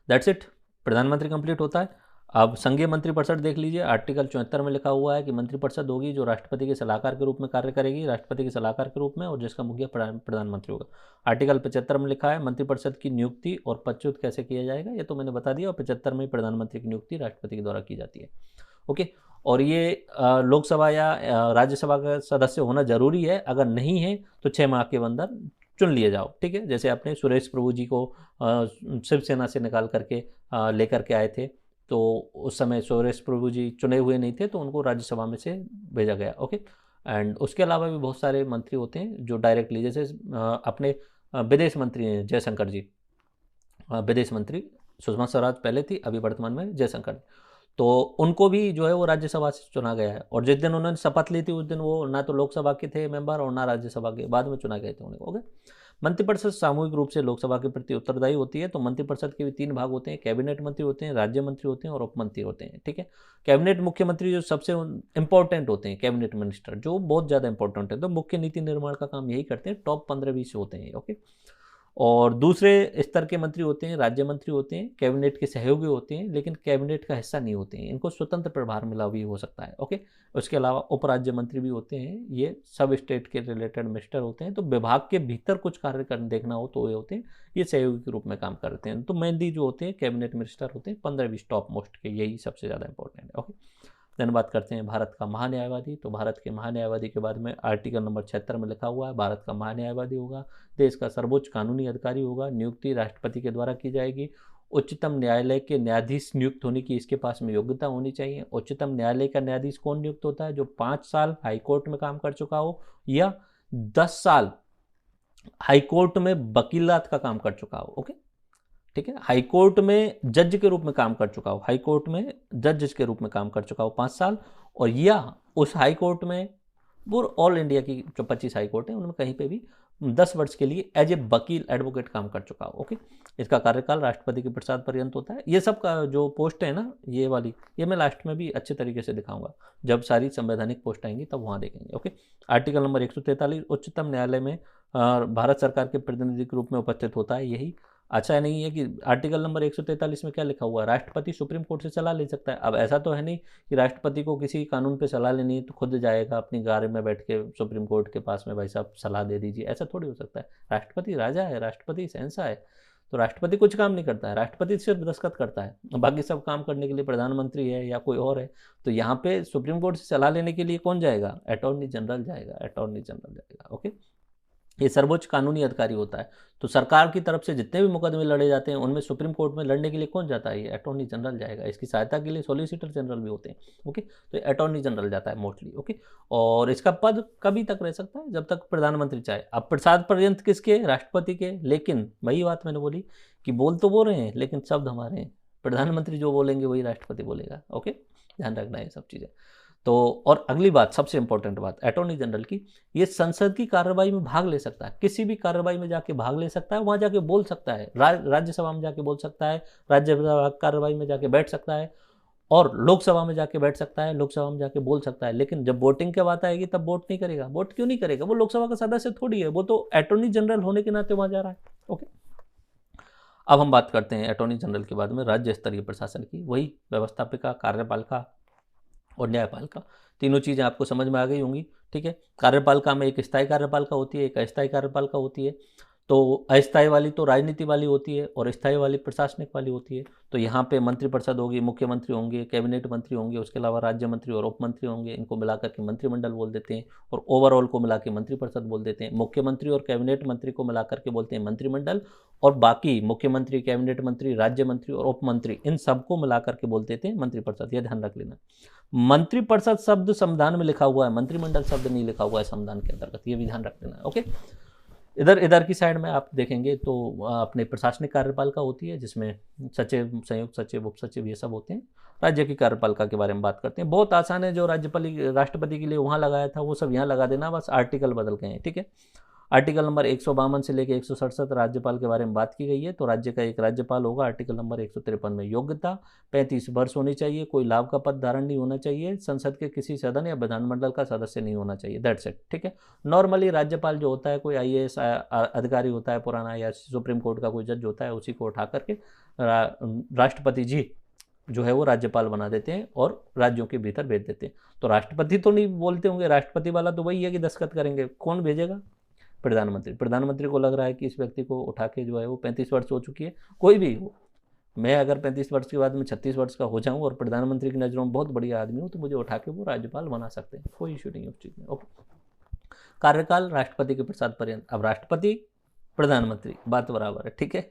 दैट्स इट, प्रधानमंत्री कंप्लीट होता है। अब संघीय मंत्रिपरिषद देख लीजिए, आर्टिकल 74 में लिखा हुआ है कि मंत्रिपरिषद होगी जो राष्ट्रपति के सलाहकार के रूप में कार्य करेगी, राष्ट्रपति के सलाहकार के रूप में, और जिसका मुखिया प्रधानमंत्री होगा। आर्टिकल 75 में लिखा है मंत्रिपरिषद की नियुक्ति और पदच्युत कैसे किया जाएगा, ये तो मैंने बता दिया, और 75 में प्रधानमंत्री की नियुक्ति राष्ट्रपति के द्वारा की जाती है। ओके, और ये लोकसभा या राज्यसभा का सदस्य होना जरूरी है, अगर नहीं है तो 6 माह के अंदर चुन लिए जाओ। ठीक है, जैसे अपने सुरेश प्रभु जी को शिवसेना से निकाल करके लेकर के आए थे, तो उस समय सुरेश प्रभु जी चुने हुए नहीं थे, तो उनको राज्यसभा में से भेजा गया। ओके, एंड उसके अलावा भी बहुत सारे मंत्री होते हैं जो डायरेक्टली, जैसे अपने विदेश मंत्री हैं जयशंकर जी, विदेश मंत्री, सुषमा स्वराज पहले थी, अभी वर्तमान में जयशंकर, तो उनको भी जो है वो राज्यसभा से चुना गया है। और जिस दिन उन्होंने शपथ ली थी उस दिन वो ना तो लोकसभा के थे मेंबर और ना राज्यसभा के, बाद में चुना गए थे उन्हें। ओके, मंत्रिपरिषद सामूहिक रूप से लोकसभा के प्रति उत्तरदायी होती है। तो मंत्रिपरिषद के भी 3 भाग होते हैं, कैबिनेट मंत्री होते हैं, राज्य मंत्री होते हैं, और उप मंत्री होते हैं। ठीक है, कैबिनेट मुख्यमंत्री जो सबसे इंपॉर्टेंट होते हैं, कैबिनेट मिनिस्टर जो बहुत ज़्यादा इंपॉर्टेंट है, तो मुख्य नीति निर्माण का काम यही करते हैं, टॉप 15-20 होते हैं। ओके, और दूसरे स्तर के मंत्री होते हैं, राज्य मंत्री होते हैं, कैबिनेट के सहयोगी होते हैं, लेकिन कैबिनेट का हिस्सा नहीं होते हैं, इनको स्वतंत्र प्रभार मिला भी हो सकता है। ओके, उसके अलावा उपराज्य मंत्री भी होते हैं, ये सब स्टेट के रिलेटेड मिनिस्टर होते हैं, तो विभाग के भीतर कुछ कार्य कर देखना हो तो ये होते हैं, ये सहयोगी के रूप में काम करते हैं। तो मेनली जो होते हैं कैबिनेट मिनिस्टर होते हैं 15-20 टॉप मोस्ट के, यही सबसे ज़्यादा इंपॉर्टेंट है। ओके, देन बात करते हैं भारत का महान्यायवादी। तो भारत के महान्यायवादी के बाद में आर्टिकल नंबर 76 में लिखा हुआ है भारत का महान्यायवादी होगा, देश का सर्वोच्च कानूनी अधिकारी होगा, नियुक्ति राष्ट्रपति के द्वारा की जाएगी, उच्चतम न्यायालय के न्यायाधीश नियुक्त होने की इसके पास में योग्यता होनी चाहिए। उच्चतम न्यायालय का न्यायाधीश कौन नियुक्त होता है? जो 5 साल हाईकोर्ट में काम कर चुका हो या 10 साल हाईकोर्ट में वकीलात का काम कर चुका हो। ओके, ठीक है। हाईकोर्ट में जज के रूप में काम कर चुका हो, हाईकोर्ट में जज के रूप में काम कर चुका हो 5 साल, और या उस हाईकोर्ट में ऑल इंडिया की जो 25 हाईकोर्ट है उनमें कहीं पे भी 10 वर्ष के लिए एज ए वकील एडवोकेट काम कर चुका हो। ओके, इसका कार्यकाल राष्ट्रपति के प्रसाद पर्यंत होता है। ये सब का जो पोस्ट है ना, ये वाली, ये मैं लास्ट में भी अच्छे तरीके से दिखाऊंगा, जब सारी संवैधानिक पोस्ट आएंगी तब वहाँ देखेंगे। ओके, आर्टिकल नंबर 143 उच्चतम न्यायालय में भारत सरकार के प्रतिनिधि के रूप में उपस्थित होता है। यही अच्छा नहीं है कि आर्टिकल नंबर 143 में क्या लिखा हुआ है, राष्ट्रपति सुप्रीम कोर्ट से सलाह ले सकता है। अब ऐसा तो है नहीं कि राष्ट्रपति को किसी कानून पे सलाह लेनी है तो खुद जाएगा अपनी गाड़ी में बैठ के सुप्रीम कोर्ट के पास में, भाई साहब सलाह दे दीजिए, ऐसा थोड़ी हो सकता है। राष्ट्रपति राजा है, राष्ट्रपति शहंशाह है, तो राष्ट्रपति कुछ काम नहीं करता है, राष्ट्रपति सिर्फ दस्तखत करता है, बाकी सब काम करने के लिए प्रधानमंत्री है या कोई और है। तो यहाँ पे सुप्रीम कोर्ट से सलाह लेने के लिए कौन जाएगा? अटॉर्नी जनरल जाएगा, अटॉर्नी जनरल जाएगा। ओके, ये सर्वोच्च कानूनी अधिकारी होता है। तो सरकार की तरफ से जितने भी मुकदमे लड़े जाते हैं उनमें सुप्रीम कोर्ट में लड़ने के लिए कौन जाता है? ये अटॉर्नी जनरल जाएगा। इसकी सहायता के लिए सॉलिसिटर जनरल भी होते हैं। ओके, तो अटॉर्नी जनरल जाता है मोस्टली। ओके, और इसका पद कभी तक रह सकता है? जब तक प्रधानमंत्री चाहे। अब प्रसाद पर्यंत किसके? राष्ट्रपति के। लेकिन वही बात मैंने बोली कि बोल तो बोल रहे हैं लेकिन शब्द हमारे हैं, प्रधानमंत्री जो बोलेंगे वही राष्ट्रपति बोलेगा। ओके, ध्यान रखना है सब चीज़ें। तो और अगली बात, सबसे इंपॉर्टेंट बात अटॉर्नी जनरल की, ये संसद की कार्रवाई में भाग ले सकता है, किसी भी कार्रवाई में जाके भाग ले सकता है, वहां जाके बोल सकता है, राज्यसभा में जाके बोल सकता है, राज्यसभा कार्रवाई में जाके बैठ सकता है, और लोकसभा में जाके बैठ सकता है, लोकसभा में जाके बोल सकता है। लेकिन जब वोटिंग की बात आएगी तब वोट नहीं करेगा। वोट क्यों नहीं करेगा? वो लोकसभा का सदस्य थोड़ी है, वो तो अटॉर्नी जनरल होने के नाते वहां जा रहा है। ओके, अब हम बात करते हैं अटॉर्नी जनरल के बाद में राज्य स्तरीय प्रशासन की। वही व्यवस्थापिका, कार्यपालिका और न्यायपालिका, तीनों चीज़ें आपको समझ में आ गई होंगी। ठीक है, कार्यपालिका में एक स्थायी कार्यपालिका होती है, एक अस्थायी कार्यपालिका होती है। तो अस्थायी वाली तो राजनीति वाली होती है और स्थायी वाली प्रशासनिक वाली होती है। तो यहाँ पे मंत्रिपरिषद होगी, मुख्यमंत्री होंगे, कैबिनेट मंत्री होंगे, उसके अलावा राज्य मंत्री और उप मंत्री होंगे। इनको मिलाकर के मंत्रिमंडल बोल देते हैं, और ओवरऑल को मिला के मंत्रिपरिषद बोल देते हैं। मुख्यमंत्री और कैबिनेट मंत्री को मिलाकर के बोलते हैं मंत्रिमंडल, और बाकी मुख्यमंत्री, कैबिनेट मंत्री, राज्य मंत्री और उप मंत्री, इन सबको मिलाकर के बोल देते हैं मंत्रिपरिषद। यह ध्यान रख लेना। मंत्रिपरिषद शब्द संविधान में लिखा हुआ है, मंत्रिमंडल शब्द नहीं लिखा हुआ है संविधान के अंतर्गत, ये भी ध्यान रख लेना। ओके, इधर की साइड में आप देखेंगे तो अपने प्रशासनिक कार्यपालिका होती है, जिसमें सचिव, संयुक्त सचिव, उप सचिव, ये सब होते हैं। राज्य की कार्यपालिका के बारे में बात करते हैं, बहुत आसान है। जो राष्ट्रपति के लिए वहाँ लगाया था वो सब यहाँ लगा देना, बस आर्टिकल बदल गए हैं। ठीक है, आर्टिकल नंबर 152 से लेकर 167 राज्यपाल के बारे में बात की गई है। तो राज्य का एक राज्यपाल होगा। आर्टिकल नंबर 153 में योग्यता 35 वर्ष होनी चाहिए, कोई लाभ का पद धारण नहीं होना चाहिए, संसद के किसी सदन या विधानमंडल का सदस्य नहीं होना चाहिए। That's it. ठीक है, नॉर्मली राज्यपाल जो होता है कोई IAS अधिकारी होता है पुराना, या सुप्रीम कोर्ट का कोई जज होता है, उसी को उठा करके राष्ट्रपति जी जो है वो राज्यपाल बना देते हैं और राज्यों के भीतर भेज देते हैं। तो राष्ट्रपति तो नहीं बोलते होंगे, राष्ट्रपति वाला तो वही है कि दस्तखत करेंगे। कौन भेजेगा? प्रधानमंत्री। प्रधानमंत्री को लग रहा है कि इस व्यक्ति को उठा के जो है वो 35 वर्ष हो चुकी है, कोई भी हो, मैं अगर 35 वर्ष के बाद में 36 वर्ष का हो जाऊं और प्रधानमंत्री की नज़रों में बहुत बढ़िया आदमी हूं, तो मुझे उठा के वो राज्यपाल बना सकते हैं, कोई इशू नहीं है उस चीज़ में। ओके, कार्यकाल राष्ट्रपति के प्रसाद पर्यंत। अब राष्ट्रपति, प्रधानमंत्री, बात बराबर है। ठीक है,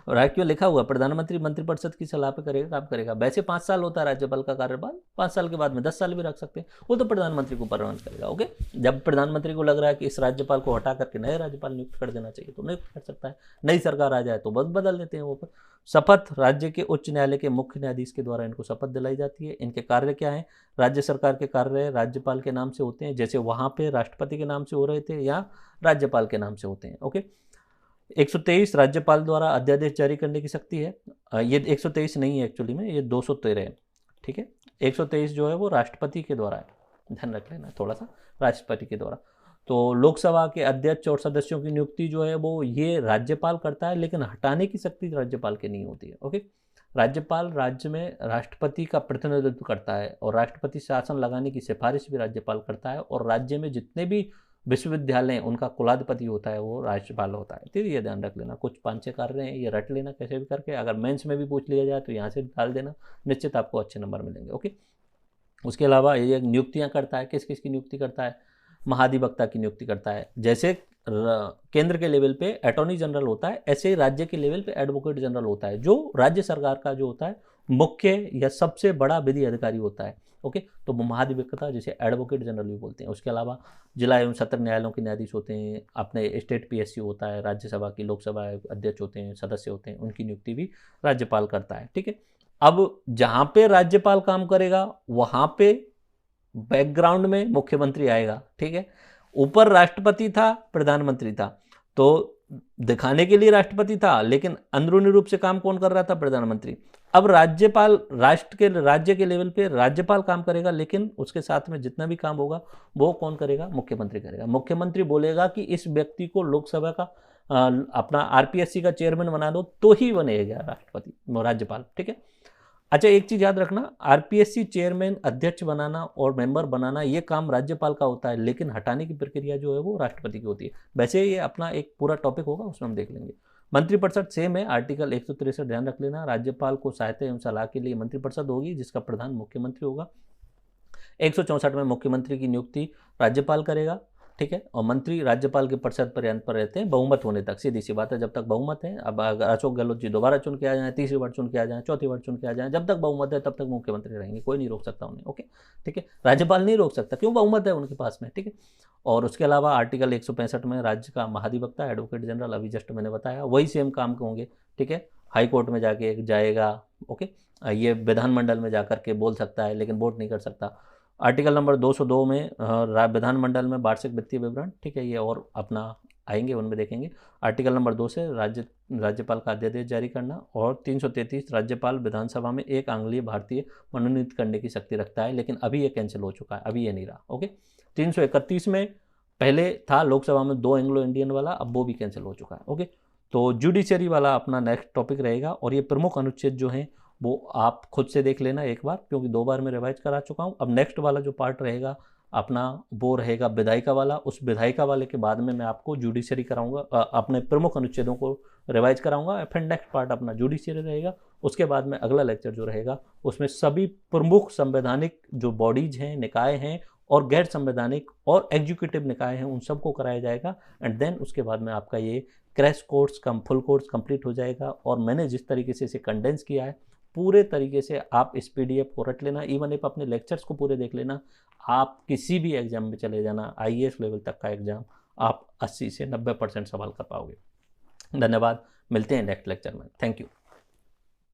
और क्यों लिखा हुआ प्रधानमंत्री मंत्रिपरिषद की सलाह पे करेगा, काम करेगा। वैसे 5 साल होता है राज्यपाल का कार्यकाल, 5 साल के बाद में 10 साल भी रख सकते हैं, वो तो प्रधानमंत्री को परमानेंट करेगा। ओके, जब प्रधानमंत्री को लग रहा है कि इस राज्यपाल को हटा करके नए राज्यपाल नियुक्त कर देना चाहिए तो नियुक्त कर सकता है। नई सरकार आ जाए तो बस बदल देते हैं वो पर। शपथ राज्य के उच्च न्यायालय के मुख्य न्यायाधीश के द्वारा इनको शपथ दिलाई जाती है। इनके कार्य क्या है? राज्य सरकार के कार्य राज्यपाल के नाम से होते हैं, जैसे वहाँ पे राष्ट्रपति के नाम से हो रहे थे, या राज्यपाल के नाम से होते हैं। ओके, 123 राज्यपाल द्वारा अध्यादेश जारी करने की शक्ति है। ये 123 नहीं है एक्चुअली में, ये 213 है। ठीक है, 123 जो है वो राष्ट्रपति के द्वारा है, ध्यान रख लेना थोड़ा सा, राष्ट्रपति के द्वारा। तो लोकसभा के अध्यक्ष और सदस्यों की नियुक्ति जो है वो ये राज्यपाल करता है, लेकिन हटाने की शक्ति राज्यपाल की नहीं होती है। ओके, राज्यपाल राज्य में राष्ट्रपति का प्रतिनिधित्व करता है, और राष्ट्रपति शासन लगाने की सिफारिश भी राज्यपाल करता है, और राज्य में जितने भी विश्वविद्यालय उनका कुलाधिपति होता है वो राज्यपाल होता है। ठीक है, ये ध्यान रख लेना। कुछ 5-6 कार्य हैं, ये रट लेना कैसे भी करके। अगर मेंस में भी पूछ लिया जाए तो यहाँ से डाल देना, निश्चित आपको अच्छे नंबर मिलेंगे। ओके, उसके अलावा ये नियुक्तियां करता है, किस किस की नियुक्ति करता है, महाधिवक्ता की नियुक्ति करता है। जैसे केंद्र के लेवल पे अटॉर्नी जनरल होता है, ऐसे ही राज्य के लेवल पे एडवोकेट जनरल होता है, जो राज्य सरकार का जो होता है मुख्य या सबसे बड़ा विधि अधिकारी होता है। ओके, तो महाधिवक्ता जिसे एडवोकेट जनरल भी बोलते हैं। उसके अलावा जिला एवं सत्र न्यायालयों के न्यायाधीश होते हैं, अपने स्टेट पीएससी होता है, राज्यसभा की लोकसभा अध्यक्ष होते हैं, सदस्य होते हैं, उनकी नियुक्ति भी राज्यपाल करता है। ठीक है, अब जहां पे राज्यपाल काम करेगा वहां पे बैकग्राउंड में मुख्यमंत्री आएगा। ठीक है, ऊपर राष्ट्रपति था, प्रधानमंत्री था, तो दिखाने के लिए राष्ट्रपति था, लेकिन अंदरूनी रूप से काम कौन कर रहा था, प्रधानमंत्री। अब राज्यपाल राज्य के लेवल पे राज्यपाल काम करेगा, लेकिन उसके साथ में जितना भी काम होगा वो कौन करेगा, मुख्यमंत्री करेगा। मुख्यमंत्री बोलेगा कि इस व्यक्ति को लोकसभा का अपना आरपीएससी का चेयरमैन बना दो, तो ही बनेगा राष्ट्रपति राज्यपाल। ठीक है, अच्छा एक चीज याद रखना, आरपीएससी चेयरमैन, अध्यक्ष बनाना और मेंबर बनाना ये काम राज्यपाल का होता है, लेकिन हटाने की प्रक्रिया जो है वो राष्ट्रपति की होती है। वैसे ये अपना एक पूरा टॉपिक होगा, उसमें हम देख लेंगे। मंत्रिपरिषद सेम है, आर्टिकल 163 ध्यान रख लेना। राज्यपाल को सहायता एवं सलाह के लिए मंत्रिपरिषद होगी, जिसका प्रधान मुख्यमंत्री होगा। 164 में मुख्यमंत्री की नियुक्ति राज्यपाल करेगा। ठीक है, और मंत्री राज्यपाल के परिषद पर रहते हैं बहुमत होने तक। सीधी सी बात है, जब तक बहुमत है, अब अगर अशोक गहलोत जी दोबारा चुन के आ जाए, तीसरी बार चुन के आ जाए, चौथी बार चुन के आ जाए, जब तक बहुमत है तब तक मुख्यमंत्री रहेंगे, कोई नहीं रोक सकता उन्हें। ओके, ठीक है, राज्यपाल नहीं रोक सकता, क्यों, बहुमत है उनके पास में। ठीक है, और उसके अलावा आर्टिकल 165 में राज्य का महाधिवक्ता एडवोकेट जनरल, अभी जस्ट मैंने बताया, वही सेम काम होंगे। ठीक है, हाई कोर्ट में जाके जाएगा। ओके, ये विधानमंडल में जाकर के बोल सकता है, लेकिन वोट नहीं कर सकता। आर्टिकल नंबर 202 में विधानमंडल में वार्षिक वित्तीय विवरण। ठीक है, ये और अपना आएंगे, उनमें देखेंगे। आर्टिकल नंबर 2 से राज्यपाल का अध्यादेश जारी करना। और 333 राज्यपाल विधानसभा में एक आंग्लीय भारतीय मनोनीत करने की शक्ति रखता है, लेकिन अभी ये कैंसिल हो चुका है, अभी ये नहीं रहा। ओके, 331 में पहले था लोकसभा में 2 एंग्लो इंडियन वाला, अब वो भी कैंसिल हो चुका है। ओके, तो जुडिशरी वाला अपना नेक्स्ट टॉपिक रहेगा, और ये प्रमुख अनुच्छेद जो हैं वो आप खुद से देख लेना एक बार, क्योंकि 2 बार मैं रिवाइज करा चुका हूँ। अब नेक्स्ट वाला जो पार्ट रहेगा अपना वो रहेगा विधायिका वाला। उस विधायिका वाले के बाद में मैं आपको जुडिशरी कराऊंगा, अपने प्रमुख अनुच्छेदों को रिवाइज कराऊंगा। फिर नेक्स्ट पार्ट अपना जुडिशरी रहेगा। उसके बाद में अगला लेक्चर जो रहेगा उसमें सभी प्रमुख संवैधानिक जो बॉडीज हैं, निकाय हैं, और गैर संवैधानिक और एग्जीक्यूटिव निकाय हैं, उन सबको कराया जाएगा। एंड देन उसके बाद में आपका ये crash course full course complete हो जाएगा। और मैंने जिस तरीके से इसे कंडेंस किया है, पूरे तरीके से आप इस पीडीएफ को रट लेना, इवन आप अपने लेक्चर्स को पूरे देख लेना। आप किसी भी एग्जाम में चले जाना, आईएएस लेवल तक का एग्जाम, आप 80 से 90% सवाल कर पाओगे। धन्यवाद, मिलते हैं नेक्स्ट लेक्चर में। Thank you.